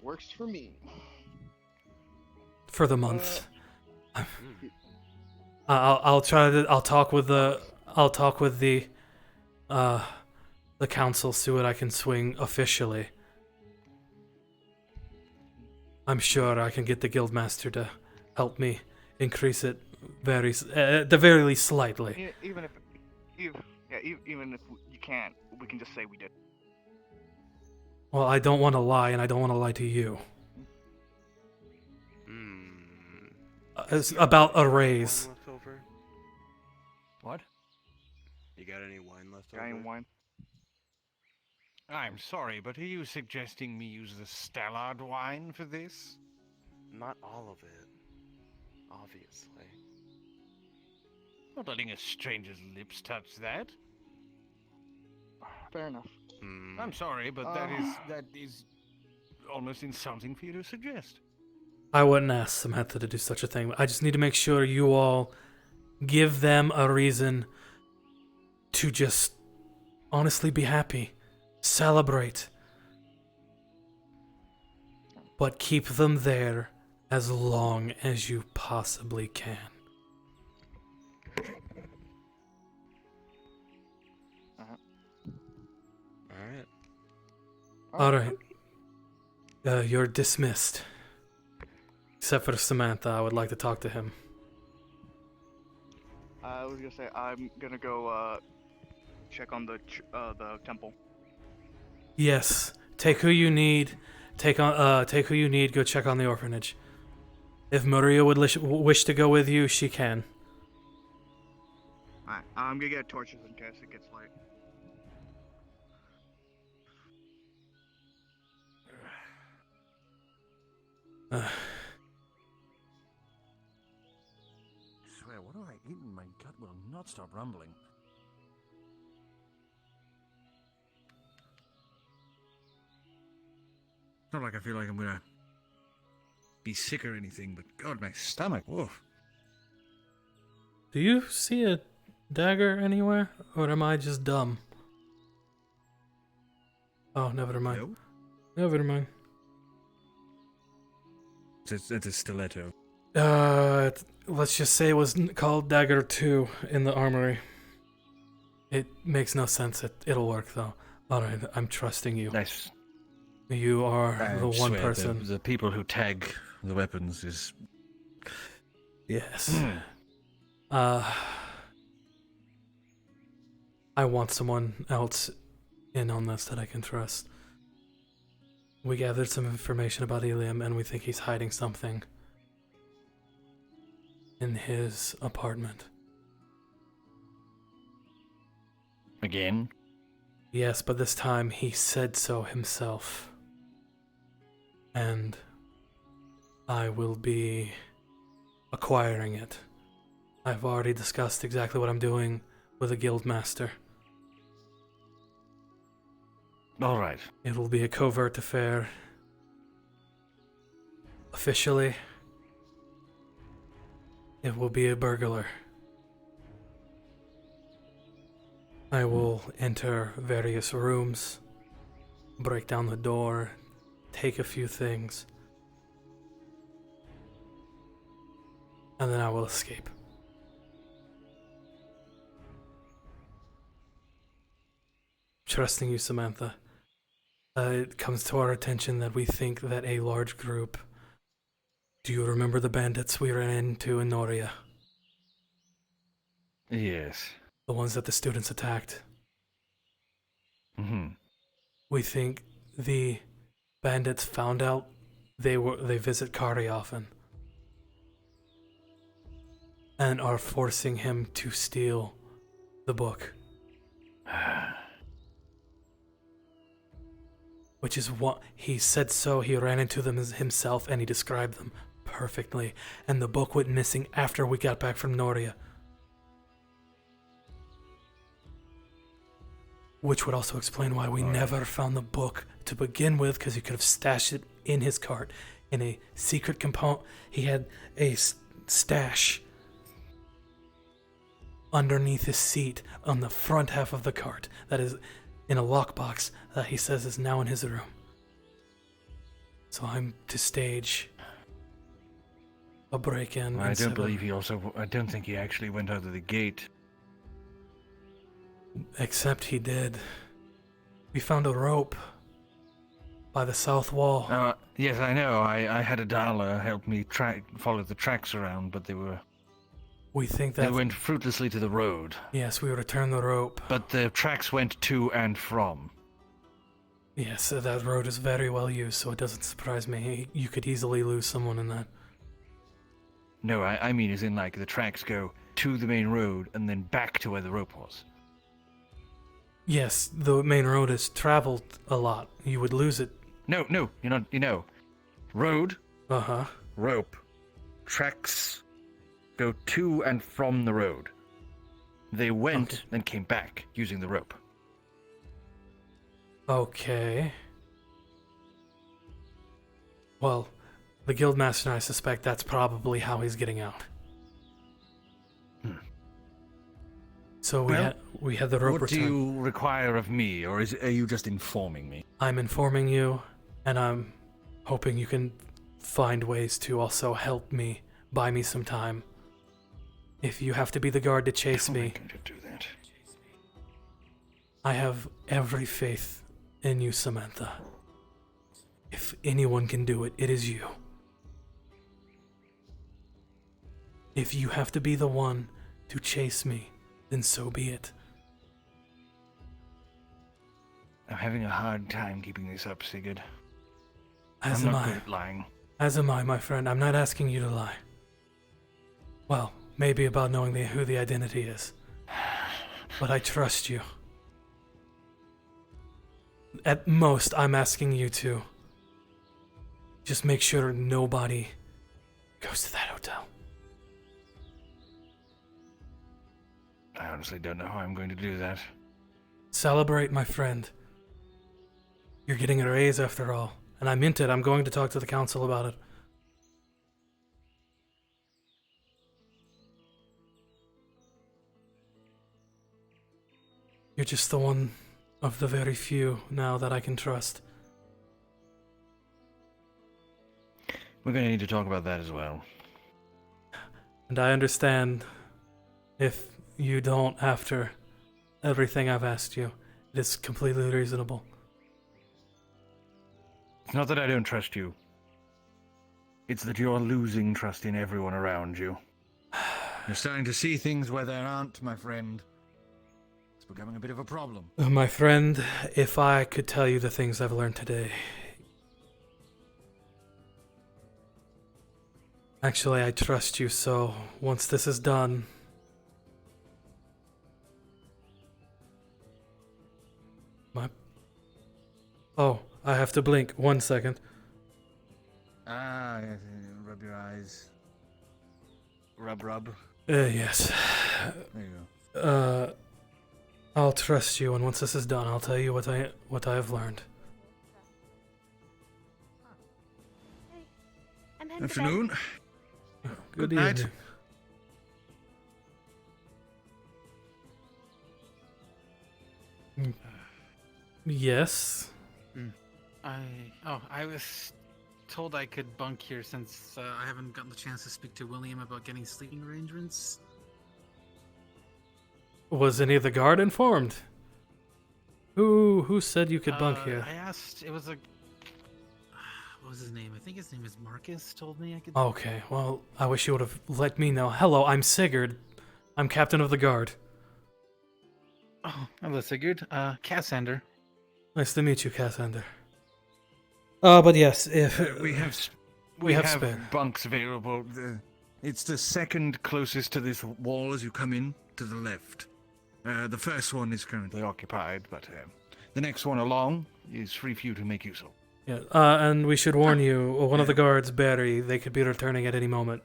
Works for me. For the month. I'll try to. I'll talk with the council. See what I can swing officially. I'm sure I can get the guildmaster to help me increase it at the very least slightly. Even if you can't, we can just say we did. Well, I don't want to lie, and I don't want to lie to you. It's about a raise. What? You got any wine left Got any wine? I'm sorry, but are you suggesting me use the Stallard wine for this? Not all of it, obviously. Not letting a stranger's lips touch that. Fair enough. I'm sorry, but that is almost insulting for you to suggest. I wouldn't ask Samantha to do such a thing. I just need to make sure you all give them a reason to just honestly be happy. Celebrate. But keep them there as long as you possibly can. Alright. Alright. You're dismissed. Except for Samantha, I would like to talk to him. I was gonna say I'm gonna go check on the temple. Yes. Take who you need. Take who you need. Go check on the orphanage. If Maria would wish to go with you, she can. Alright, I'm gonna get torches in case it gets light. I swear, what have I eaten? My gut will not stop rumbling. It's not like I feel like I'm gonna be sick or anything, but God, my stomach, whoa. Do you see a dagger anywhere? Or am I just dumb? Oh, never mind. No? Never mind. It's a stiletto. Let's just say it was called Dagger 2 in the armory. It makes no sense. It'll work, though. Alright, I'm trusting you. Nice. You are the one swear, person. The people who tag the weapons is... Yes. I want someone else in on this that I can trust. We gathered some information about Eliam, and we think he's hiding something in his apartment. Again? Yes, but this time he said so himself. And I will be acquiring it. I've already discussed exactly what I'm doing with the guild master. All right. It will be a covert affair. Officially, it will be a burglar. I will enter various rooms, break down the door, take a few things, and then I will escape. Trusting you, Samantha. It comes to our attention that we think that a large group... Do you remember the bandits we ran into in Noria? Yes. The ones that the students attacked? Mm-hmm. We think the bandits found out they visit Cari often and are forcing him to steal the book. Which is what he said. So he ran into them himself and he described them perfectly. And the book went missing after we got back from Noria. Which would also explain why we never found the book to begin with, because he could have stashed it in his cart in a secret component. He had a stash underneath his seat on the front half of the cart that is in a lockbox that he says is now in his room. So I'm to stage a break-in. I don't believe he also... I don't think he actually went out of the gate. Except he did. We found a rope by the south wall. Yes, I know. I had a Dala help me follow the tracks around, but they were... We think that... They went fruitlessly to the road. Yes, we returned the rope. But the tracks went to and from. Yes, that road is very well used, so it doesn't surprise me. You could easily lose someone in that. No, I mean as in like the tracks go to the main road and then back to where the rope was. Yes, the main road is traveled a lot. You would lose it. No, you're not, road. Uh-huh. Rope. Tracks go to and from the road. They went, then came back using the rope. Okay. Well, the Guildmaster and I suspect that's probably how he's getting out. So we had the rope What do return. you require of me, or are you just informing me? I'm informing you, and I'm hoping you can find ways to also help me, buy me some time. If you have to be the guard to chase me, I'm going to do that. I have every faith in you, Samantha. If anyone can do it, it is you. If you have to be the one to chase me, then so be it. I'm having a hard time keeping this up, Sigurd. As I'm am not I. good at lying. As am I, my friend. I'm not asking you to lie. Well, maybe about knowing who the identity is. But I trust you. At most, I'm asking you to just make sure nobody goes to that hotel. I honestly don't know how I'm going to do that. Celebrate, my friend. You're getting a raise after all. And I meant it. I'm going to talk to the council about it. You're just the one of the very few now that I can trust. We're going to need to talk about that as well. And I understand if you don't after everything I've asked you. It is completely reasonable. It's not that I don't trust you. It's that you're losing trust in everyone around you. You're starting to see things where there aren't, my friend. It's becoming a bit of a problem. My friend, if I could tell you the things I've learned today. Actually, I trust you, so once this is done... Oh, I have to blink. 1 second. Yes, rub your eyes. Rub. Yes. There you go. I'll trust you, and once this is done, I'll tell you what I have learned. I'm heading to Afternoon. Good night. evening. Yes. I was told I could bunk here since I haven't gotten the chance to speak to William about getting sleeping arrangements. Was any of the guard informed? Who said you could bunk here? I asked. It was a. What was his name? I think his name is Marcus. Told me I could. Okay, well, I wish you would have let me know. Hello, I'm Sigurd. I'm captain of the guard. Oh, hello, Sigurd. Cassander. Nice to meet you, Cassander. But yes, if we have spare. bunks available. It's the second closest to this wall as you come in to the left. The first one is currently occupied, but the next one along is free for you to make use of. Yeah, and we should warn you, one of the guards, Barry, they could be returning at any moment.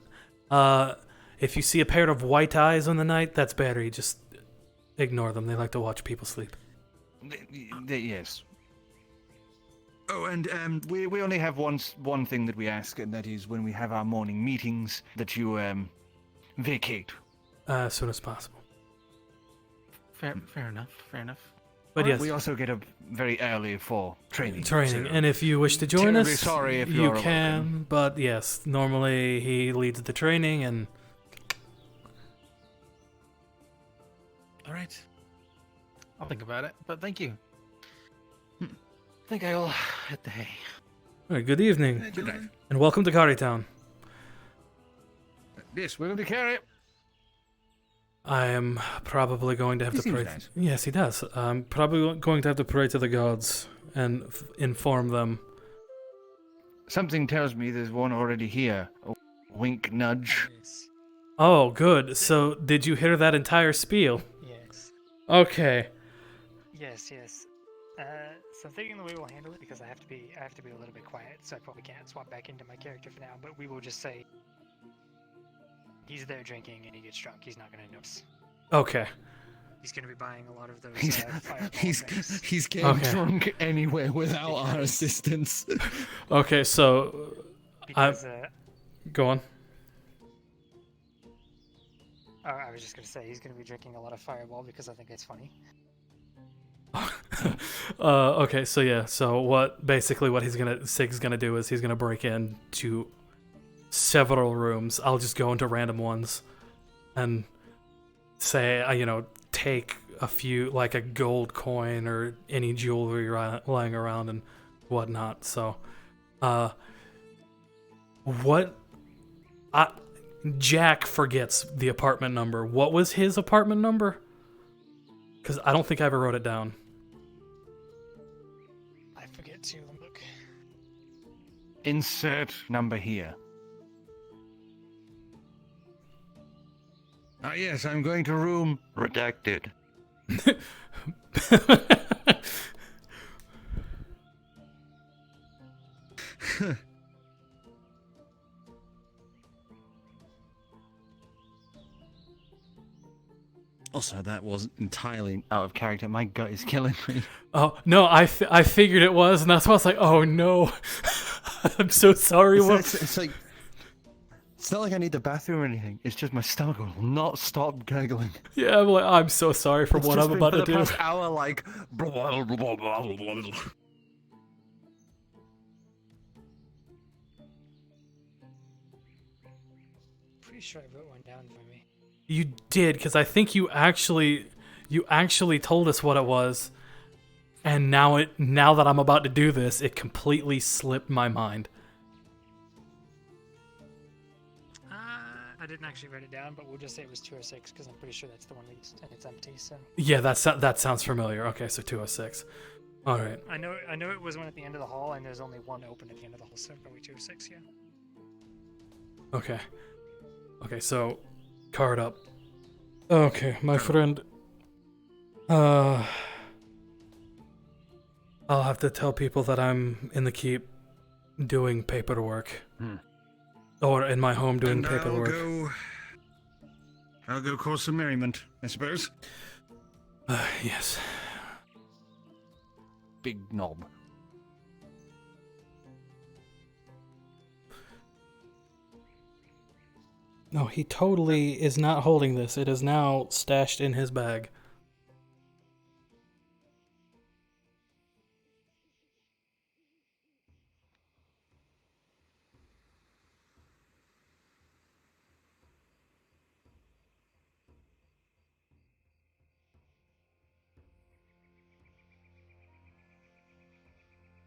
If you see a pair of white eyes on the night, that's Barry. Just ignore them. They like to watch people sleep. Yes. Oh, and we only have one thing that we ask, and that is when we have our morning meetings, that you vacate. As soon as possible. Fair enough. Fair enough. But yes, we also get up very early for training. And if you wish to join us, sorry if you can. But yes, normally he leads the training, and all right, I'll think about it. But thank you. I think I'll hit the hay. All right, good evening, Good night. and welcome to Cari Town. Yes, we're going to carry. I am probably going to have He to seems pray. nice. Yes, he does. I'm probably going to have to pray to the gods and inform them. Something tells me there's one already here. A wink, nudge. Oh, good. So, did you hear that entire spiel? Yes. Okay. Yes. So I'm thinking the way we'll handle it, because I have to be a little bit quiet, so I probably can't swap back into my character for now. But we will just say he's there drinking and he gets drunk. He's not going to notice. Okay. He's going to be buying a lot of those. He's getting drunk anyway without our assistance. Okay, so Because, go on. I was just going to say he's going to be drinking a lot of Fireball because I think it's funny. Okay, so yeah, so what Sig's gonna do is he's gonna break into several rooms. I'll just go into random ones and say, take a few, like a gold coin or any jewelry lying around and whatnot. So, Jack forgets the apartment number. What was his apartment number? Because I don't think I ever wrote it down. I forget to look. Insert number here. Yes, I'm going to room redacted. Also, that wasn't entirely out of character. My gut is killing me. Oh, no, I figured it was, and that's why I was like, oh no. I'm so sorry. It's like, it's not like I need the bathroom or anything. It's just my stomach will not stop gurgling. Yeah, I'm so sorry for what I'm about to do. For the past hour, like, blah, blah, blah, blah, blah, blah. Pretty sure I wrote one down for me. You did, because I think you actually told us what it was, and now that I'm about to do this, it completely slipped my mind. I didn't actually write it down, but we'll just say it was 206 because I'm pretty sure that's the one and it's empty. So Yeah, that sounds familiar. Okay, so 206. All right. I know it was one at the end of the hall, and there's only one open at the end of the hall, so probably 206. Yeah. Okay, so card up. Okay, my friend. I'll have to tell people that I'm in the keep doing paperwork. Or in my home doing paperwork. I'll go cause some merriment, I suppose. Yes. Big knob. No, he totally is not holding this. It is now stashed in his bag.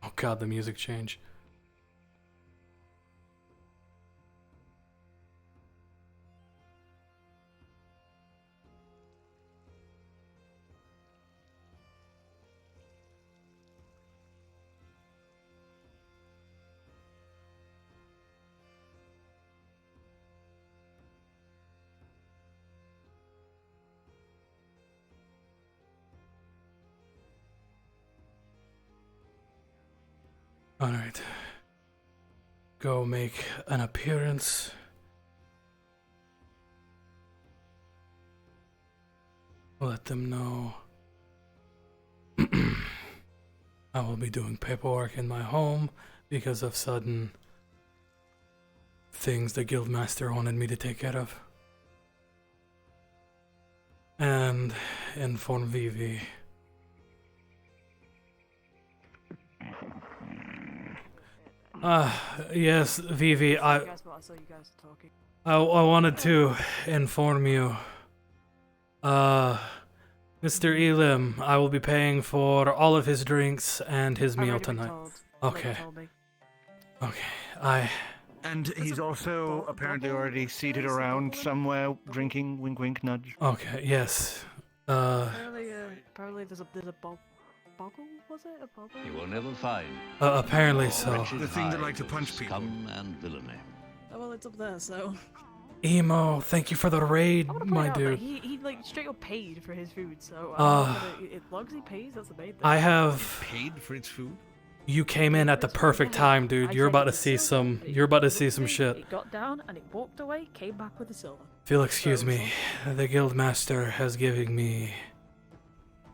Oh god, the music change. Alright. Go make an appearance. Let them know I will be doing paperwork in my home because of sudden things the guildmaster wanted me to take care of. And inform Vivi. Yes, Vivi, I wanted to inform you. Mr. Elim, I will be paying for all of his drinks and his meal tonight. Okay. Okay, And he's also apparently already seated around somewhere, drinking. Wink, wink, nudge. Okay, yes. Apparently there's a boggle, was it? A boggle? You will never find. Apparently so. The thing that like to punch people. Scum and villainy. Oh, well, it's up there, so. Emo, thank you for the raid, my dude. He like straight up paid for his food, so as long as he pays, that's the main thing. I have Paid for its food? You came in at the perfect time, dude. You're about to see some shit. It got down and it walked away, came back with the silver. If you'll excuse me, the guildmaster has given me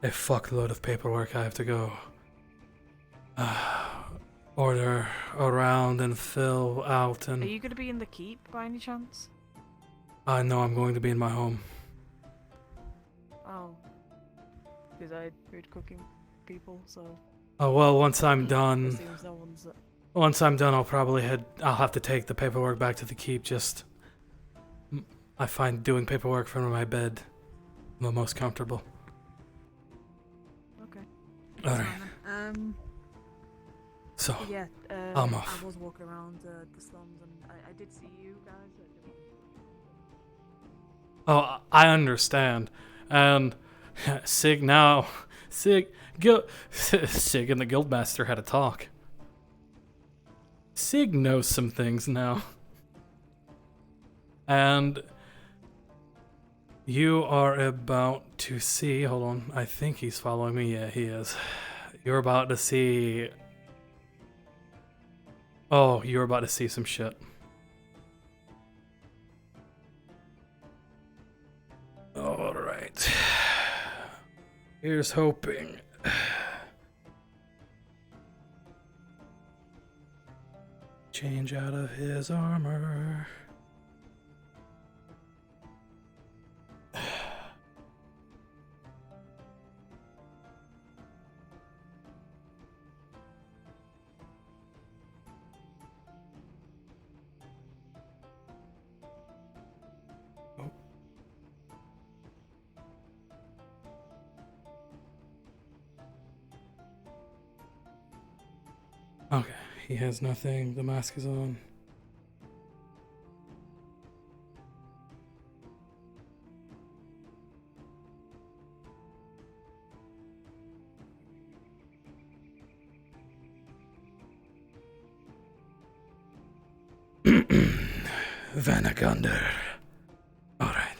a fuckload of paperwork I have to go order around and fill out and Are you gonna be in the keep by any chance? I know I'm going to be in my home. Oh. Because I heard cooking people, so Oh well, once I'm done, seems no one's I'll have to take the paperwork back to the keep. I find doing paperwork from my bed the most comfortable. Okay. Alright. So, yeah, I'm off. I was walking around the slums and I did see you guys. Oh, I understand. And Sig and the guildmaster had a talk. Sig knows some things now. And you are about to see, hold on, I think he's following me. Yeah, he is. You're about to see some shit. Alright. Here's hoping. Change out of his armor. Okay, he has nothing. The mask is on. Vanagander. Alright.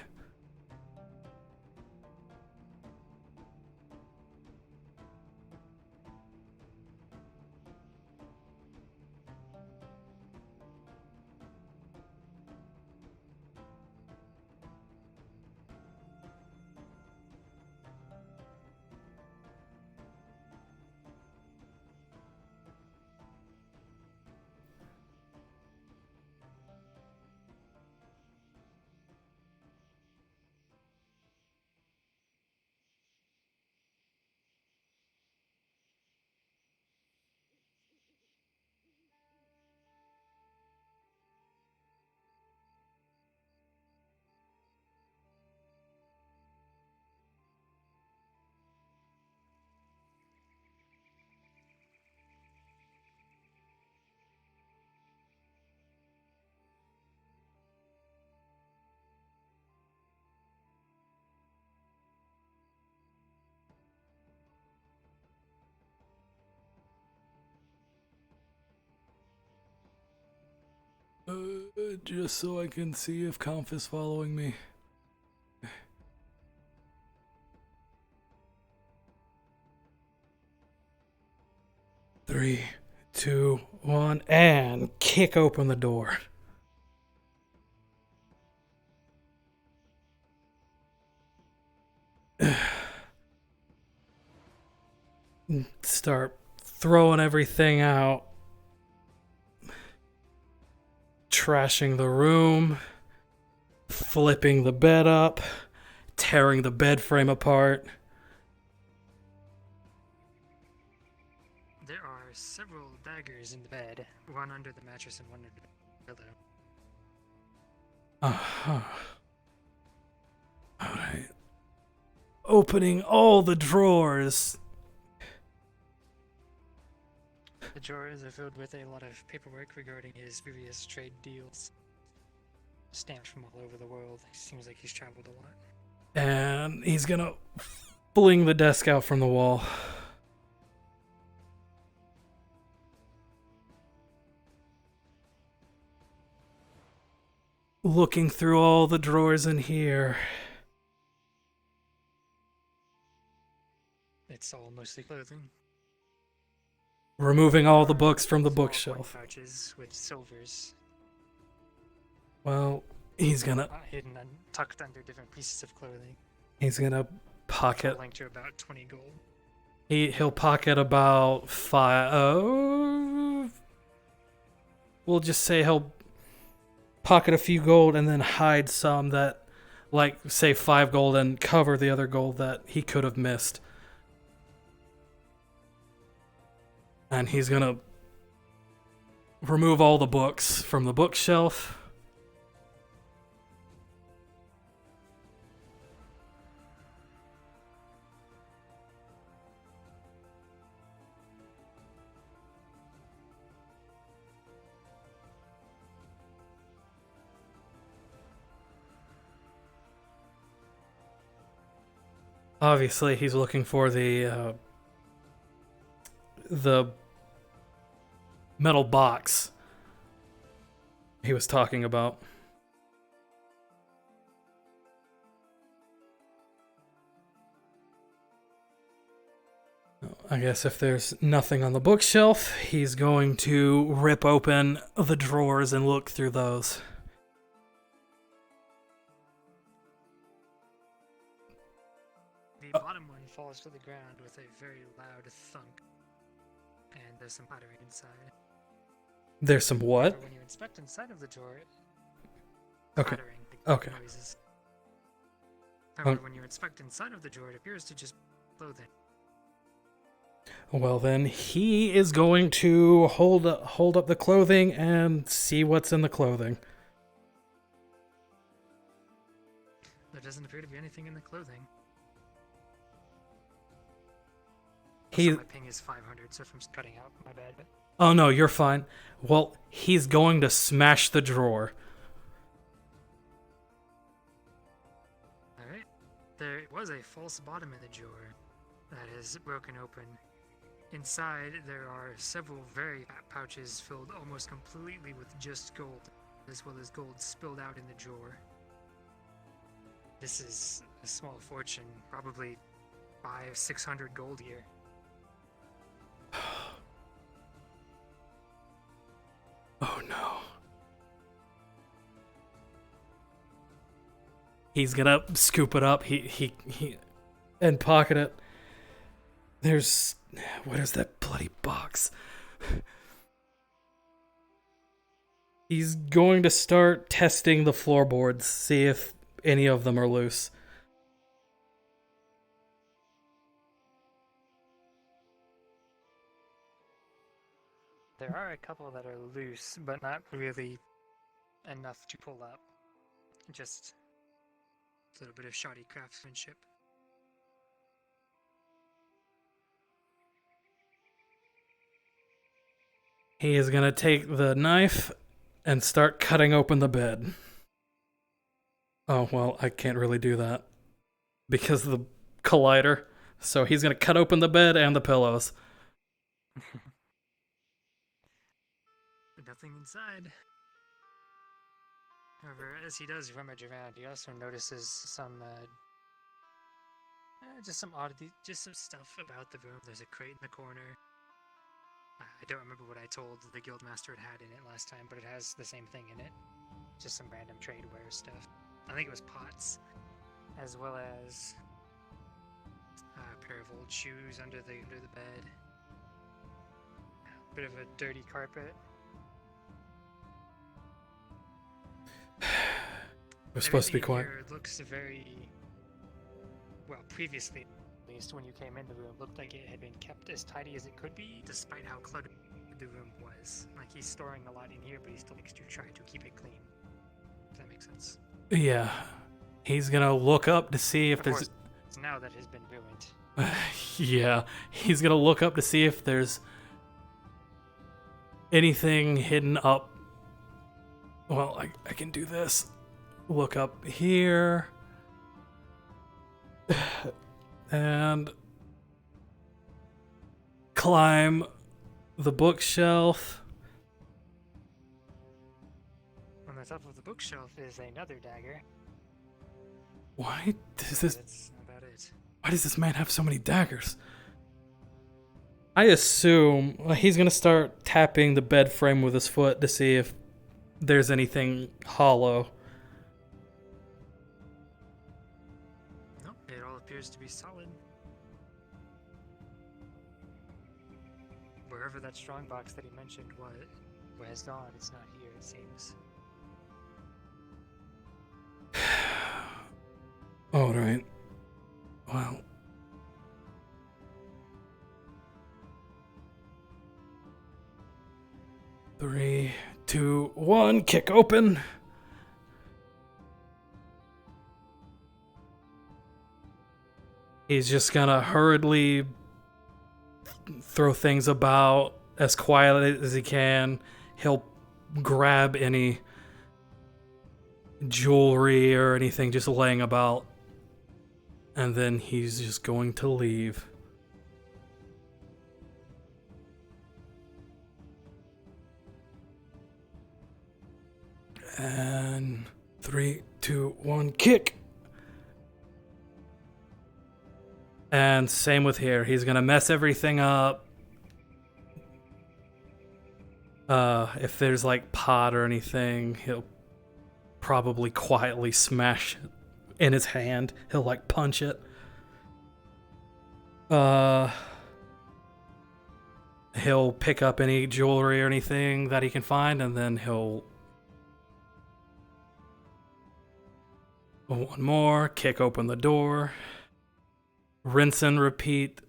Just so I can see if Conf is following me. Three, 2, 1, and kick open the door. Start throwing everything out. Trashing the room. Flipping the bed up. Tearing the bed frame apart. There are several daggers in the bed, one under the mattress and one under the pillow. Uh-huh. Alright. Opening all the drawers. The drawers are filled with a lot of paperwork regarding his previous trade deals. Stamped from all over the world. Seems like he's traveled a lot. And he's gonna fling the desk out from the wall. Looking through all the drawers in here. It's all mostly clothing. Removing all the books from the Small bookshelf. white pouches with silvers. Well, he's gonna Hidden and tucked under different pieces of clothing. pocket. Totaling to about 20 gold. He'll pocket about 5. We'll just say he'll pocket a few gold and then hide some that, like, say 5 gold and cover the other gold that he could have missed. And he's gonna remove all the books from the bookshelf. Obviously, he's looking for the metal box he was talking about. I guess if there's nothing on the bookshelf, he's going to rip open the drawers and look through those. The bottom one falls to the ground with a very loud thunk. And there's some pottery inside. There's some what? However, when you inspect inside of the drawer, Okay. clattering, Okay. noises. However, when you inspect inside of the drawer, it appears to just clothing. Well, then he is going to hold up the clothing and see what's in the clothing. There doesn't appear to be anything in the clothing. He. Also, my ping is 500, so if I'm cutting out, my bad. But Oh no, you're fine. Well, he's going to smash the drawer. Alright. There was a false bottom in the drawer that is broken open. Inside, there are several very fat pouches filled almost completely with just gold, as well as gold spilled out in the drawer. This is a small fortune, probably 500-600 gold here. Oh no. He's gonna scoop it up. He and pocket it. There's, what is that bloody box? He's going to start testing the floorboards, see if any of them are loose. There are a couple that are loose, but not really enough to pull up. Just a little bit of shoddy craftsmanship. He is going to take the knife and start cutting open the bed. Oh, well, I can't really do that because of the collider. So he's going to cut open the bed and the pillows. Nothing inside. However, as he does rummage around, he also notices some, just some oddity, just some stuff about the room. There's a crate in the corner. I don't remember what I told the guildmaster it had in it last time, but it has the same thing in it. Just some random tradeware stuff. I think it was pots, as well as a pair of old shoes under the bed. A bit of a dirty carpet. We're supposed to be Everything quiet. here looks very well. Previously, at least when you came in, the room looked like it had been kept as tidy as it could be, despite how cluttered the room was. Like he's storing a lot in here, but he still likes to try to keep it clean. If that makes sense. Yeah. He's gonna look up to see if Of there's. course, it's now that has been ruined. Yeah. He's gonna look up to see if there's anything hidden up. Well, I can do this. Look up here. And climb the bookshelf. On the top of the bookshelf is another dagger. Why does this? That's about it. Why does this man have so many daggers? I assume he's gonna start tapping the bed frame with his foot to see if there's anything hollow. Nope, it all appears to be solid. Wherever that strong box that he mentioned has gone, it's not here, it seems. All right. Well. Three, 2, 1, kick open. He's just gonna hurriedly throw things about as quietly as he can. He'll grab any jewelry or anything just laying about. And then he's just going to leave. And 3, 2, 1, kick. And same with here. He's gonna mess everything up. If there's like pot or anything, he'll probably quietly smash it in his hand. He'll like punch it. He'll pick up any jewelry or anything that he can find, and then he'll one more, kick open the door, rinse and repeat.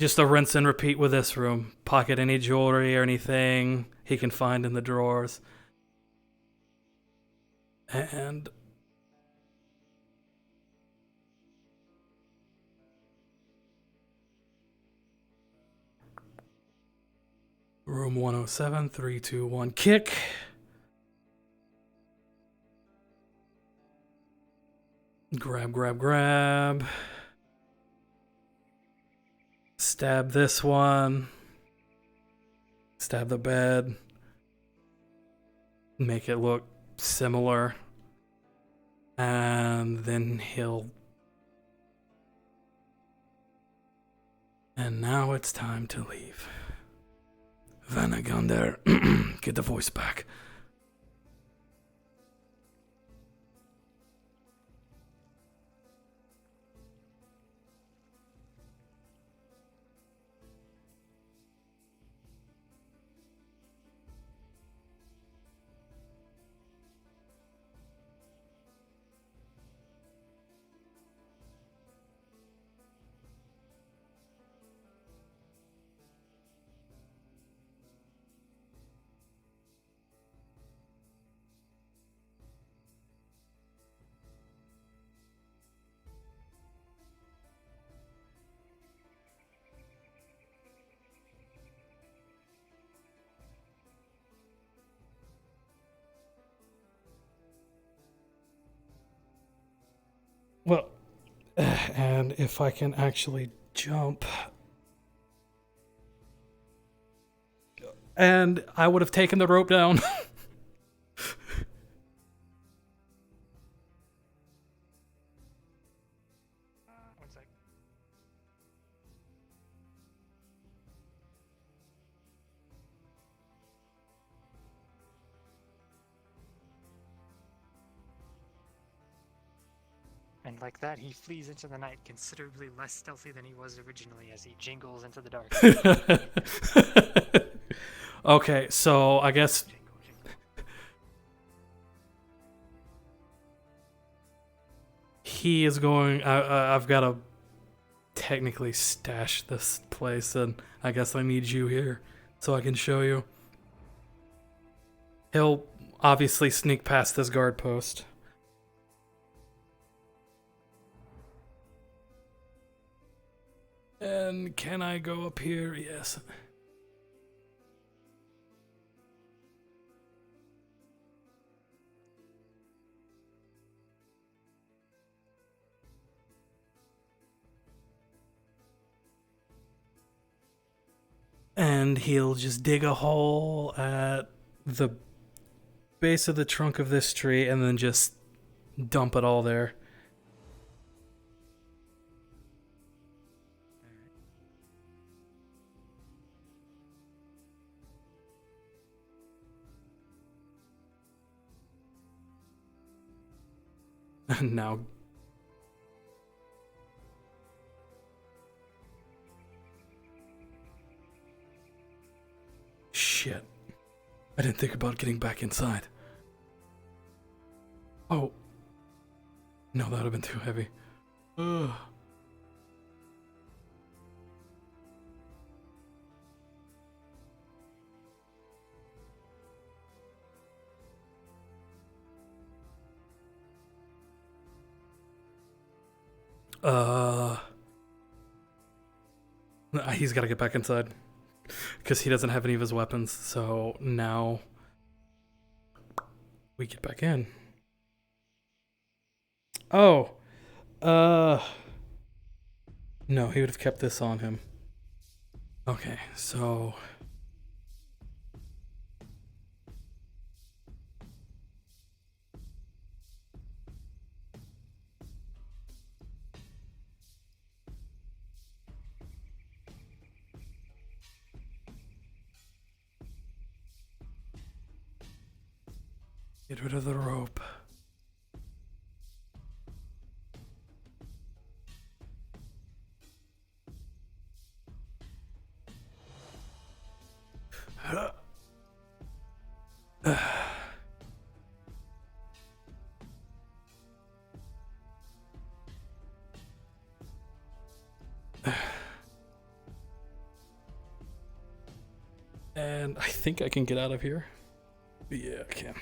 Just a rinse and repeat with this room. Pocket any jewelry or anything he can find in the drawers. And room 107, 3, 2, 1, kick. Grab. Stab this one. Stab the bed. Make it look similar. And then he'll... And now it's time to leave. Vanagander, get the voice back. Well, and if I can actually jump. And I would have taken the rope down. One sec. And like that, he flees into the night, considerably less stealthy than he was originally as he jingles into the dark. Okay, so I guess he is going. I've got to technically stash this place, and I guess I need you here so I can show you. He'll obviously sneak past this guard post. And can I go up here? Yes. And he'll just dig a hole at the base of the trunk of this tree and then just dump it all there. And now shit. I didn't think about getting back inside. Oh. No, that would have been too heavy. Ugh. He's got to get back inside because he doesn't have any of his weapons. So now we get back in. Oh, no, he would have kept this on him. Okay, so get rid of the rope. And I think I can get out of here. Yeah, I can.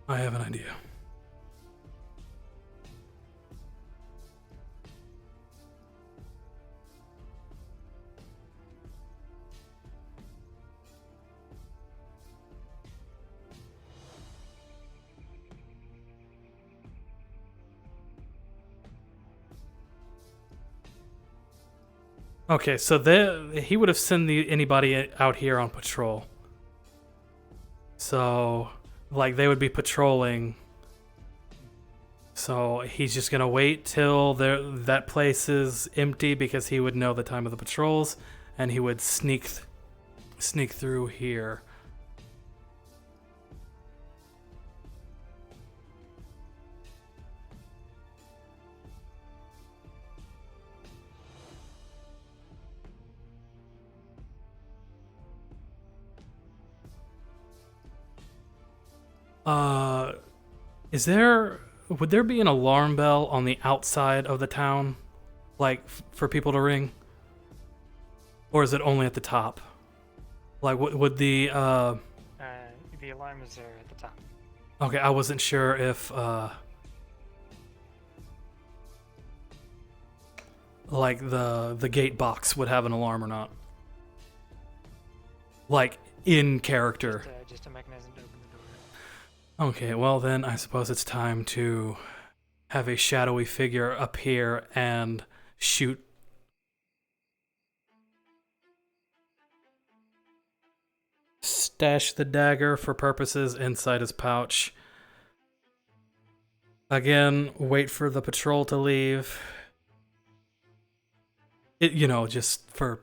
I have an idea. Okay, so he would have sent anybody out here on patrol. So, like, they would be patrolling. So he's just gonna wait till that place is empty because he would know the time of the patrols, and he would sneak through here. Would there be an alarm bell on the outside of the town, like for people to ring? Or is it only at the top? Like, would the alarm is there at the top. Okay, I wasn't sure if like the gate box would have an alarm or not. Like in character. Just a mechanism to open the door. Okay, well then I suppose it's time to have a shadowy figure appear and shoot. Stash the dagger for purposes inside his pouch. Again, wait for the patrol to leave. Just for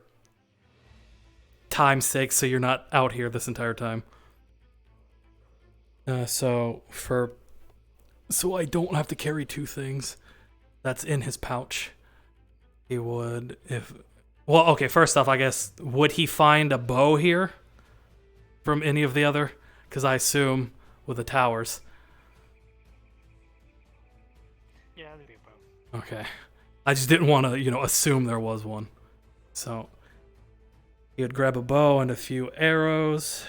time's sake, so you're not out here this entire time. So I don't have to carry 2 things. That's in his pouch. He would well, okay, first off, I guess, would he find a bow here from any of the other? Because I assume with the towers. Yeah, there'd be a bow. Okay. I just didn't want to, assume there was one. So he would grab a bow and a few arrows.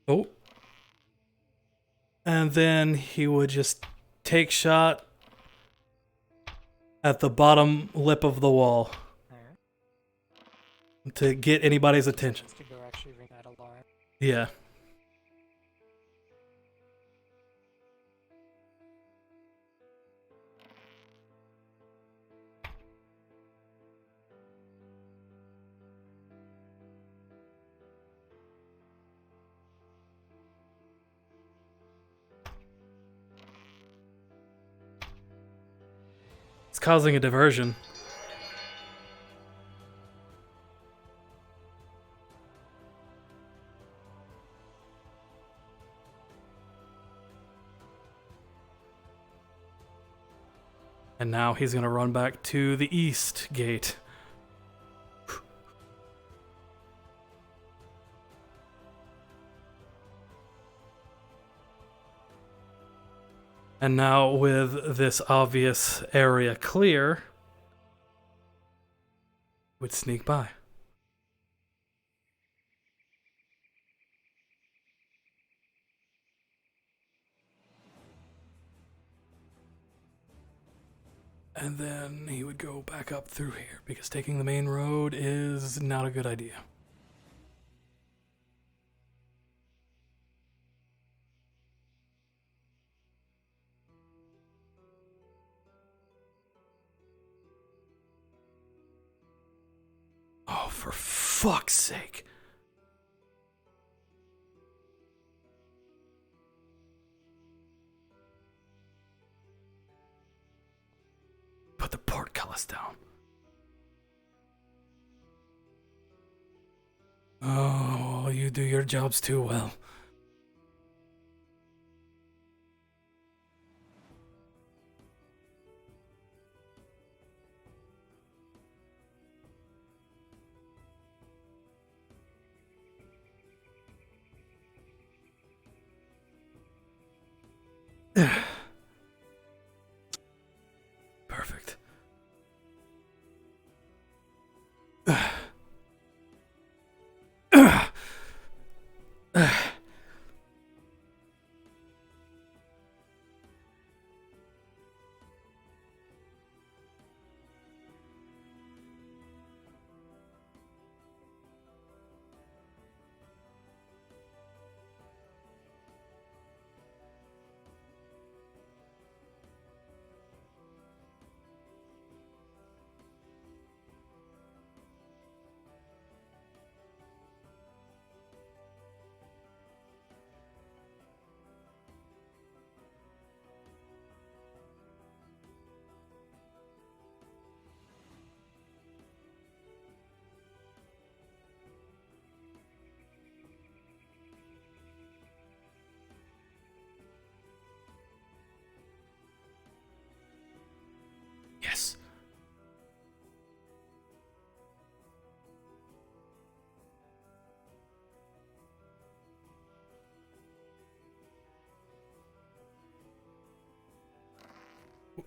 Oh. And then he would just take shot at the bottom lip of the wall to get anybody's attention. To go actually ring that alarm. Yeah. It's causing a diversion. And now he's going to run back to the east gate. And now with this obvious area clear, would sneak by. And then he would go back up through here, because taking the main road is not a good idea. Oh, for fuck's sake. Put the portcullis down. Oh, you do your jobs too well. Perfect. Yes.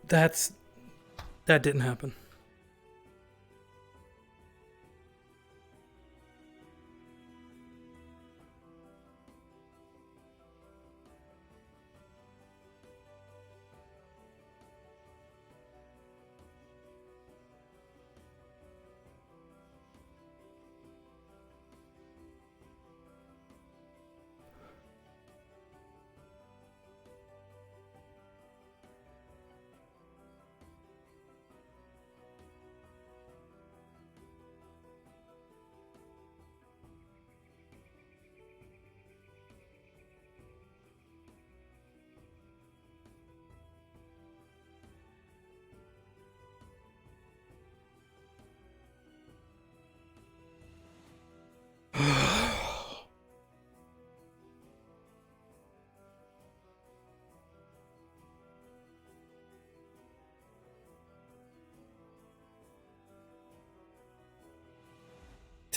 That didn't happen.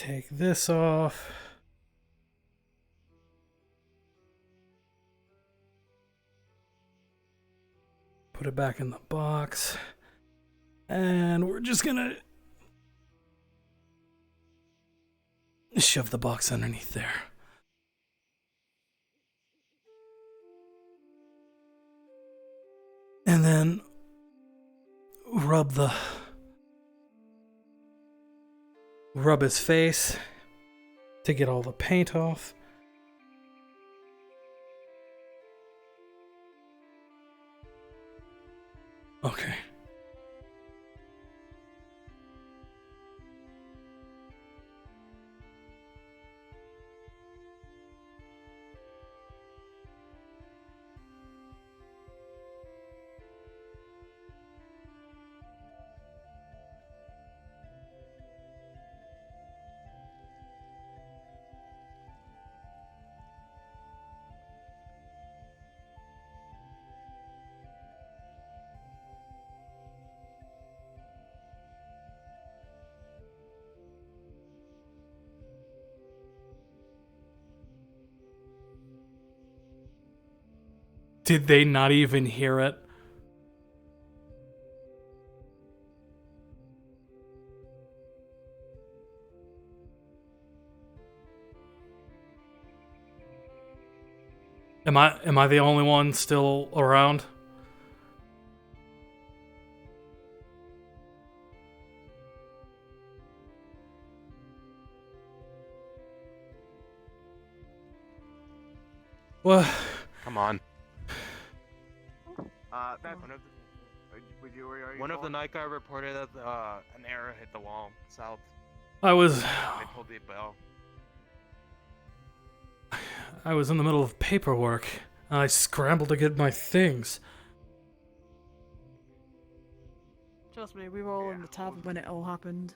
take this off. Put it back in the box. And we're just gonna shove the box underneath there. And then rub his face to get all the paint off. Okay. Did they not even hear it? Am I the only one still around? Well, Come on. That's One of the night guard reported that an arrow hit the wall south. I was They pulled the bell. in the middle of paperwork, and I scrambled to get my things. Trust me, we were all in the tavern when it all happened.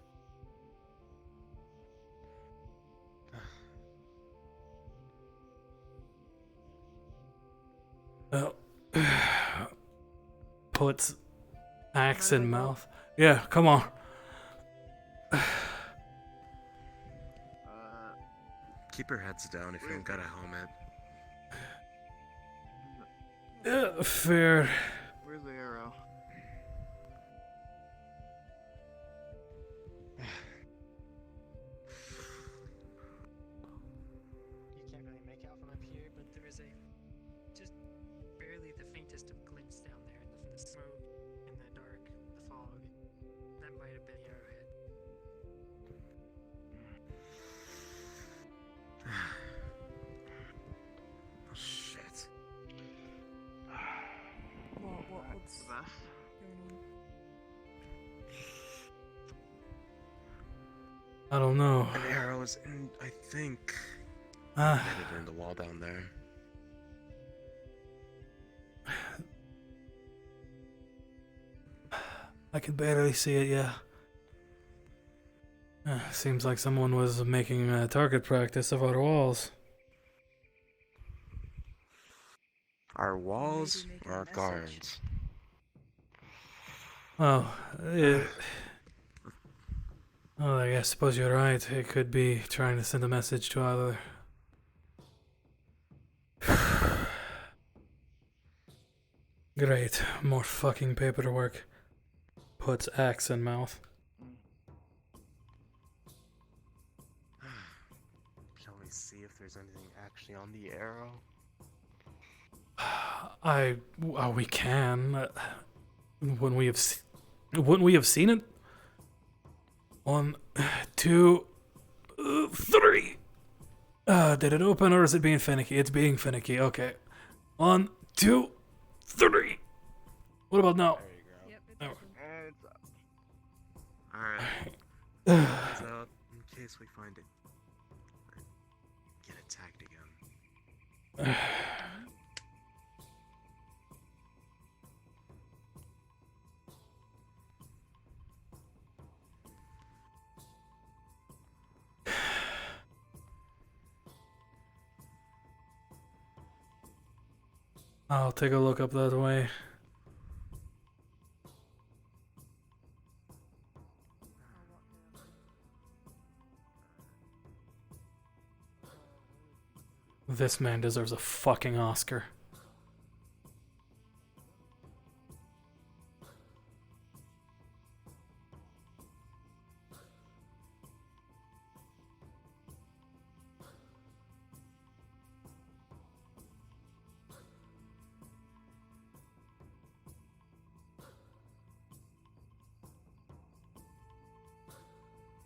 Well, puts axe in mouth. Yeah, come on. Keep your heads down if you don't got a helmet. Fair. Where's the arrow? You can't really make out from up here, but there is just barely the faintest of glints down there in the smoke, in the dark, the fog. That might have been the arrowhead. Oh, shit. What's This? going on? I don't know. An arrow is in, I think, Ah. embedded in the wall down there. I can barely see it, yeah. Seems like someone was making a target practice of our walls. Our walls or our guards? Oh, oh, I suppose you're right. It could be trying to send a message to either. Great, more fucking paperwork. Puts axe in mouth. Can we see if there's anything actually on the arrow? We can. Wouldn't we have seen it? 1, 2, 3. Did it open or is it being finicky? It's being finicky. Okay. 1, 2, 3. What about now? And it's up. Alright. Hands out in case we find it. Or get attacked again. I'll take a look up that way. This man deserves a fucking Oscar.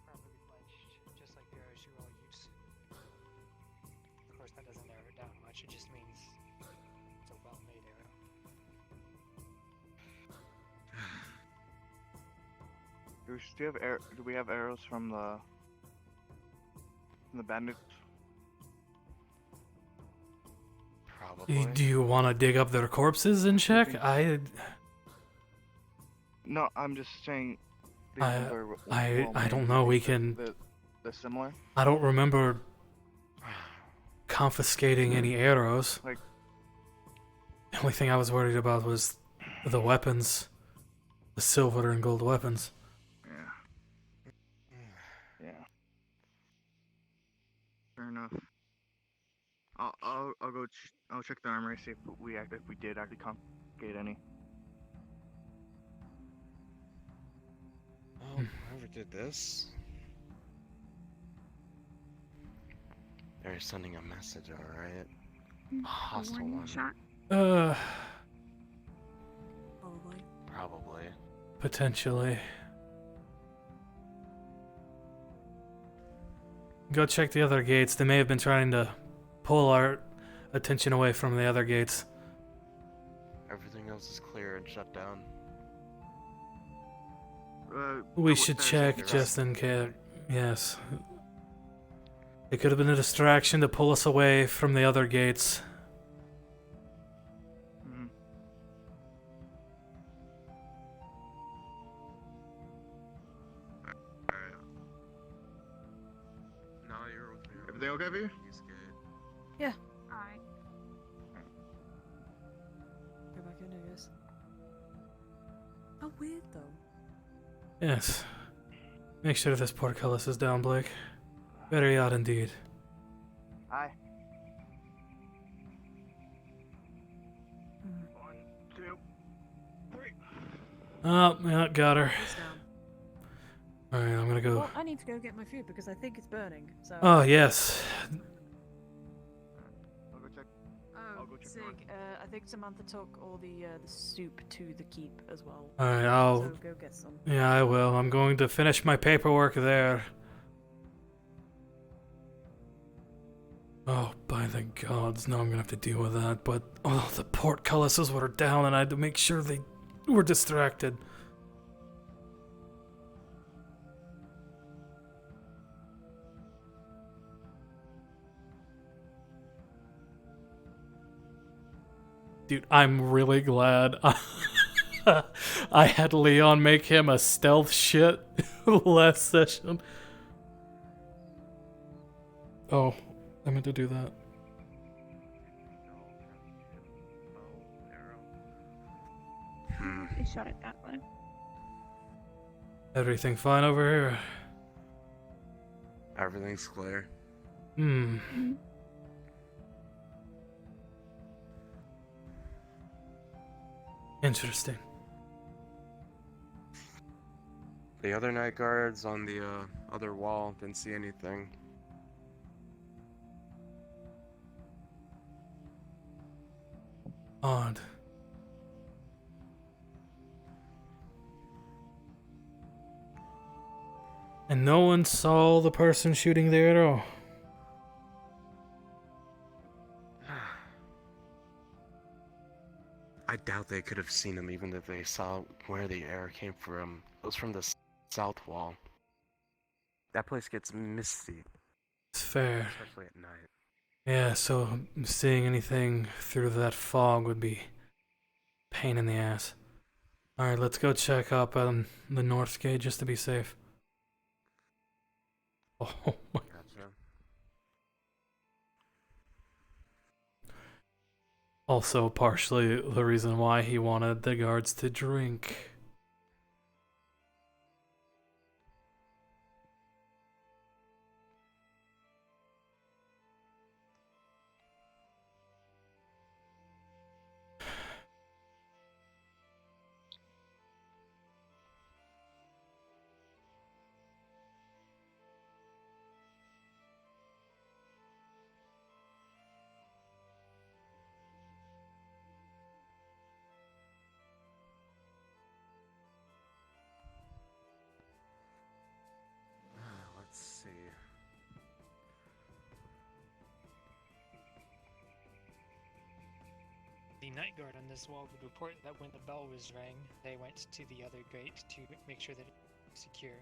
Properly fledged, just like the arrows you all use. Of course, that doesn't narrow it down much. It just means it's a well-made arrow. Do we have arrows from the bandits? Probably. Do you want to dig up their corpses and check? No, I'm just saying. these I ones are I well-made. don't Do know. you We think can. they're similar. I don't remember confiscating any arrows. Like, The only thing I was worried about was the weapons, the silver and gold weapons. yeah. Fair enough. I'll go. I'll check the armory, see if we did actually confiscate any. Well, whoever did this, they're sending a message, alright? Hostile warning one. shot. Probably. Probably. Potentially. Go check the other gates. They may have been trying to pull our attention away from the other gates. Everything else is clear and shut down. We should check just in case. Yes. It could have been a distraction to pull us away from the other gates. No, you're with me. Everything okay for you? He's good. Yeah. Alright. Go back in, I guess. How weird, though. Yes. Make sure this portcullis is down, Blake. Very odd indeed. Hi. 1, 2, 3. Oh, yeah, got her. Alright, I'm gonna go. Well, I need to go get my food because I think it's burning. So. Oh, yes. I'll go check. Oh, Sig, I think Samantha took all the soup to the keep as well. Alright, I'll. So go get some. Yeah, I will. I'm going to finish my paperwork there. Oh, by the gods, now I'm gonna have to deal with that. But, oh, the portcullises were down and I had to make sure they were distracted. Dude, I'm really glad I had Leon make him a stealth shit last session. Oh, I meant to do that. They shot it that way. Everything fine over here? Everything's clear. Interesting. The other night guards on the other wall didn't see anything. Odd. And no one saw the person shooting the arrow? I doubt they could have seen him even if they saw where the arrow came from. It was from the south wall. That place gets misty. It's fair. Especially at night. Yeah, so seeing anything through that fog would be pain in the ass. Alright, let's go check up on the north gate just to be safe. Oh my. Gotcha. Also, partially the reason why he wanted the guards to drink. the night guard on this wall would report that when the bell was rang, they went to the other gate to make sure that it was secure.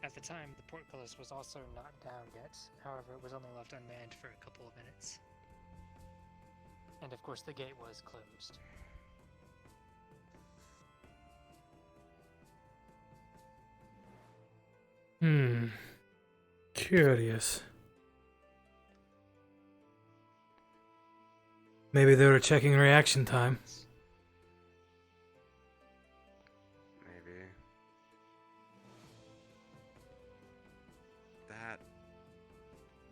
At the time, the portcullis was also not down yet. However, it was only left unmanned for a couple of minutes. And of course, the gate was closed. Curious. Maybe they were checking reaction time. Maybe. That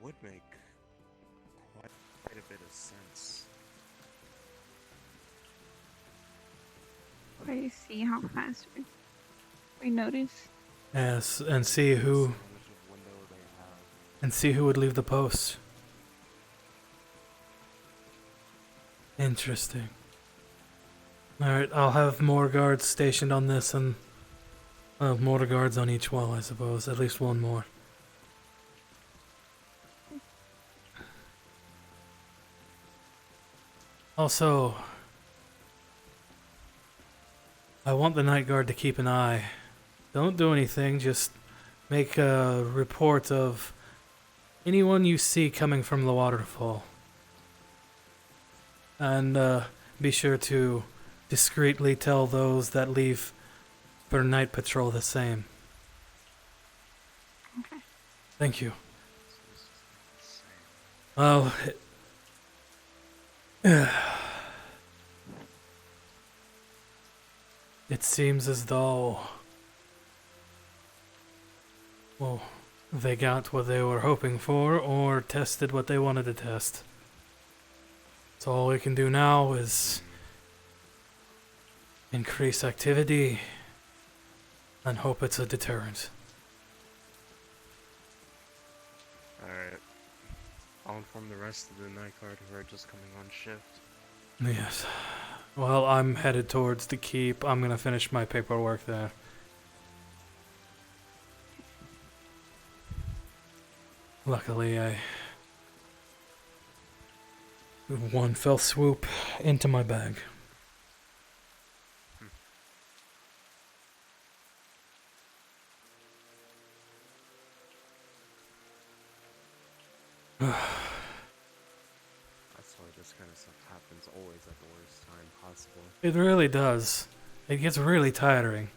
would make quite a bit of sense. Try to see how fast we notice. Yes, and see who would leave the post. Interesting. Alright, I'll have more guards stationed on this and more guards on each wall, I suppose. At least one more. Also, I want the night guard to keep an eye. Don't do anything, just make a report of anyone you see coming from the waterfall. And be sure to discreetly tell those that leave for night patrol the same. Okay. Thank you. Well, it seems as though, well, they got what they were hoping for or tested what they wanted to test. So all we can do now is increase activity and hope it's a deterrent. Alright. I'll inform the rest of the night guard who are just coming on shift. Yes. Well, I'm headed towards the keep. I'm gonna finish my paperwork there. Luckily, one fell swoop into my bag. That's why this kind of stuff happens always at the worst time possible. It really does. It gets really tiring.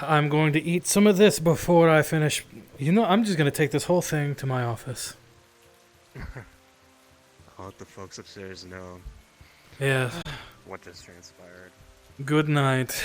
I'm going to eat some of this before I finish. You know, I'm just going to take this whole thing to my office. I'll let the folks upstairs know. Yes. What just transpired. Good night.